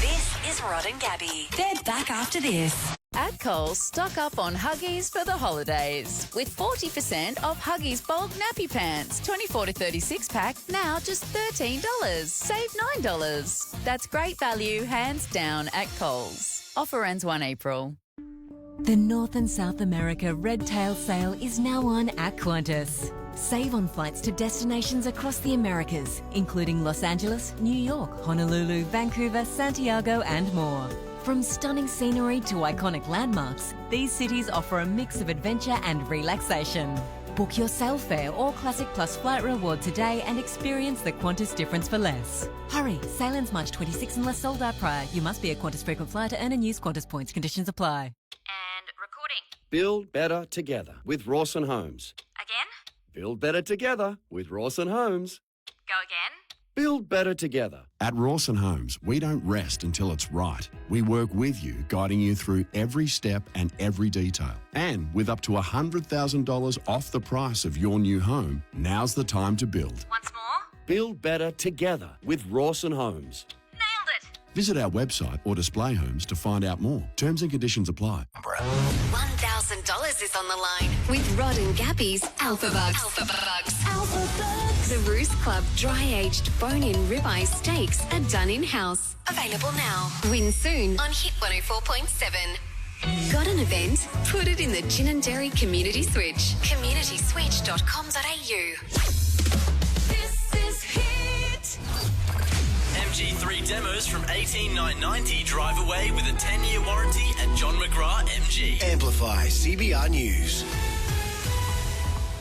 This is Rod and Gabby. They're back after this. At Coles, stock up on Huggies for the holidays with 40% off Huggies bulk nappy pants, 24 to 36 pack, now just $13. Save $9. That's great value, hands down at Coles. Offer ends 1 April. The North and South America Red Tail Sale is now on at Qantas. Save on flights to destinations across the Americas, including Los Angeles, New York, Honolulu, Vancouver, Santiago and more. From stunning scenery to iconic landmarks, these cities offer a mix of adventure and relaxation. Book your Sailfare or Classic Plus flight reward today and experience the Qantas difference for less. Hurry, sail ends March 26 unless sold out prior. You must be a Qantas frequent flyer to earn and use Qantas points. Conditions apply. Build better together with Rawson Homes. Again? Build better together with Rawson Homes. Go again? Build better together. At Rawson Homes, we don't rest until it's right. We work with you, guiding you through every step and every detail. And with up to $100,000 off the price of your new home, now's the time to build. Once more? Build better together with Rawson Homes. Nailed it! Visit our website or display homes to find out more. Terms and conditions apply. $1,000 is on the line with Rod and Gabby's Alpha Bucks. The Roost Club dry-aged bone-in ribeye steaks are done in-house. Available now. Win soon on Hit 104.7. Got an event? Put it in the Gin and Dairy Community Switch. communityswitch.com.au. This is Hit. MG3 demos from 18990 drive away with a 10-year warranty at John McGrath MG. Amplify CBR News.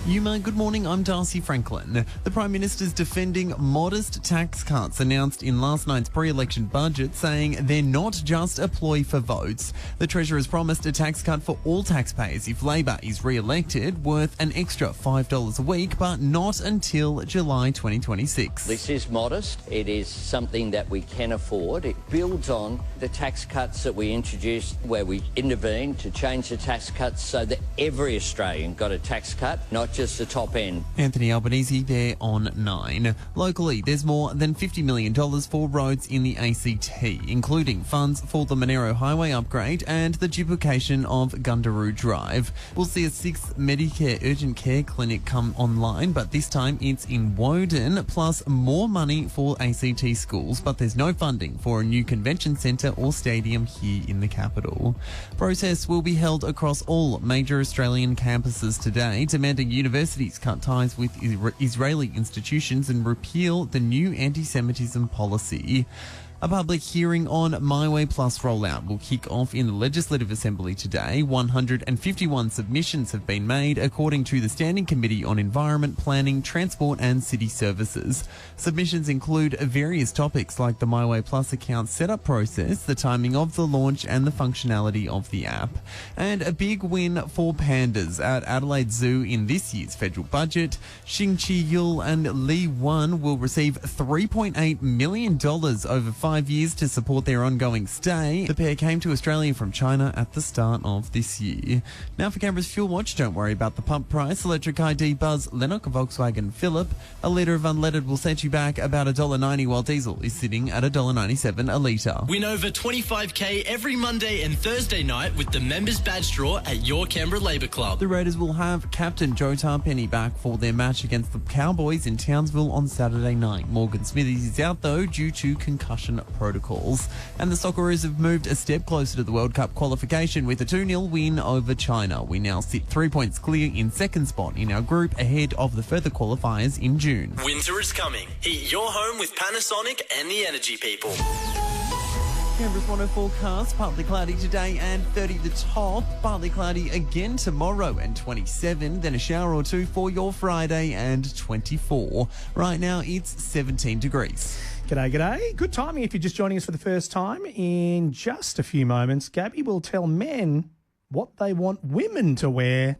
Yuma, good morning. I'm Darcy Franklin. The Prime Minister's defending modest tax cuts announced in last night's pre-election budget, saying they're not just a ploy for votes. The Treasurer has promised a tax cut for all taxpayers if Labor is re-elected, worth an extra $5 a week, but not until July 2026. This is modest. It is something that we can afford. It builds on the tax cuts that we introduced, where we intervened to change the tax cuts so that every Australian got a tax cut, not just the top end. Anthony Albanese there on 9. Locally, there's more than $50 million for roads in the ACT, including funds for the Monero Highway upgrade and the duplication of Gundaroo Drive. We'll see a 6th Medicare urgent care clinic come online, but this time it's in Woden, plus more money for ACT schools, but there's no funding for a new convention centre or stadium here in the capital. Protests will be held across all major Australian campuses today, demanding universities cut ties with Israeli institutions and repeal the new anti-Semitism policy. A public hearing on My Way Plus rollout will kick off in the Legislative Assembly today. 151 submissions have been made, according to the Standing Committee on Environment, Planning, Transport and City Services. Submissions include various topics like the My Way Plus account setup process, the timing of the launch and the functionality of the app. And a big win for pandas at Adelaide Zoo in this year's federal budget. Xing Chi Yul and Li Wan will receive $3.8 million over 5 years to support their ongoing stay. The pair came to Australia from China at the start of this year. Now for Canberra's Fuel Watch, don't worry about the pump price. Electric ID Buzz Lennox, Volkswagen Phillip. A litre of unleaded will set you back about $1.90, while diesel is sitting at $1.97 a litre. Win over 25k every Monday and Thursday night with the Members Badge Draw at your Canberra Labour Club. The Raiders will have captain Joe Tarpenny back for their match against the Cowboys in Townsville on Saturday night. Morgan Smithies is out though due to concussion protocols. And the Socceroos have moved a step closer to the World Cup qualification with a 2-0 win over China. We now sit 3 points clear in second spot in our group, ahead of the further qualifiers in June. Winter is coming. Heat your home with Panasonic and the Energy People. Canberra's 104 forecast, partly cloudy today and 30 the top, partly cloudy again tomorrow and 27, then a shower or two for your Friday and 24. Right now it's 17 degrees. G'day, g'day. Good timing if you're just joining us for the first time. In just a few moments, Gabby will tell men what they want women to wear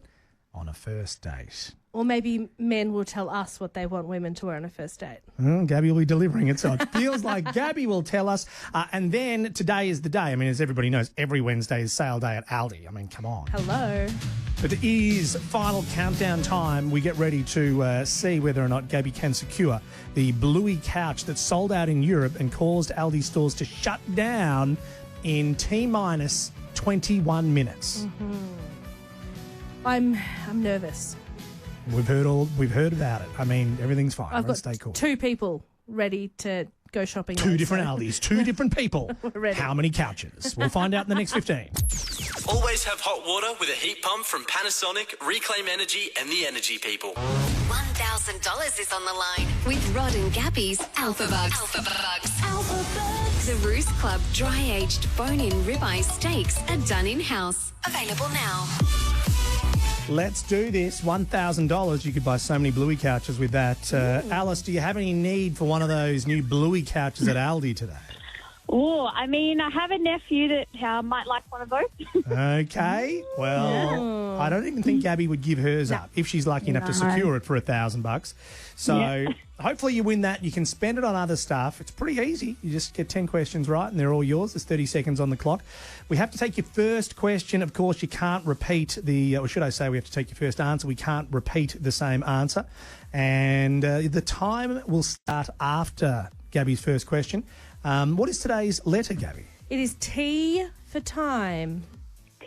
on a first date. Or maybe men will tell us what they want women to wear on a first date. Gabby will be delivering it, so it feels like Gabby will tell us. And then today is the day. I mean, as everybody knows, every Wednesday is sale day at Aldi. I mean, come on. Hello. But it is final countdown time. We get ready to see whether or not Gabby can secure the bluey couch that sold out in Europe and caused Aldi stores to shut down in T-minus 21 minutes. Mm-hmm. I'm nervous. We've heard about it. I mean, everything's fine. I've got stay cool. 2 people ready to go shopping. 2 different Aldis, 2 different people. Ready. How many couches? We'll find out in the next 15. Always have hot water with a heat pump from Panasonic, Reclaim Energy and the Energy People. $1,000 is on the line with Rod and Gabby's Alpha Bucks. The Roost Club dry-aged bone-in ribeye steaks are done in-house. Available now. Let's do this. $1,000. You could buy so many bluey couches with that. Alice, do you have any need for one of those new bluey couches at Aldi today? Oh, I mean, I have a nephew that might like one of those. Okay. Well, I don't even think Gabby would give hers up if she's lucky enough to secure it for $1,000. So hopefully you win that. You can spend it on other stuff. It's pretty easy. You just get 10 questions right and they're all yours. There's 30 seconds on the clock. We have to take your first question. Of course, you can't repeat or should I say we have to take your first answer. We can't repeat the same answer. And the time will start after Gabby's first question. What is today's letter, Gabby? It is T for time.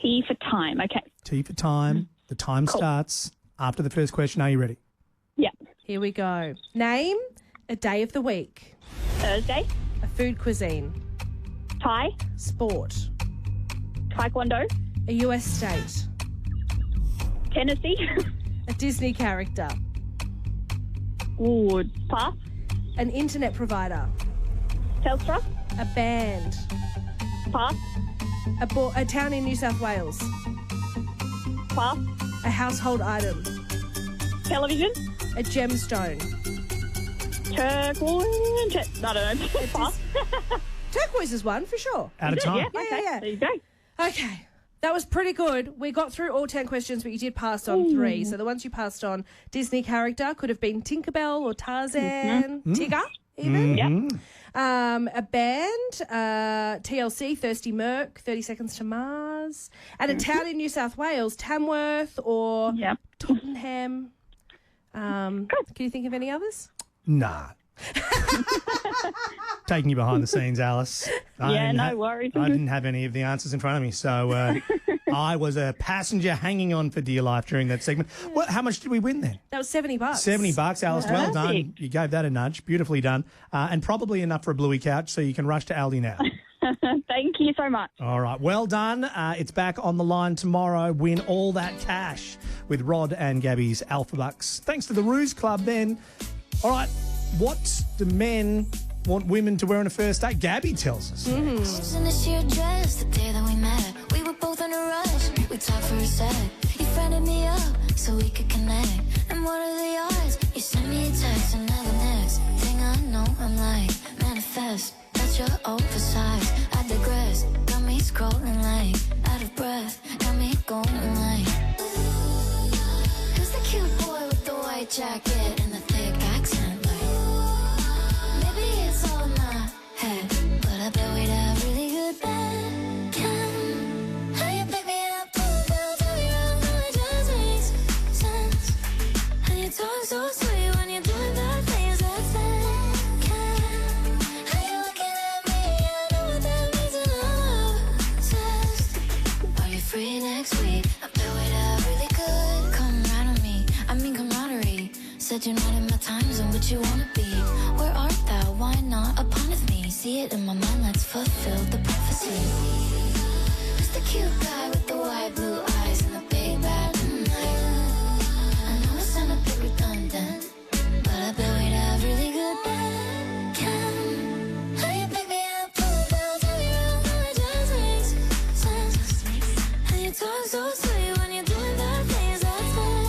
T for time, okay. T for time. The time starts after the first question. Are you ready? Yep. Here we go. Name a day of the week. Thursday. A food cuisine. Thai. Sport. Taekwondo. A US state. Tennessee. A Disney character. Ooh, pass. An internet provider. Telstra. A band. Pass. A town in New South Wales. Pass. A household item. Television. A gemstone. Turquoise. I don't know. Pass. Turquoise is one for sure. Out of time. Yeah. There you go. Okay. That was pretty good. We got through all 10 questions, but you did pass on 3. So the ones you passed on, Disney character, could have been Tinkerbell or Tarzan, Tigger even. Yep. A band, TLC, Thirsty Merc, 30 Seconds to Mars, and a town in New South Wales, Tamworth or Tottenham. Can you think of any others? Nah. Taking you behind the scenes, Alice. No worries. I didn't have any of the answers in front of me, so I was a passenger hanging on for dear life during that segment. Well, how much did we win then? That was $70. $70, Alice. Well done. You gave that a nudge. Beautifully done. And probably enough for a bluey couch, so you can rush to Aldi now. Thank you so much. All right. Well done. It's back on the line tomorrow. Win all that cash with Rod and Gabby's Alpha Bucks. Thanks to the Ruse Club then. All right. What do men want women to wear on a first date? Gabby tells us. In a sheer dress the day that we met, we were both in a rush. We talked for a sec. You friended me up so we could connect. And what are the odds? You sent me a text and now the next thing I know, I'm like, manifest. That's your oversized. I digress. Got me scrolling like out of breath. Got me going like, who's the cute boy with the white jacket and the thick accent? All in my head, but I bet we'd have really good bed. How you pick me up, tell me around, how it just makes sense. And you talk so sweet when you're doing bad things, that's it. How you looking at me, I know what that means, and I'm obsessed. Are you free next week? I bet we'd have really good camaraderie. I mean camaraderie. Said you're not in my time zone, but you wanna be. Where art thou? Why not a part of me? See it in my mind, let's fulfill the prophecy. Who's the cute guy with the white blue eyes and the big bad night? I know it sound a bit redundant, but I bet we'd have really good bed. How you pick me up, tell me around, how it just makes sense. And you talk so sweet when you're doing bad things, that's it.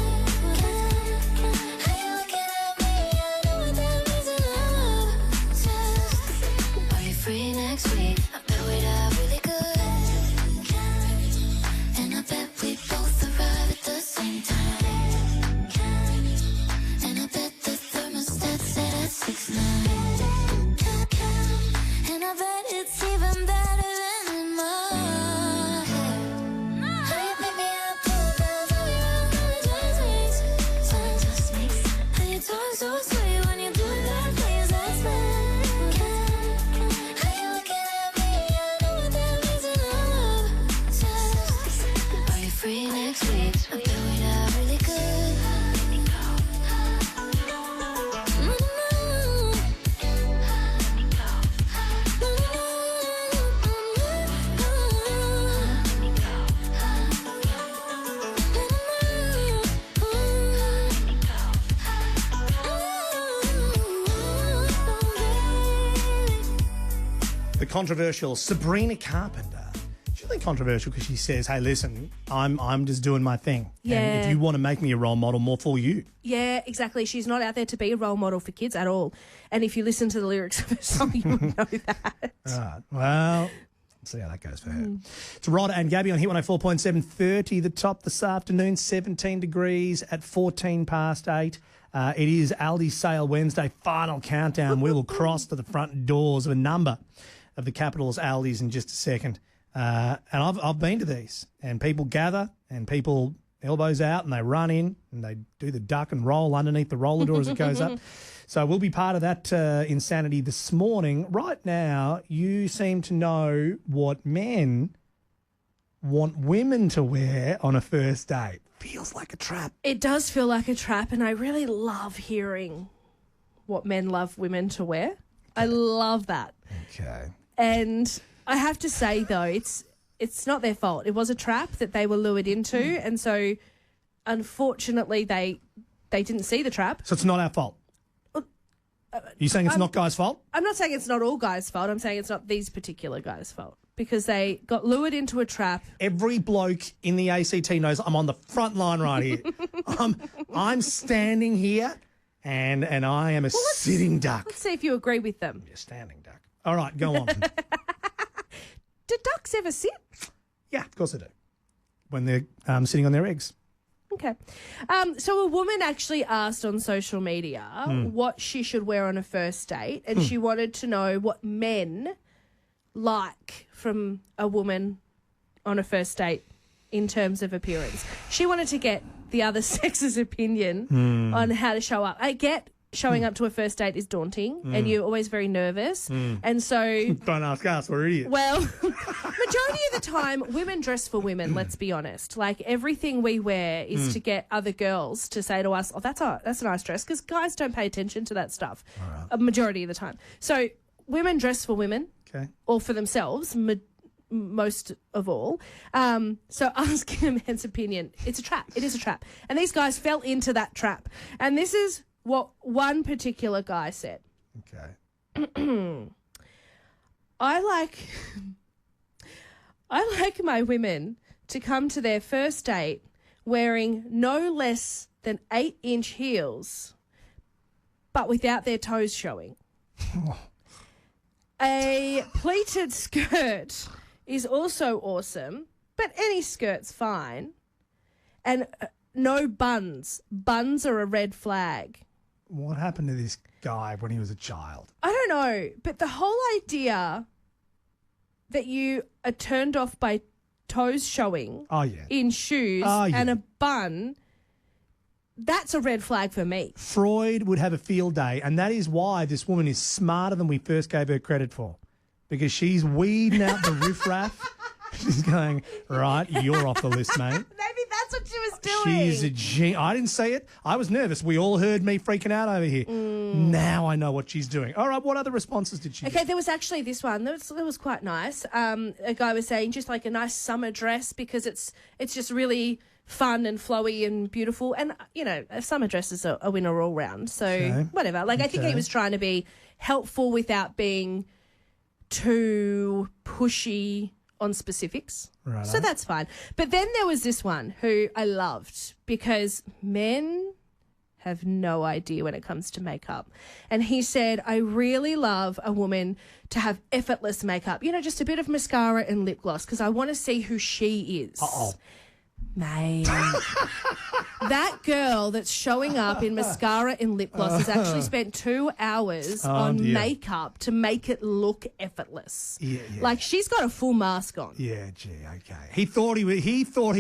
Free next week, I bet we'd have really good. And I bet we both arrive at the same time. And I bet the thermostat set at 6'9". And I bet it's even better than in my head. How you pick me up, tell me around, how it just makes sense. And you talk so sweet when you're doing that things, that's me. Free next week, I bet we'd have really good. The controversial Sabrina Carpenter. She's really controversial because she says, hey, listen, I'm just doing my thing. Yeah. And if you want to make me a role model, more for you. Yeah, exactly. She's not out there to be a role model for kids at all. And if you listen to the lyrics of her song, you would know that. All right. Well, let's see how that goes for her. It's Rod and Gabby on HIT 104.7, 30 the top this afternoon, 17 degrees at 14 past 8. It is Aldi Sale Wednesday, final countdown. We will cross to the front doors of a number of the capital's Aldis in just a second. And I've been to these, and people gather and people elbows out and they run in and they do the duck and roll underneath the roller door as it goes up. So we'll be part of that insanity this morning. Right now, you seem to know what men want women to wear on a first date. Feels like a trap. It does feel like a trap, and I really love hearing what men love women to wear. Okay. I love that. Okay. And I have to say, though, it's not their fault. It was a trap that they were lured into, and so unfortunately they didn't see the trap. So it's not our fault? You're saying it's not guys' fault? I'm not saying it's not all guys' fault. I'm saying it's not these particular guys' fault because they got lured into a trap. Every bloke in the ACT knows I'm on the front line right here. I'm standing here and I am a sitting duck. Let's see if you agree with them. You're a standing duck. All right, go on. Do ducks ever sit? Yeah, of course they do. When they're sitting on their eggs. Okay. So a woman actually asked on social media what she should wear on a first date, and she wanted to know what men like from a woman on a first date in terms of appearance. She wanted to get the other sex's opinion on how to show up. I get showing up to a first date is daunting and you're always very nervous. And so... Don't ask us, we're idiots. Well, majority of the time, women dress for women, let's be honest. Like, everything we wear is to get other girls to say to us, oh, that's a nice dress, because guys don't pay attention to that stuff a majority of the time. So women dress for women or for themselves, most of all. So asking a man's opinion, it's a trap. It is a trap. And these guys fell into that trap. And this is what one particular guy said. Okay. I like my women to come to their first date wearing no less than 8-inch heels, but without their toes showing. A pleated skirt is also awesome, but any skirt's fine. And no buns. Buns are a red flag. What happened to this guy when he was a child? I don't know, but the whole idea that you are turned off by toes showing in shoes and a bun, that's a red flag for me. Freud would have a field day, and that is why this woman is smarter than we first gave her credit for, because she's weeding out the riffraff. She's going, right, you're off the list, mate. Maybe that's what she was doing. She's a genius. I didn't say it. I was nervous. We all heard me freaking out over here. Now I know what she's doing. All right, what other responses did she get? There was actually this one. That was quite nice. A guy was saying just like a nice summer dress because it's just really fun and flowy and beautiful. And, you know, a summer dress is a winner all round. So whatever. Like I think he was trying to be helpful without being too pushy on specifics. Right. So that's fine. But then there was this one who I loved because men have no idea when it comes to makeup. And he said, I really love a woman to have effortless makeup. You know, just a bit of mascara and lip gloss because I want to see who she is. Uh-oh. Mate. That girl that's showing up in mascara and lip gloss has actually spent 2 hours on makeup to make it look effortless. Yeah. Like she's got a full mask on. Yeah, gee, okay. He thought he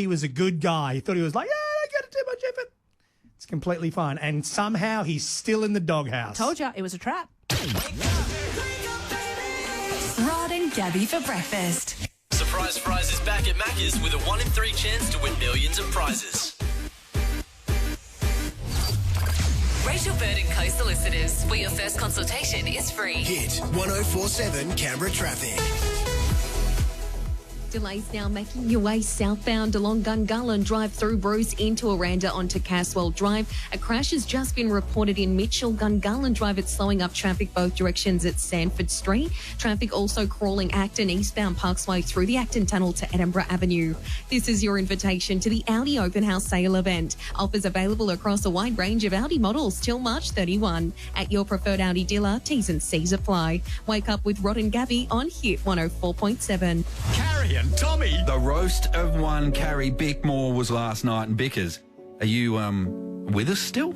was a good guy. He thought he was like, I don't got too much effort. It's completely fine. And somehow he's still in the doghouse. Told you, it was a trap. Rod and Gabby for breakfast. Surprise Prize is back at Macca's with a 1 in 3 chance to win millions of prizes. Rachel Bird and Co Solicitors, where your first consultation is free. Hit 1047 Canberra traffic. Delays now making your way southbound along Gungahlin Drive through Bruce into Aranda onto Caswell Drive. A crash has just been reported in Mitchell. Gungahlin Drive, it's slowing up traffic both directions at Sanford Street. Traffic also crawling Acton eastbound Parksway through the Acton Tunnel to Edinburgh Avenue. This is your invitation to the Audi Open House Sale event. Offers available across a wide range of Audi models till March 31. At your preferred Audi dealer, T's and C's apply. Wake up with Rod and Gabby on Hit 104.7. Carrie and Tommy. The roast of one Carrie Bickmore was last night in Bickers. Are you, with us still?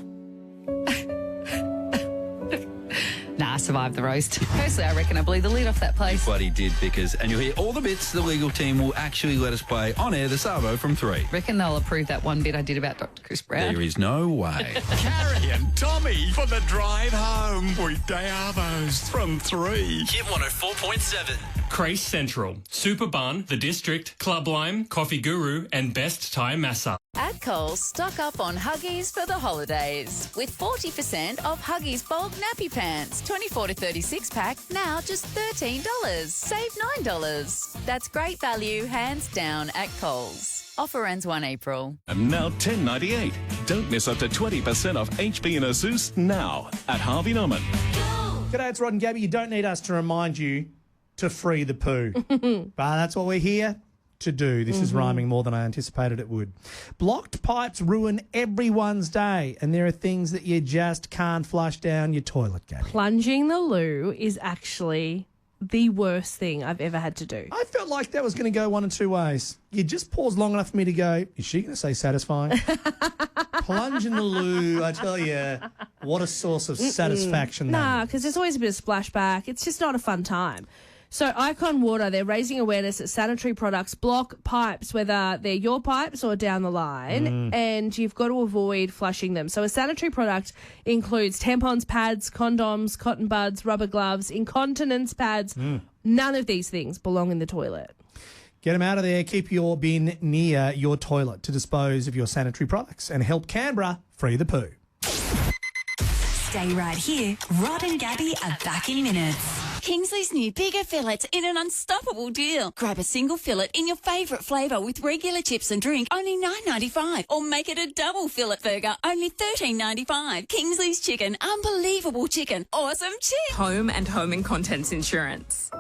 Nah, I survived the roast. Personally, I reckon I blew the lid off that place. But he did, Bickers. And you'll hear all the bits the legal team will actually let us play on air this Savo from 3. Reckon they'll approve that one bit I did about Dr. Chris Brown. There is no way. Carrie and Tommy for the drive home. Weekday arvos from 3. Hit 104.7. Crease Central, Super Bun, The District, Club Lime, Coffee Guru and Best Thai Massa. At Coles, stock up on Huggies for the holidays with 40% off Huggies bulk nappy pants. 24 to 36 pack, now just $13. Save $9. That's great value, hands down at Coles. Offer ends 1 April. And now $10.98. Don't miss up to 20% off HB and Asus now at Harvey Norman. G'day, it's Rod and Gabby. You don't need us to remind you to free the poo. But that's what we're here to do. This is rhyming more than I anticipated it would. Blocked pipes ruin everyone's day, and there are things that you just can't flush down your toilet, Gabby. Plunging the loo is actually the worst thing I've ever had to do. I felt like that was going to go one of two ways. You just paused long enough for me to go, is she going to say satisfying? Plunge in the loo, I tell you, what a source of satisfaction. Nah, because there's always a bit of splashback. It's just not a fun time. So Icon Water, they're raising awareness that sanitary products block pipes, whether they're your pipes or down the line, and you've got to avoid flushing them. So a sanitary product includes tampons, pads, condoms, cotton buds, rubber gloves, incontinence pads. None of these things belong in the toilet. Get them out of there. Keep your bin near your toilet to dispose of your sanitary products and help Canberra free the poo. Stay right here. Rod and Gabby are back in minutes. Kingsley's new bigger fillets in an unstoppable deal. Grab a single fillet in your favourite flavour with regular chips and drink, only $9.95. Or make it a double fillet burger, only $13.95. Kingsley's Chicken, unbelievable chicken, awesome chips. Home and home and contents insurance.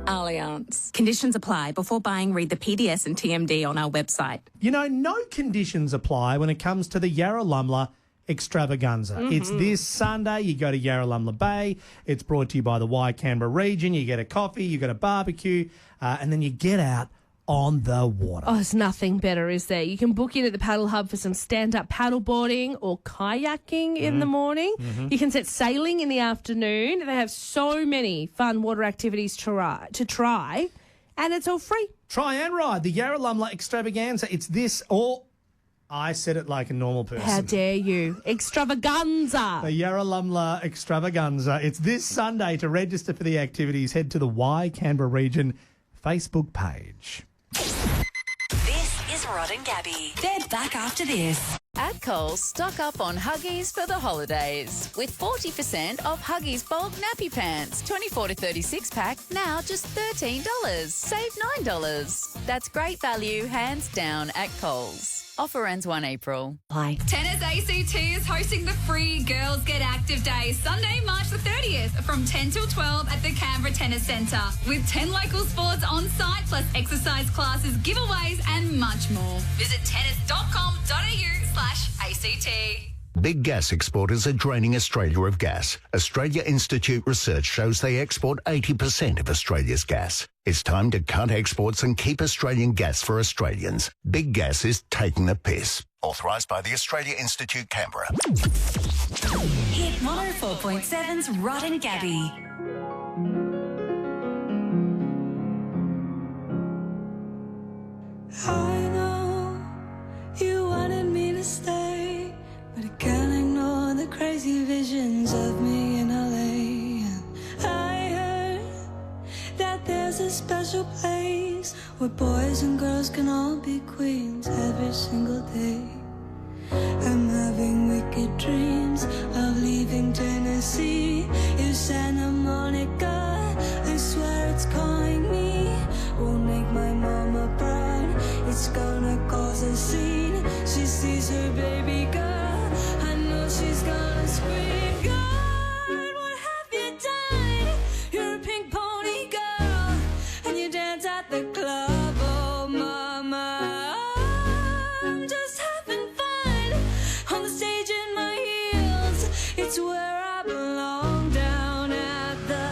Allianz. Conditions apply. Before buying, read the PDS and TMD on our website. You know, no conditions apply when it comes to the Yarralumla Extravaganza. It's this Sunday. You go to Yarralumla Bay. It's brought to you by the Canberra region. You get a coffee, you get a barbecue, and then you get out on the water. Oh, there's nothing better, is there? You can book in at the Paddle Hub for some stand-up paddleboarding or kayaking in the morning. You can set sailing in the afternoon. They have so many fun water activities to try, and it's all free. Try and ride the Yarralumla Extravaganza. It's this, or I said it like a normal person. How dare you? Extravaganza. The Yarralumla Extravaganza. It's this Sunday. To register for the activities, head to the Canberra region Facebook page. This is Rod and Gabby. They're back after this. At Coles, stock up on Huggies for the holidays with 40% off Huggies bulk nappy pants, 24 to 36 pack, now just $13. Save $9. That's great value, hands down, at Coles. Offer ends 1 April. Bye. Tennis ACT is hosting the free Girls Get Active Day, Sunday, March the 30th, from 10 till 12 at the Canberra Tennis Centre, with 10 local sports on site, plus exercise classes, giveaways, and much more. Visit tennis.com.au/ACT. Big gas exporters are draining Australia of gas. Australia Institute research shows they export 80% of Australia's gas. It's time to cut exports and keep Australian gas for Australians. Big gas is taking the piss. Authorised by the Australia Institute, Canberra. Hit 104.7's Rod and Gabby. I know you wanted me to stay, but I can't ignore the crazy visions of me in LA. I heard that there's a special place where boys and girls can all be queens every single day. I'm having wicked dreams of leaving Tennessee. If Santa Monica, I swear it's calling me, won't make my mama proud. It's gonna cause a scene. She sees her baby girl, I know she's gonna scream. God, what have you done? You're a pink pony girl, and you dance at the club. Oh mama, I'm just having fun on the stage in my heels. It's where I belong, down at the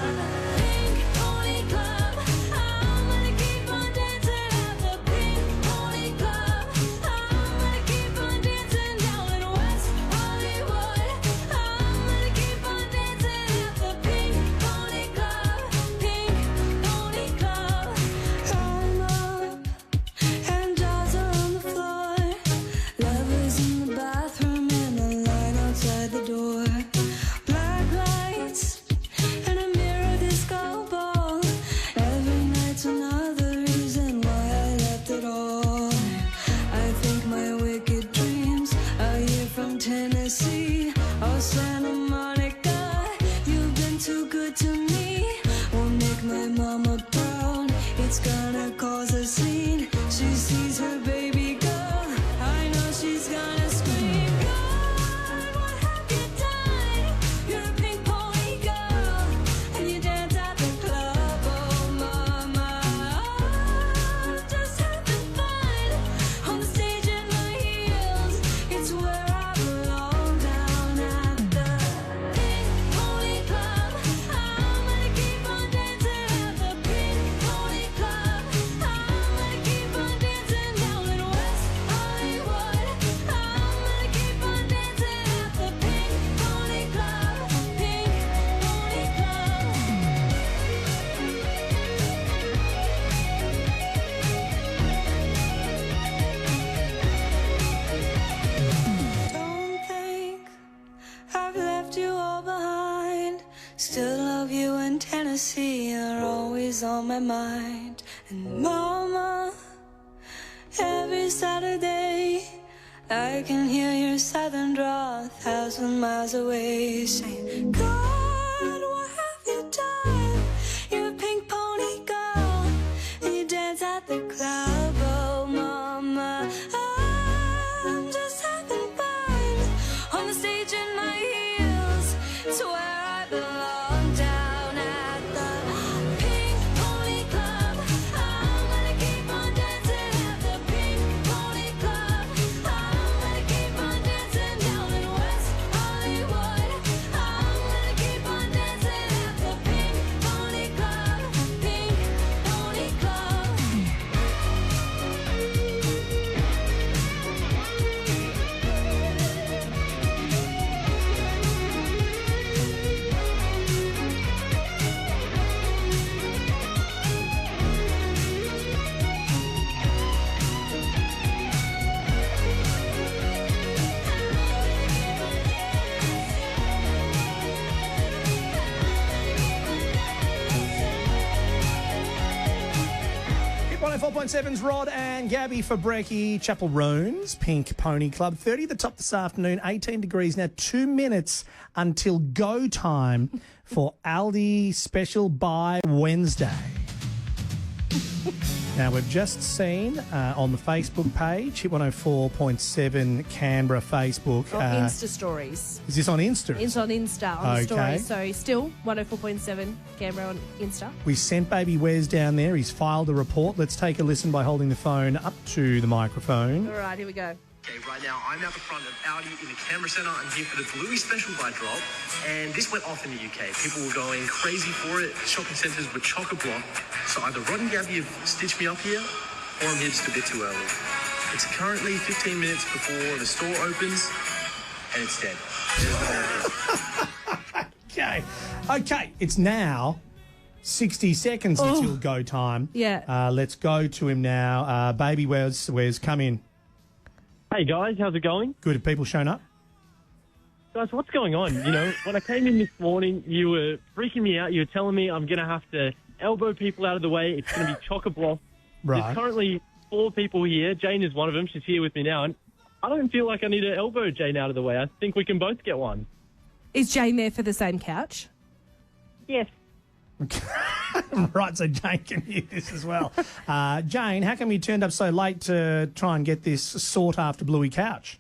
Pink Pony Club. I'm gonna keep on dancing at the Pink Pony Club. I'm gonna keep on dancing down in West Hollywood. I'm gonna keep Still love you in Tennessee, you're always on my mind. And mama, every Saturday I can hear your southern drawl 1,000 miles away, saying, God, what have you done? You're a pink pony girl, and you dance at the club. Oh, mama, I'm just having fun on the stage in my heels. It's where I belong, down at the Pink Pony Club. I'm gonna keep on dancing at the Pink Pony Club. I'm gonna keep on dancing down in West Hollywood. I'm gonna keep on dancing at the Pink Pony Club. Pink Pony Club. Hit 104.7's Rod and Gabby for Brekkie. Chapel Roan's Pink Pony Club. 30 at the top this afternoon, 18 degrees now, 2 minutes until go time for Aldi Special Buy Wednesday. Now, we've just seen on the Facebook page, Hit 104.7 Canberra Facebook. Insta stories. Is this on Insta? It's on Insta, on the Okay. story. So still 104.7 Canberra on Insta. We sent baby Wes down there. He's filed a report. Let's take a listen by holding the phone up to the microphone. All right, here we go. Okay, right now I'm out the front of Audi in the Canberra Centre. I'm here for the Bluey Special Buy Drop, and this went off in the UK. People were going crazy for it. Shopping centres were chock-a-block. So either Rod and Gabby have stitched me up here, or I'm here just a bit too early. It's currently 15 minutes before the store opens, and it's dead. Okay, it's now 60 seconds until go time. Yeah. Let's go to him now. Baby Wes, come in. Hey guys, how's it going? Good. Have people shown up? Guys, what's going on? You know, when I came in this morning, you were freaking me out. You were telling me I'm going to have to elbow people out of the way. It's going to be chock-a-block. Right. There's currently 4 people here. Jane is one of them. She's here with me now. And I don't feel like I need to elbow Jane out of the way. I think we can both get one. Is Jane there for the same couch? Yes. Right, so Jane can hear this as well. Jane, how come you turned up so late to try and get this sought-after Bluey couch?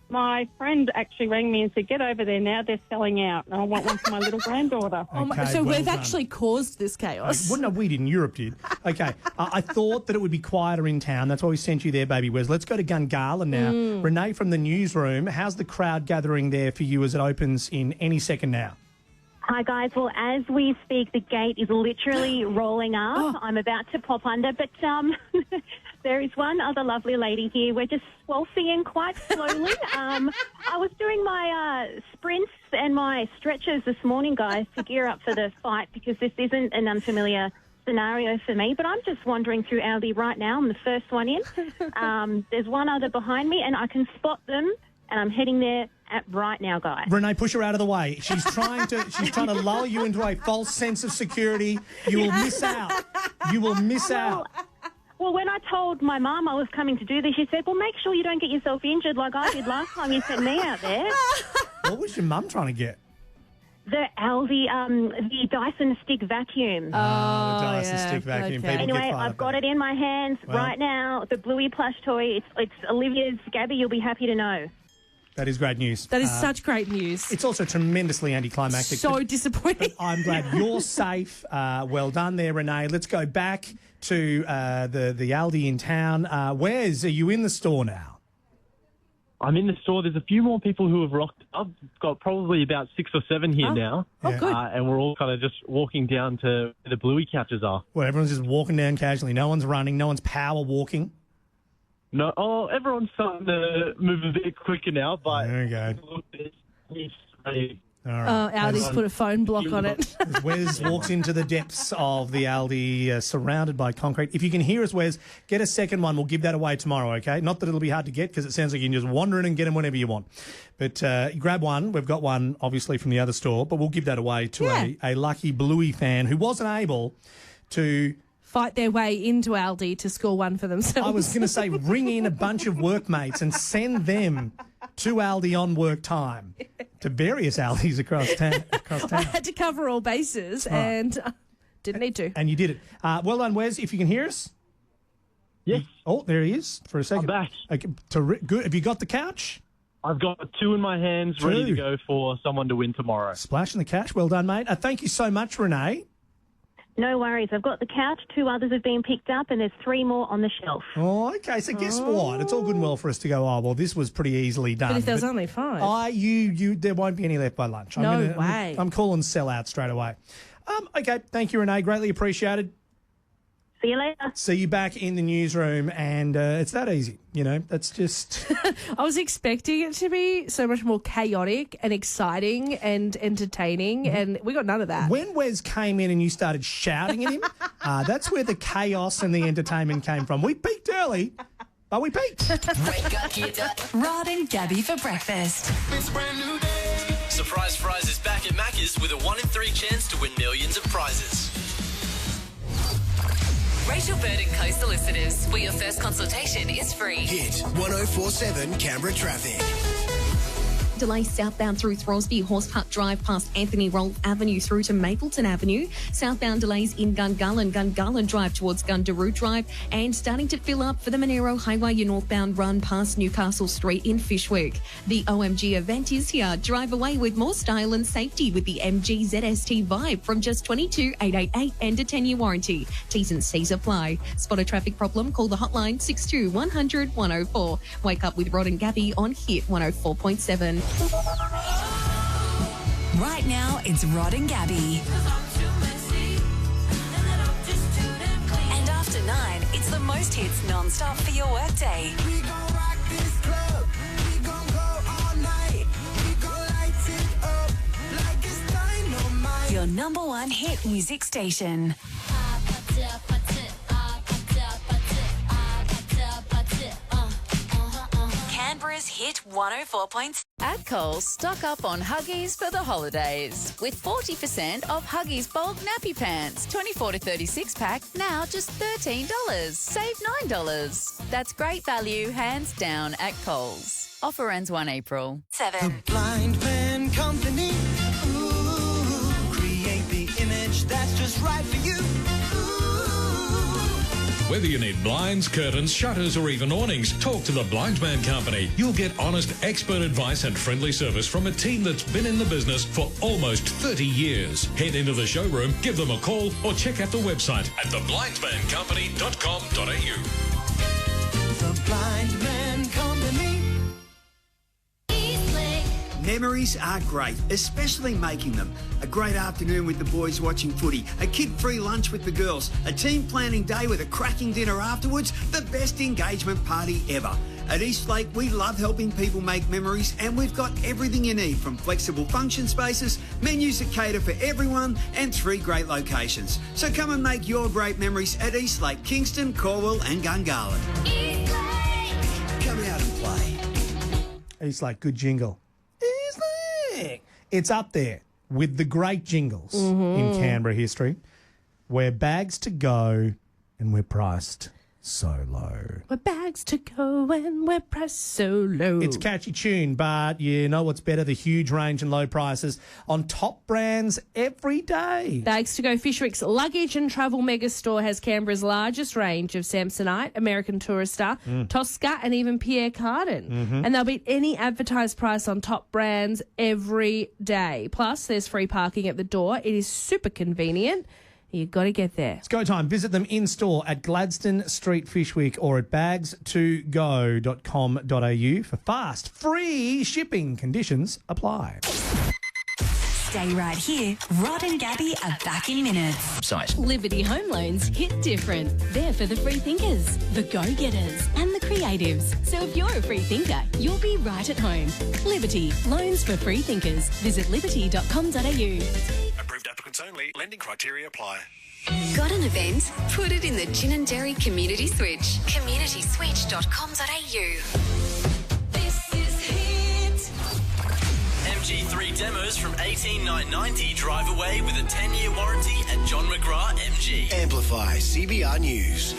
My friend actually rang me and said, get over there now, they're selling out. And I want one for my little granddaughter. So well we've done. actually caused this chaos. Well, no, we didn't. Europe did. Okay. I thought that it would be quieter in town. That's why we sent you there, Baby Wes. Let's go to Gungala now. Renee from the newsroom, how's the crowd gathering there for you as it opens in any second now? Hi, guys. Well, as we speak, the gate is literally rolling up. I'm about to pop under, but there is one other lovely lady here. We're just waltzing in quite slowly. I was doing my sprints and my stretches this morning, guys, to gear up for the fight because this isn't an unfamiliar scenario for me, but I'm just wandering through Aldi right now. I'm the first one in. There's one other behind me, and I can spot them, and I'm heading there right now, guys. Renee, push her out of the way. She's trying to lull you into a false sense of security. You will miss out. You will miss out. Well, when I told my mum I was coming to do this, she said, well, make sure you don't get yourself injured like I did last time you sent me out there. What was your mum trying to get? The Aldi, the Dyson stick vacuum. The Dyson stick vacuum. Okay. People Anyway, get fired I've up got it in my hands Well. right now. The Bluey plush toy. It's Olivia's. Gabby, you'll be happy to know. That is great news. That is such great news. It's also tremendously anticlimactic. So disappointing. I'm glad you're safe. Well done there, Renee. Let's go back to the Aldi in town. Wes, are you in the store now? I'm in the store. There's a few more people who have rocked up. Got probably about 6 or 7 here now. Oh, good. And we're all kind of just walking down to where the Bluey couches are. Well, everyone's just walking down casually. No one's running. No one's power walking. No, everyone's starting to move a bit quicker now, but there we go. All right. Aldi's put a phone block on it. As Wes walks into the depths of the Aldi, surrounded by concrete. If you can hear us, Wes, get a second one. We'll give that away tomorrow, okay? Not that it'll be hard to get because it sounds like you can just wander in and get them whenever you want. But grab one. We've got one, obviously, from the other store, but we'll give that away to a lucky Bluey fan who wasn't able to fight their way into Aldi to score one for themselves. I was going to say ring in a bunch of workmates and send them to Aldi on work time, to various Aldis across town. I had to cover all bases and didn't need to. And you did it. Well done, Wes. If you can hear us. Yes. Oh, there he is for a second. I'm back. Okay, good. Have you got the couch? I've got 2 in my hands, ready to go for someone to win tomorrow. Splashing the cash. Well done, mate. Thank you so much, Renee. No worries. I've got the couch. 2 others have been picked up, and there's 3 more on the shelf. Oh, okay. So guess what? It's all good and well for us to go, oh, well, this was pretty easily done. But if there's only 5. There won't be any left by lunch. No way. I'm calling sell out straight away. Okay. Thank you, Renee. Greatly appreciated. See you later. See you back in the newsroom, and it's that easy. You know, that's just... I was expecting it to be so much more chaotic and exciting and entertaining, and we got none of that. When Wes came in and you started shouting at him, that's where the chaos and the entertainment came from. We peaked early, but we peaked. Rod and Gabby for breakfast. Surprise Fries is back at Macca's with a 1 in 3 chance to win millions of prizes. Rachel Bird and co-solicitors, where your first consultation is free. Hit 1047 Canberra traffic. Delays southbound through Throsby, Horse Park Drive past Anthony Rolfe Avenue through to Mapleton Avenue. Southbound delays in Gungahlin Drive towards Gundaroo Drive, and starting to fill up for the Monero Highway, your northbound run past Newcastle Street in Fishwick. The OMG event is here. Drive away with more style and safety with the MG ZST Vibe from just $22,888 and a 10-year warranty. T's and C's apply. Spot a traffic problem? Call the hotline 62 100 104. Wake up with Rod and Gabby on HIT 104.7. Right now, it's Rod and Gabby. And after 9, it's the most hits non-stop for your workday. Your number 1 hit music station. Canberra's Hit 104.7. At Coles, stock up on Huggies for the holidays with 40% off Huggies bulk nappy pants, 24 to 36 pack, now just $13. Save $9. That's great value, hands down, at Coles. Offer ends 1 April. 7. Blind Man Company. Ooh, create the image that's just right for you. Whether you need blinds, curtains, shutters or even awnings, talk to the Blind Man Company. You'll get honest, expert advice and friendly service from a team that's been in the business for almost 30 years. Head into the showroom, give them a call or check out the website at theblindmancompany.com.au. The Blind Man Company. Memories are great, especially making them. A great afternoon with the boys watching footy, a kid-free lunch with the girls, a team planning day with a cracking dinner afterwards, the best engagement party ever. At Eastlake, we love helping people make memories, and we've got everything you need, from flexible function spaces, menus that cater for everyone, and 3 great locations. So come and make your great memories at Eastlake, Kingston, Corwell and Gungahlin. Come out and play. Eastlake, good jingle. It's up there with the great jingles in Canberra history. We're bags to go and we're priced so low. We're bags to go and we're priced so low. It's a catchy tune, but you know what's better? The huge range and low prices on top brands every day. Bags to Go Fishwick's luggage and travel mega store has Canberra's largest range of Samsonite, American Tourister, Tosca and even Pierre Cardin. And they'll beat any advertised price on top brands every day. Plus, there's free parking at the door. It is super convenient. You've got to get there. It's go time. Visit them in-store at Gladstone Street, Fishwick, or at bags2go.com.au for fast, free shipping. Conditions apply. Stay right here. Rod and Gabby are back in minutes. Liberty Home Loans hit different. They're for the free thinkers, the go-getters and the creatives. So if you're a free thinker, you'll be right at home. Liberty, loans for free thinkers. Visit liberty.com.au. Approved applicants only. Lending criteria apply. Got an event? Put it in the Gin and Dairy Community Switch. communityswitch.com.au. This is HIT. MG3 demos from 18990 drive away with a 10-year warranty at John McGrath MG. Amplify CBR News.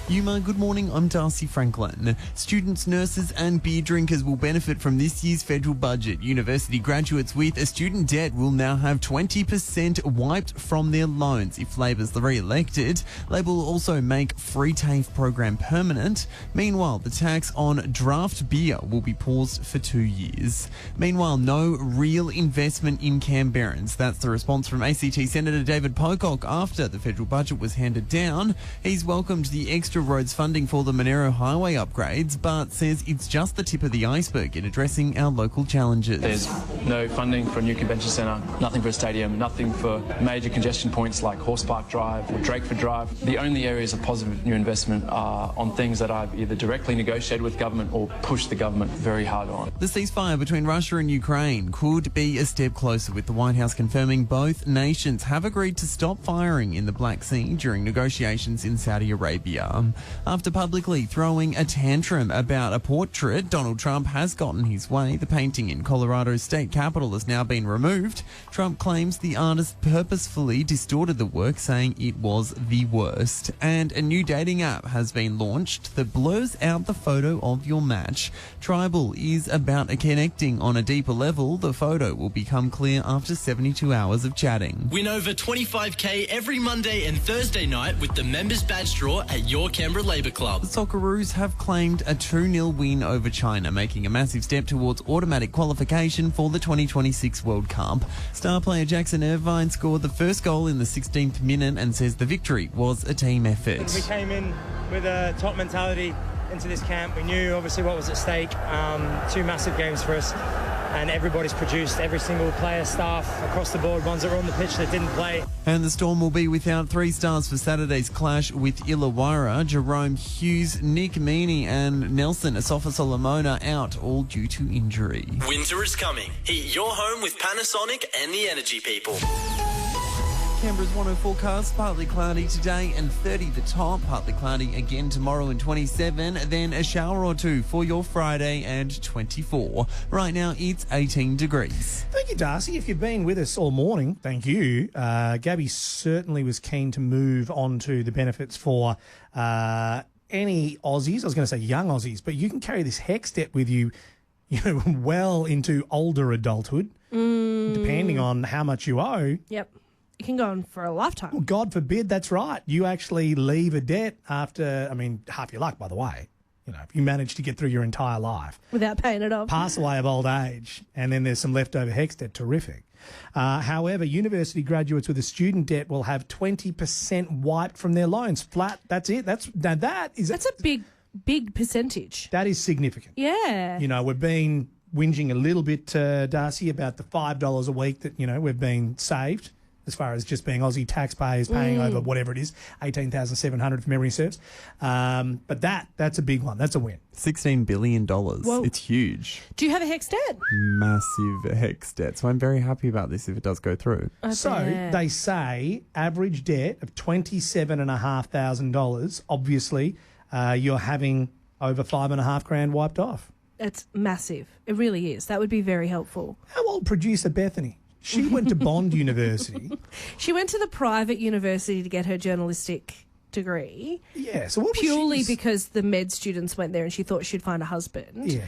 Yuma, good morning. I'm Darcy Franklin. Students, nurses and beer drinkers will benefit from this year's federal budget. University graduates with a student debt will now have 20% wiped from their loans if Labor's re-elected. Labor will also make free TAFE program permanent. Meanwhile, the tax on draft beer will be paused for 2 years. Meanwhile, no real investment in Canberrans. That's the response from ACT Senator David Pocock after the federal budget was handed down. He's welcomed the extra roads funding for the Monero Highway upgrades, but says it's just the tip of the iceberg in addressing our local challenges. There's no funding for a new convention centre, nothing for a stadium, nothing for major congestion points like Horse Park Drive or Drakeford Drive. The only areas of positive new investment are on things that I've either directly negotiated with government or pushed the government very hard on. The ceasefire between Russia and Ukraine could be a step closer, with the White House confirming both nations have agreed to stop firing in the Black Sea during negotiations in Saudi Arabia. After publicly throwing a tantrum about a portrait Donald Trump has gotten his way, the painting in Colorado's state capitol has now been removed. Trump claims the artist purposefully distorted the work, saying it was the worst. And a new dating app has been launched that blurs out the photo of your match. Tribal is about connecting on a deeper level. The photo will become clear after 72 hours of chatting. Win over 25k every Monday and Thursday night with the members badge draw at your Canberra Labour Club. The Socceroos have claimed a 2-0 win over China, making a massive step towards automatic qualification for the 2026 World Cup. Star player Jackson Irvine scored the first goal in the 16th minute and says the victory was a team effort. We came in with a top mentality into this camp. We knew obviously what was at stake. 2 massive games for us, and everybody's produced. Every single player, staff across the board, ones that were on the pitch that didn't play. And the Storm will be without 3 stars for Saturday's clash with Illawarra. Jerome Hughes, Nick Meaney and Nelson Asafa-Solomona out, all due to injury. Winter is coming. Heat your home with Panasonic and the Energy People. Canberra's 104 forecast, partly cloudy today and 30 the top, partly cloudy again tomorrow and 27, then a shower or two for your Friday and 24. Right now it's 18 degrees. Thank you, Darcy. If you've been with us all morning, thank you. Gabby certainly was keen to move on to the benefits for any Aussies. I was going to say young Aussies, but you can carry this HEX debt with you, well into older adulthood, depending on how much you owe. Yep. It can go on for a lifetime. Well, God forbid, that's right. You actually leave a debt after, half your luck, by the way. If you manage to get through your entire life. Without paying it off. Pass away of old age, and then there's some leftover HEX debt. Terrific. However, university graduates with a student debt will have 20% wiped from their loans. Flat, that's it. That's a big percentage. That is significant. Yeah. We've been whinging a little bit, Darcy, about the $5 a week that, we've been saved, as far as just being Aussie taxpayers paying over whatever it is, $18,700 if memory serves. But that's a big one. That's a win. $16 billion. Whoa. It's huge. Do you have a HEX debt? Massive HEX debt. So I'm very happy about this if it does go through. They say average debt of $27,500. Obviously, you're having over $5,500 wiped off. It's massive. It really is. That would be very helpful. How old producer Bethany? She went to Bond University. She went to the private university to get her journalistic degree. Yeah, so what was purely because the med students went there and she thought she'd find a husband. Yeah.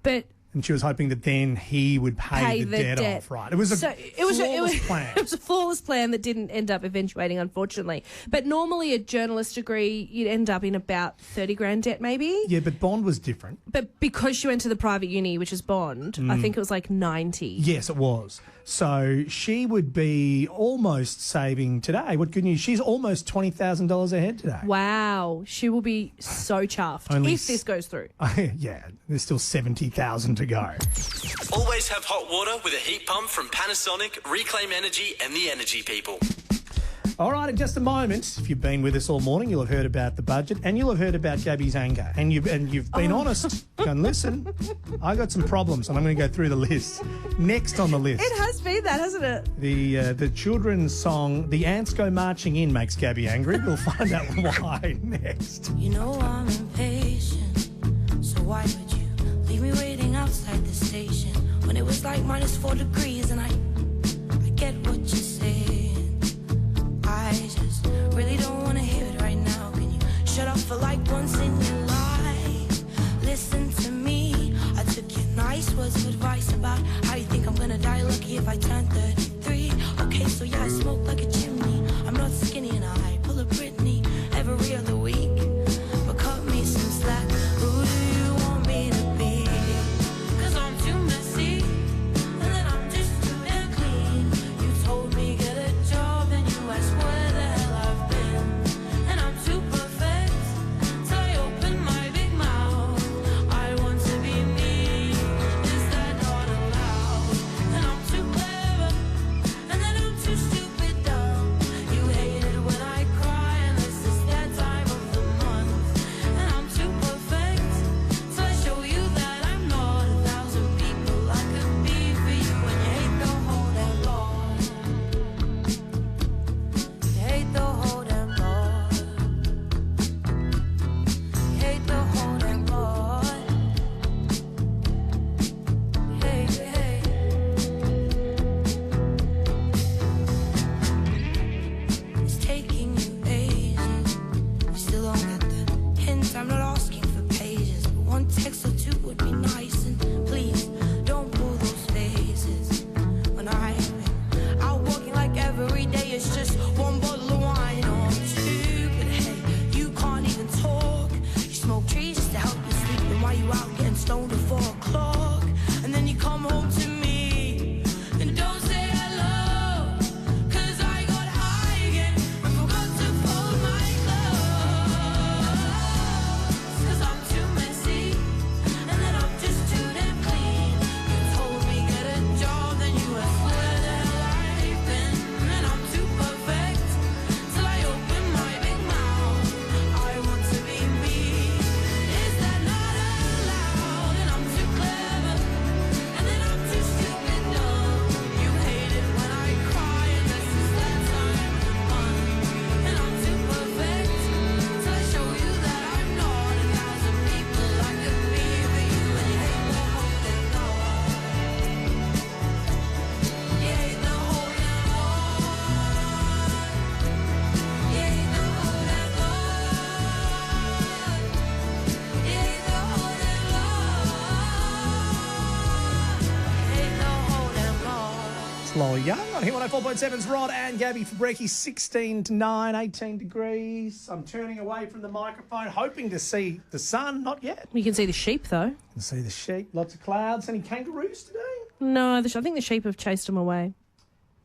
But and she was hoping that then he would pay the debt off, right? It was a flawless plan. It was a flawless plan that didn't end up eventuating, unfortunately. But normally a journalist degree, you'd end up in about $30,000 debt maybe. Yeah, but Bond was different. But because she went to the private uni, which is Bond, I think it was like 90. Yes, it was. So she would be almost saving today. What good news. She's almost $20,000 ahead today. Wow. She will be so chuffed if this goes through. Yeah, there's still $70,000 to to go. Always have hot water with a heat pump from Panasonic, Reclaim Energy and the Energy People. All right, in just a moment, if you've been with us all morning, you'll have heard about the budget and you'll have heard about Gabby's anger. And you've been honest. And listen, I got some problems and I'm going to go through the list. Next on the list. It has been that, hasn't it? The children's song, The Ants Go Marching In, makes Gabby angry. We'll find out why next. You know I'm impatient, so why would you leave me waiting outside the station when it was like -4 degrees and I get what you're saying. I just really don't want to hear it right now. Can you shut up for like once in your life? Listen to me. I took your nice words of advice about how you think I'm gonna die lucky if I turn 33. Okay, so yeah, I smoke like a chimney. I'm not skinny and I pull a Britney every other week. But cut me some slack. Who do you want me to be? 'Cause I'm too messy and then I'm just too damn clean. You told me get a job and you asked where the hell I've been. And I'm too perfect till I open my big mouth. I want to be me. Is that not allowed? And I'm too clever and then I'm too stupid dumb. You hate it when I cry and this is that time of the month. And I'm too perfect so I show you that I'm not 1,000 people I could be for you. And you hate the whole damn lot. You hate the whole damn lot. You hate the whole damn lot. Hey, hey. It's taking you ages. You still don't get the hint. I'm not asking for pages, but one text or two would be nice. And please don't pull those faces when I'm out walking like every day. It's just one bottle of wine or two. But hey, you can't even talk. You smoke trees just to help you sleep. And while you out getting stoned at 4 o'clock, and then you come home to me and don't say hello. 'Cause I got high again and forgot to fold my clothes. 'Cause I'm too messy and then I'm just too damn clean. You told me get a job, then you asked where the hell I've been. And I'm too perfect till I open my big mouth. I want to be me. Is that not allowed? And I'm too clever and then I'm too stupid dumb. You hate it when I cry and this is that time of the month. And I'm too perfect till I show you that I'm not 1,000 people I could be for you. And you hate the whole damn lot. You hate the whole damn lot. You hate the whole damn lot. You hate the whole damn lot. You hate the whole damn lot. It's Lola Young on HIT 104.7's Rod and Gabby for brekkie, 16 to 9, 18 degrees. I'm turning away from the microphone, hoping to see the sun. Not yet. You can see the sheep, though. You can see the sheep. Lots of clouds. Any kangaroos today? No, I think the sheep have chased them away.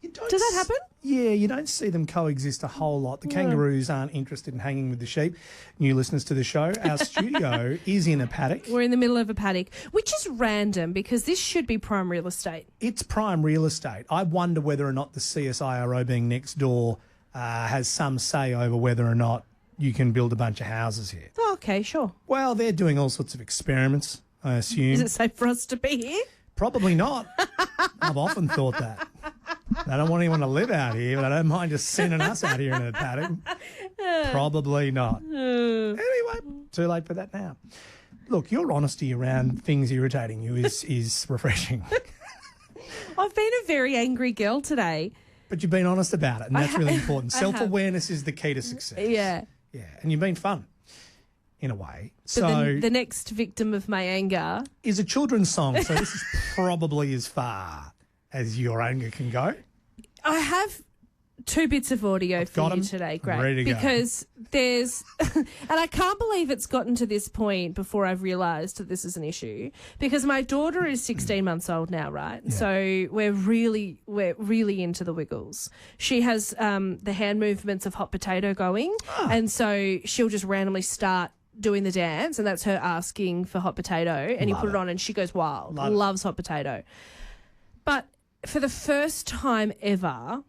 Does that happen? Yeah, you don't see them coexist a whole lot. The kangaroos aren't interested in hanging with the sheep. New listeners to the show, our studio is in a paddock. We're in the middle of a paddock, which is random because this should be prime real estate. It's prime real estate. I wonder whether or not the CSIRO being next door has some say over whether or not you can build a bunch of houses here. Oh, okay, sure. Well, they're doing all sorts of experiments, I assume. Is it safe for us to be here? Probably not. I've often thought that. I don't want anyone to live out here, but I don't mind just sending us out here in a paddock. Probably not. Anyway, too late for that now. Look, your honesty around things irritating you is refreshing. I've been a very angry girl today. But you've been honest about it, and that's really important. Self-awareness is the key to success. Yeah. Yeah, and you've been fun, in a way. But So the next victim of my anger is a children's song, so this is probably as far as your anger can go. I have 2 bits of audio for got you 'em. today, great. Ready to go. Because there's, and I can't believe it's gotten to this point before I've realised that this is an issue. Because my daughter is 16 months old now, right? Yeah. So we're really into the Wiggles. She has the hand movements of hot potato going, and so she'll just randomly start doing the dance, and that's her asking for hot potato, and you Love put it it. on and she goes wild. Love it. Loves hot potato. But for the first time ever,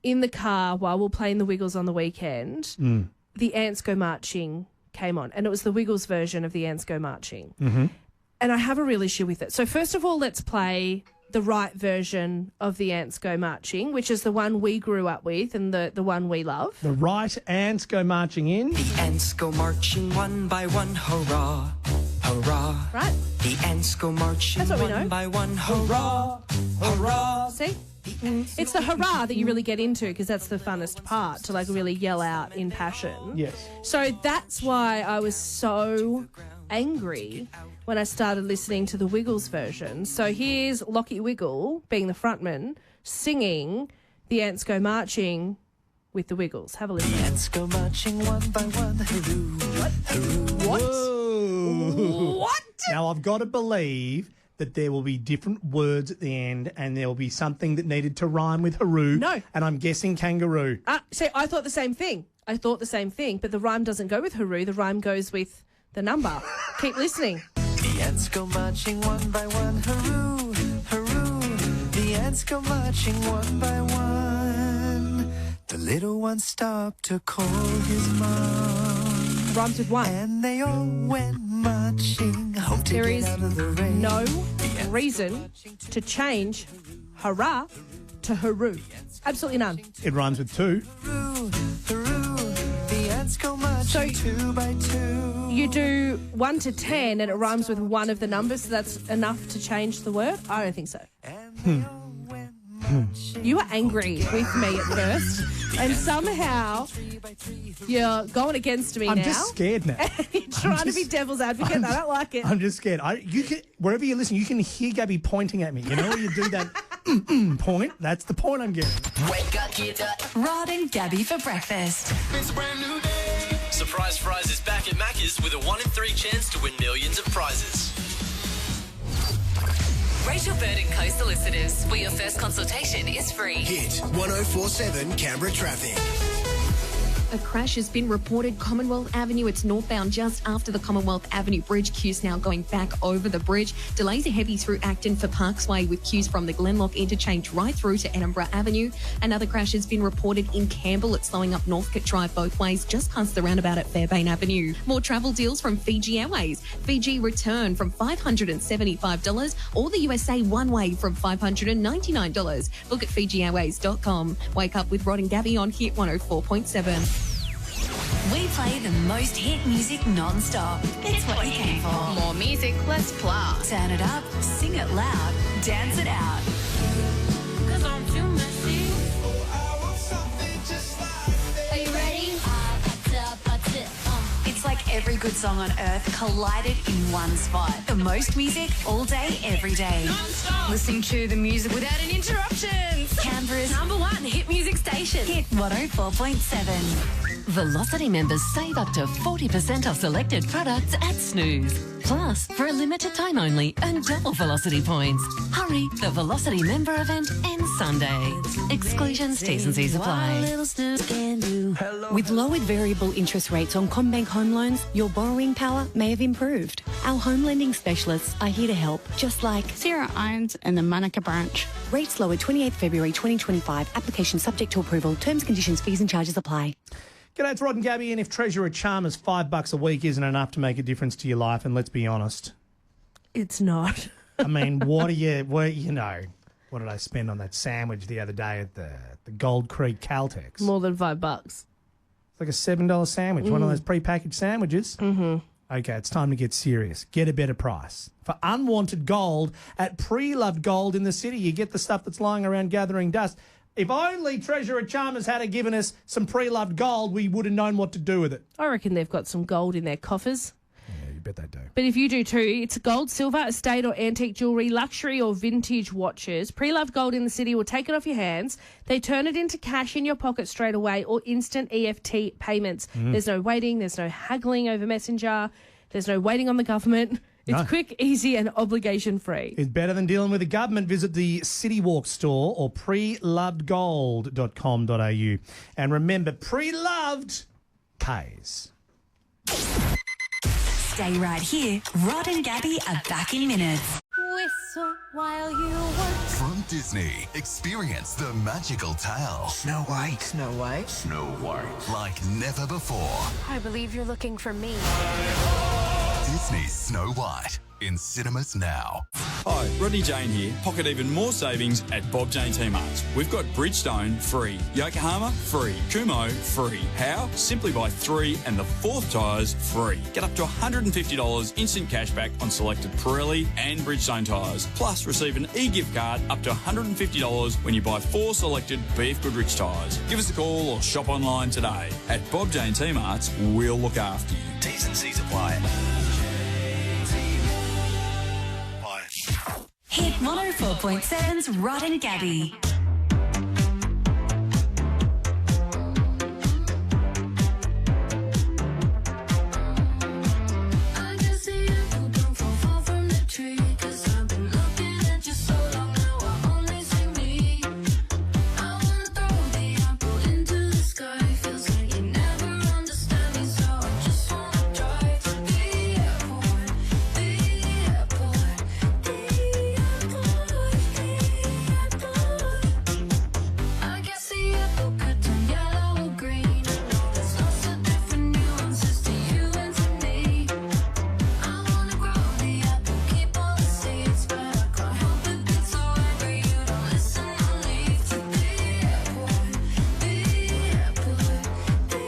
in the car while we're playing the Wiggles on the weekend, the Ants Go Marching came on, and it was the Wiggles version of the Ants Go Marching. Mm-hmm. And I have a real issue with it. So first of all, let's play the right version of the Ants Go Marching, which is the one we grew up with and the one we love. The right ants go marching in. The ants go marching one by one, hurrah, hurrah. Right. The ants go marching That's what we one know. by one, hurrah, hurrah. See? It's the hurrah that you really get into because that's the funnest part, to like really yell out in passion. Yes. So that's why I was so angry when I started listening to the Wiggles version. So here's Lockie Wiggle, being the frontman, singing The Ants Go Marching with the Wiggles. Have a listen. The ants go marching one by one, hurroo, hurroo. What? Whoa. What? Now, I've got to believe that there will be different words at the end and there will be something that needed to rhyme with hurroo. No. And I'm guessing kangaroo. See, I thought the same thing. But the rhyme doesn't go with hurroo. The rhyme goes with the number. Keep listening. The ants go marching one by one, hurroo, hurroo. The ants go marching one by one. The little one stopped to call his mom. Rhymes with one. And they all went marching home to There get is out of the rain. no reason to change hurrah to hurroo. Absolutely none. It rhymes with two. Hurroo, hurroo. The ants go marching two by two. You do 1 to 10 and it rhymes with one of the numbers, so that's enough to change the word? I don't think so. You were angry with me at first, and somehow you're going against me I'm now. just scared now. You're trying to be devil's advocate, and I don't like it. I'm just scared. Wherever you listen, you can hear Gabby pointing at me. You know when you do that point? That's the point I'm getting. Wake up, get up. Rod and Gabby for breakfast. It's a brand new day. Surprise Prize is back at Macca's with a 1 in 3 chance to win millions of prizes. Rachel Bird and Co Solicitors, where your first consultation is free. Hit 1047 Canberra traffic. A crash has been reported Commonwealth Avenue. It's northbound just after the Commonwealth Avenue Bridge. Queues now going back over the bridge. Delays are heavy through Acton for Parksway with queues from the Glenlock interchange right through to Edinburgh Avenue. Another crash has been reported in Campbell. It's slowing up Northcote Drive both ways just past the roundabout at Fairbairn Avenue. More travel deals from Fiji Airways. Fiji return from $575 or the USA one way from $599. Look at FijiAirways.com. Wake up with Rod and Gabby on Hit 104.7. We play the most hit music non-stop. It's what you came for. More music, less blah. Turn it up, sing it loud, dance it out. Cause I'm too messy. Are you ready? It's like every good song on earth collided in one spot. The most music all day, every day. Listening to the music without any interruptions. Canberra's #1 hit music station. Hit 104.7. Velocity members save up to 40% off selected products at Snooze. Plus, for a limited time only, earn double Velocity points. Hurry, the Velocity member event ends Sunday. Exclusions, T's and C's apply. With lowered variable interest rates on CommBank home loans, your borrowing power may have improved. Our home lending specialists are here to help, just like Sarah Irons and the Monica branch. Rates lowered 28th February 2025. Application subject to approval. Terms, conditions, fees and charges apply. G'day, it's Rod and Gabby, and if Treasurer Chalmers $5 a week isn't enough to make a difference to your life, and let's be honest, it's not. I mean, what did I spend on that sandwich the other day at the Gold Creek Caltex? More than $5. It's like a $7 sandwich, one of those prepackaged sandwiches. Mm-hmm. Okay, it's time to get serious. Get a better price. For unwanted gold at Pre-Loved Gold in the city, you get the stuff that's lying around gathering dust. If only Treasurer Chalmers had given us some pre-loved gold, we would have known what to do with it. I reckon they've got some gold in their coffers. Yeah, you bet they do. But if you do too, it's gold, silver, estate or antique jewellery, luxury or vintage watches. Pre-loved gold in the city will take it off your hands. They turn it into cash in your pocket straight away or instant EFT payments. There's no waiting. There's no haggling over Messenger. There's no waiting on the government. It's quick, easy and obligation-free. It's better than dealing with the government. Visit the City Walk store or prelovedgold.com.au. And remember, pre-loved pays. Stay right here. Rod and Gabby are back in minutes. Whistle while you work. From Disney, experience the magical tale. Snow White. Snow White. Snow White. Like never before. I believe you're looking for me. Disney's Snow White. In cinemas now. Hi, Rodney Jane here. Pocket even more savings at Bob Jane T-Marts. We've got Bridgestone free, Yokohama free, Kumho free. How? Simply buy 3 and the 4th tyres free. Get up to $150 instant cashback on selected Pirelli and Bridgestone tyres. Plus receive an e-gift card up to $150 when you buy 4 selected BF Goodrich tyres. Give us a call or shop online today. At Bob Jane T-Marts, we'll look after you. T's and C's apply. Hit 104.7's Rod and Gabby. I can see you don't fall far from the tree. 'Cause I've been looking at you so long now I only see me. I wanna throw the apple into the sky. Feels like you never understand me, so I just wanna drive to the airport, the airport, the airport, the airport. I can see your book turn yellow or green. I know there's lots of different nuances to you and to me. I wanna grow the apple, keep all the seeds, but I can't help it, get so angry you don't listen or leave. To the airport, the airport, the airport,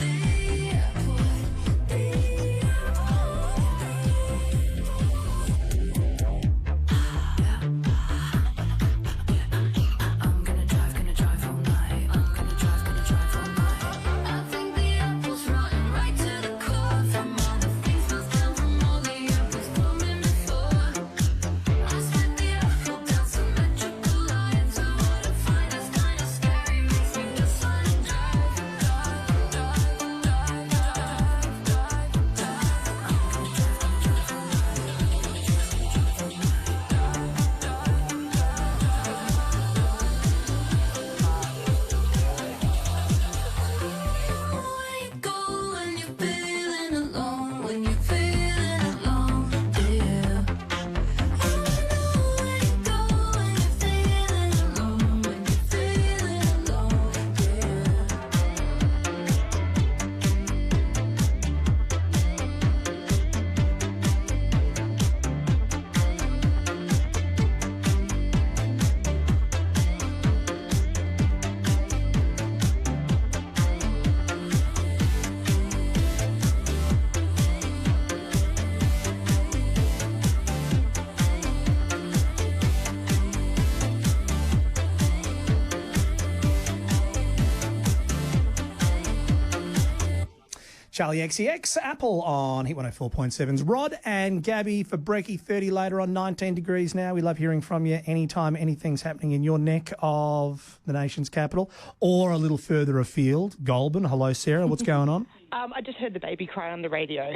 the airport, the airport, the I'm gonna drive all night. I'm gonna drive all night. I think the apple's rotten right to the core. From all the things we've done, from all the apples blooming before. I split the apple down symmetrical lines. I wanna find it's kinda scary. Makes me just wanna drive, drive, drive, drive, drive, drive, drive. I'm gonna drive all Where you go when you're feeling alone, when you're feeling alone, yeah. I know where you go when you're feeling alone, when you're feeling alone, yeah. Charlie XCX, Apple on Hit 104.7's Rod and Gabby for Breaky 30 later on, 19 degrees now. We love hearing from you anytime anything's happening in your neck of the nation's capital or a little further afield. Goulburn, hello Sarah, what's going on? I just heard the baby cry on the radio.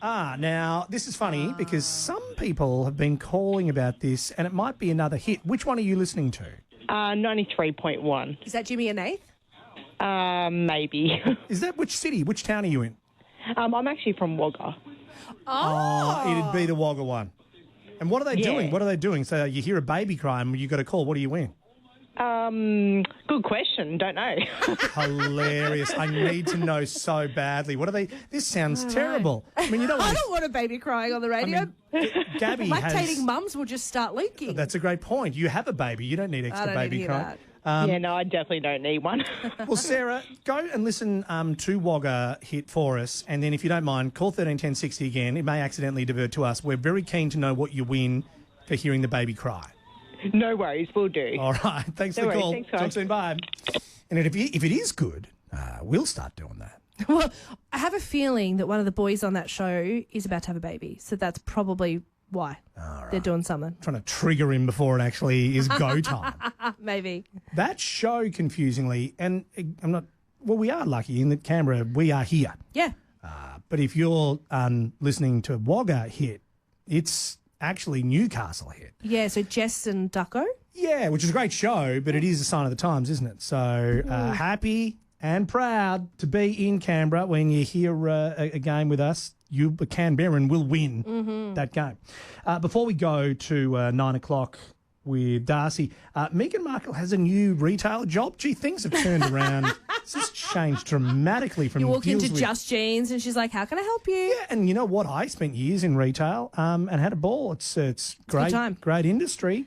Now this is funny because some people have been calling about this and it might be another hit. Which one are you listening to? 93.1. Is that Jimmy and Nath? Maybe. Is that which city? Which town are you in? I'm actually from Wagga. It'd be the Wagga one. And what are they doing? What are they doing? So you hear a baby cry and you got a call. What do you win? Good question. Don't know. Hilarious. I need to know so badly. What are they? This sounds terrible. I mean, you don't I want don't want a baby crying on the radio. Gabby Lactating mums will just start leaking. That's a great point. You have a baby. You don't need extra I don't baby need crying. that. No, I definitely don't need one. Well, Sarah, go and listen to Wagga Hit for us, and then if you don't mind, call 131060 again. It may accidentally divert to us. We're very keen to know what you win for hearing the baby cry. No worries, we'll do. All right, thanks for the call. Thanks, guys. Talk soon, bye. And if it is good, we'll start doing that. Well, I have a feeling that one of the boys on that show is about to have a baby, so that's probably why they're doing something. Trying to trigger him before it actually is go time. Maybe. That show, confusingly, and I'm not, well, we are lucky in that Canberra, we are here. Yeah. But if you're listening to Wagga Hit, it's actually Newcastle Hit. Yeah, so Jess and Ducko. Yeah, which is a great show, but it is a sign of the times, isn't it? So happy and proud to be in Canberra when you hear a game with us. You, a Canberran, will win that game. Before we go to 9 o'clock with Darcy, Meghan Markle has a new retail job. Gee, things have turned around. It's just changed dramatically from You walk deals into with- Just Jeans and she's like, how can I help you? Yeah, and you know what? I spent years in retail and had a ball. It's great, good time. great industry.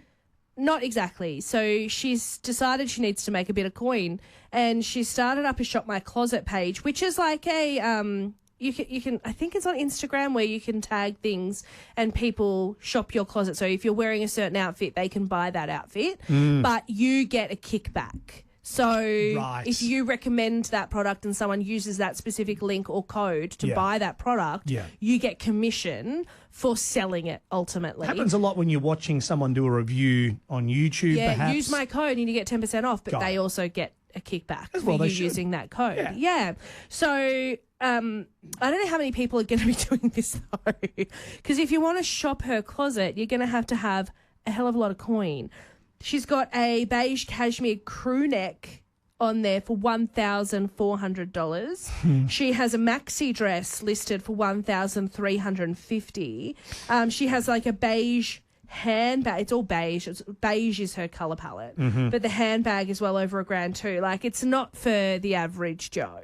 Not exactly. So she's decided she needs to make a bit of coin, and she started up a Shop My Closet page, which is like a you can I think it's on Instagram where you can tag things and people shop your closet. So if you're wearing a certain outfit, they can buy that outfit, but you get a kickback. So if you recommend that product and someone uses that specific link or code to buy that product, you get commission for selling it ultimately. Happens a lot when you're watching someone do a review on YouTube, perhaps. Use my code and you get 10% off, but they also get a kickback As well for they you should. using that code. Yeah. So I don't know how many people are going to be doing this though, because if you want to shop her closet, you're going to have a hell of a lot of coin. She's got a beige cashmere crew neck on there for $1,400. She has a maxi dress listed for $1,350. She has like a beige handbag. It's all beige. Beige is her colour palette. But the handbag is well over $1,000 too. Like, it's not for the average Joe.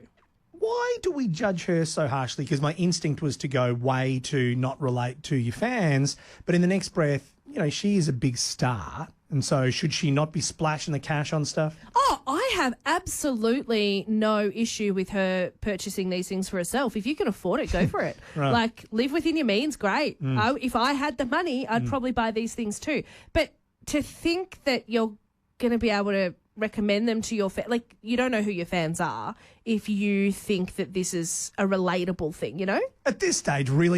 Why do we judge her so harshly? Because my instinct was to go way to not relate to your fans. But in the next breath, you know, she is a big star. And so should she not be splashing the cash on stuff? Oh, I have absolutely no issue with her purchasing these things for herself. If you can afford it, go for it. Right. Like, live within your means, great. If I had the money, I'd probably buy these things too. But to think that you're going to be able to recommend them to your like, you don't know who your fans are if you think that this is a relatable thing, you know? At this stage, really,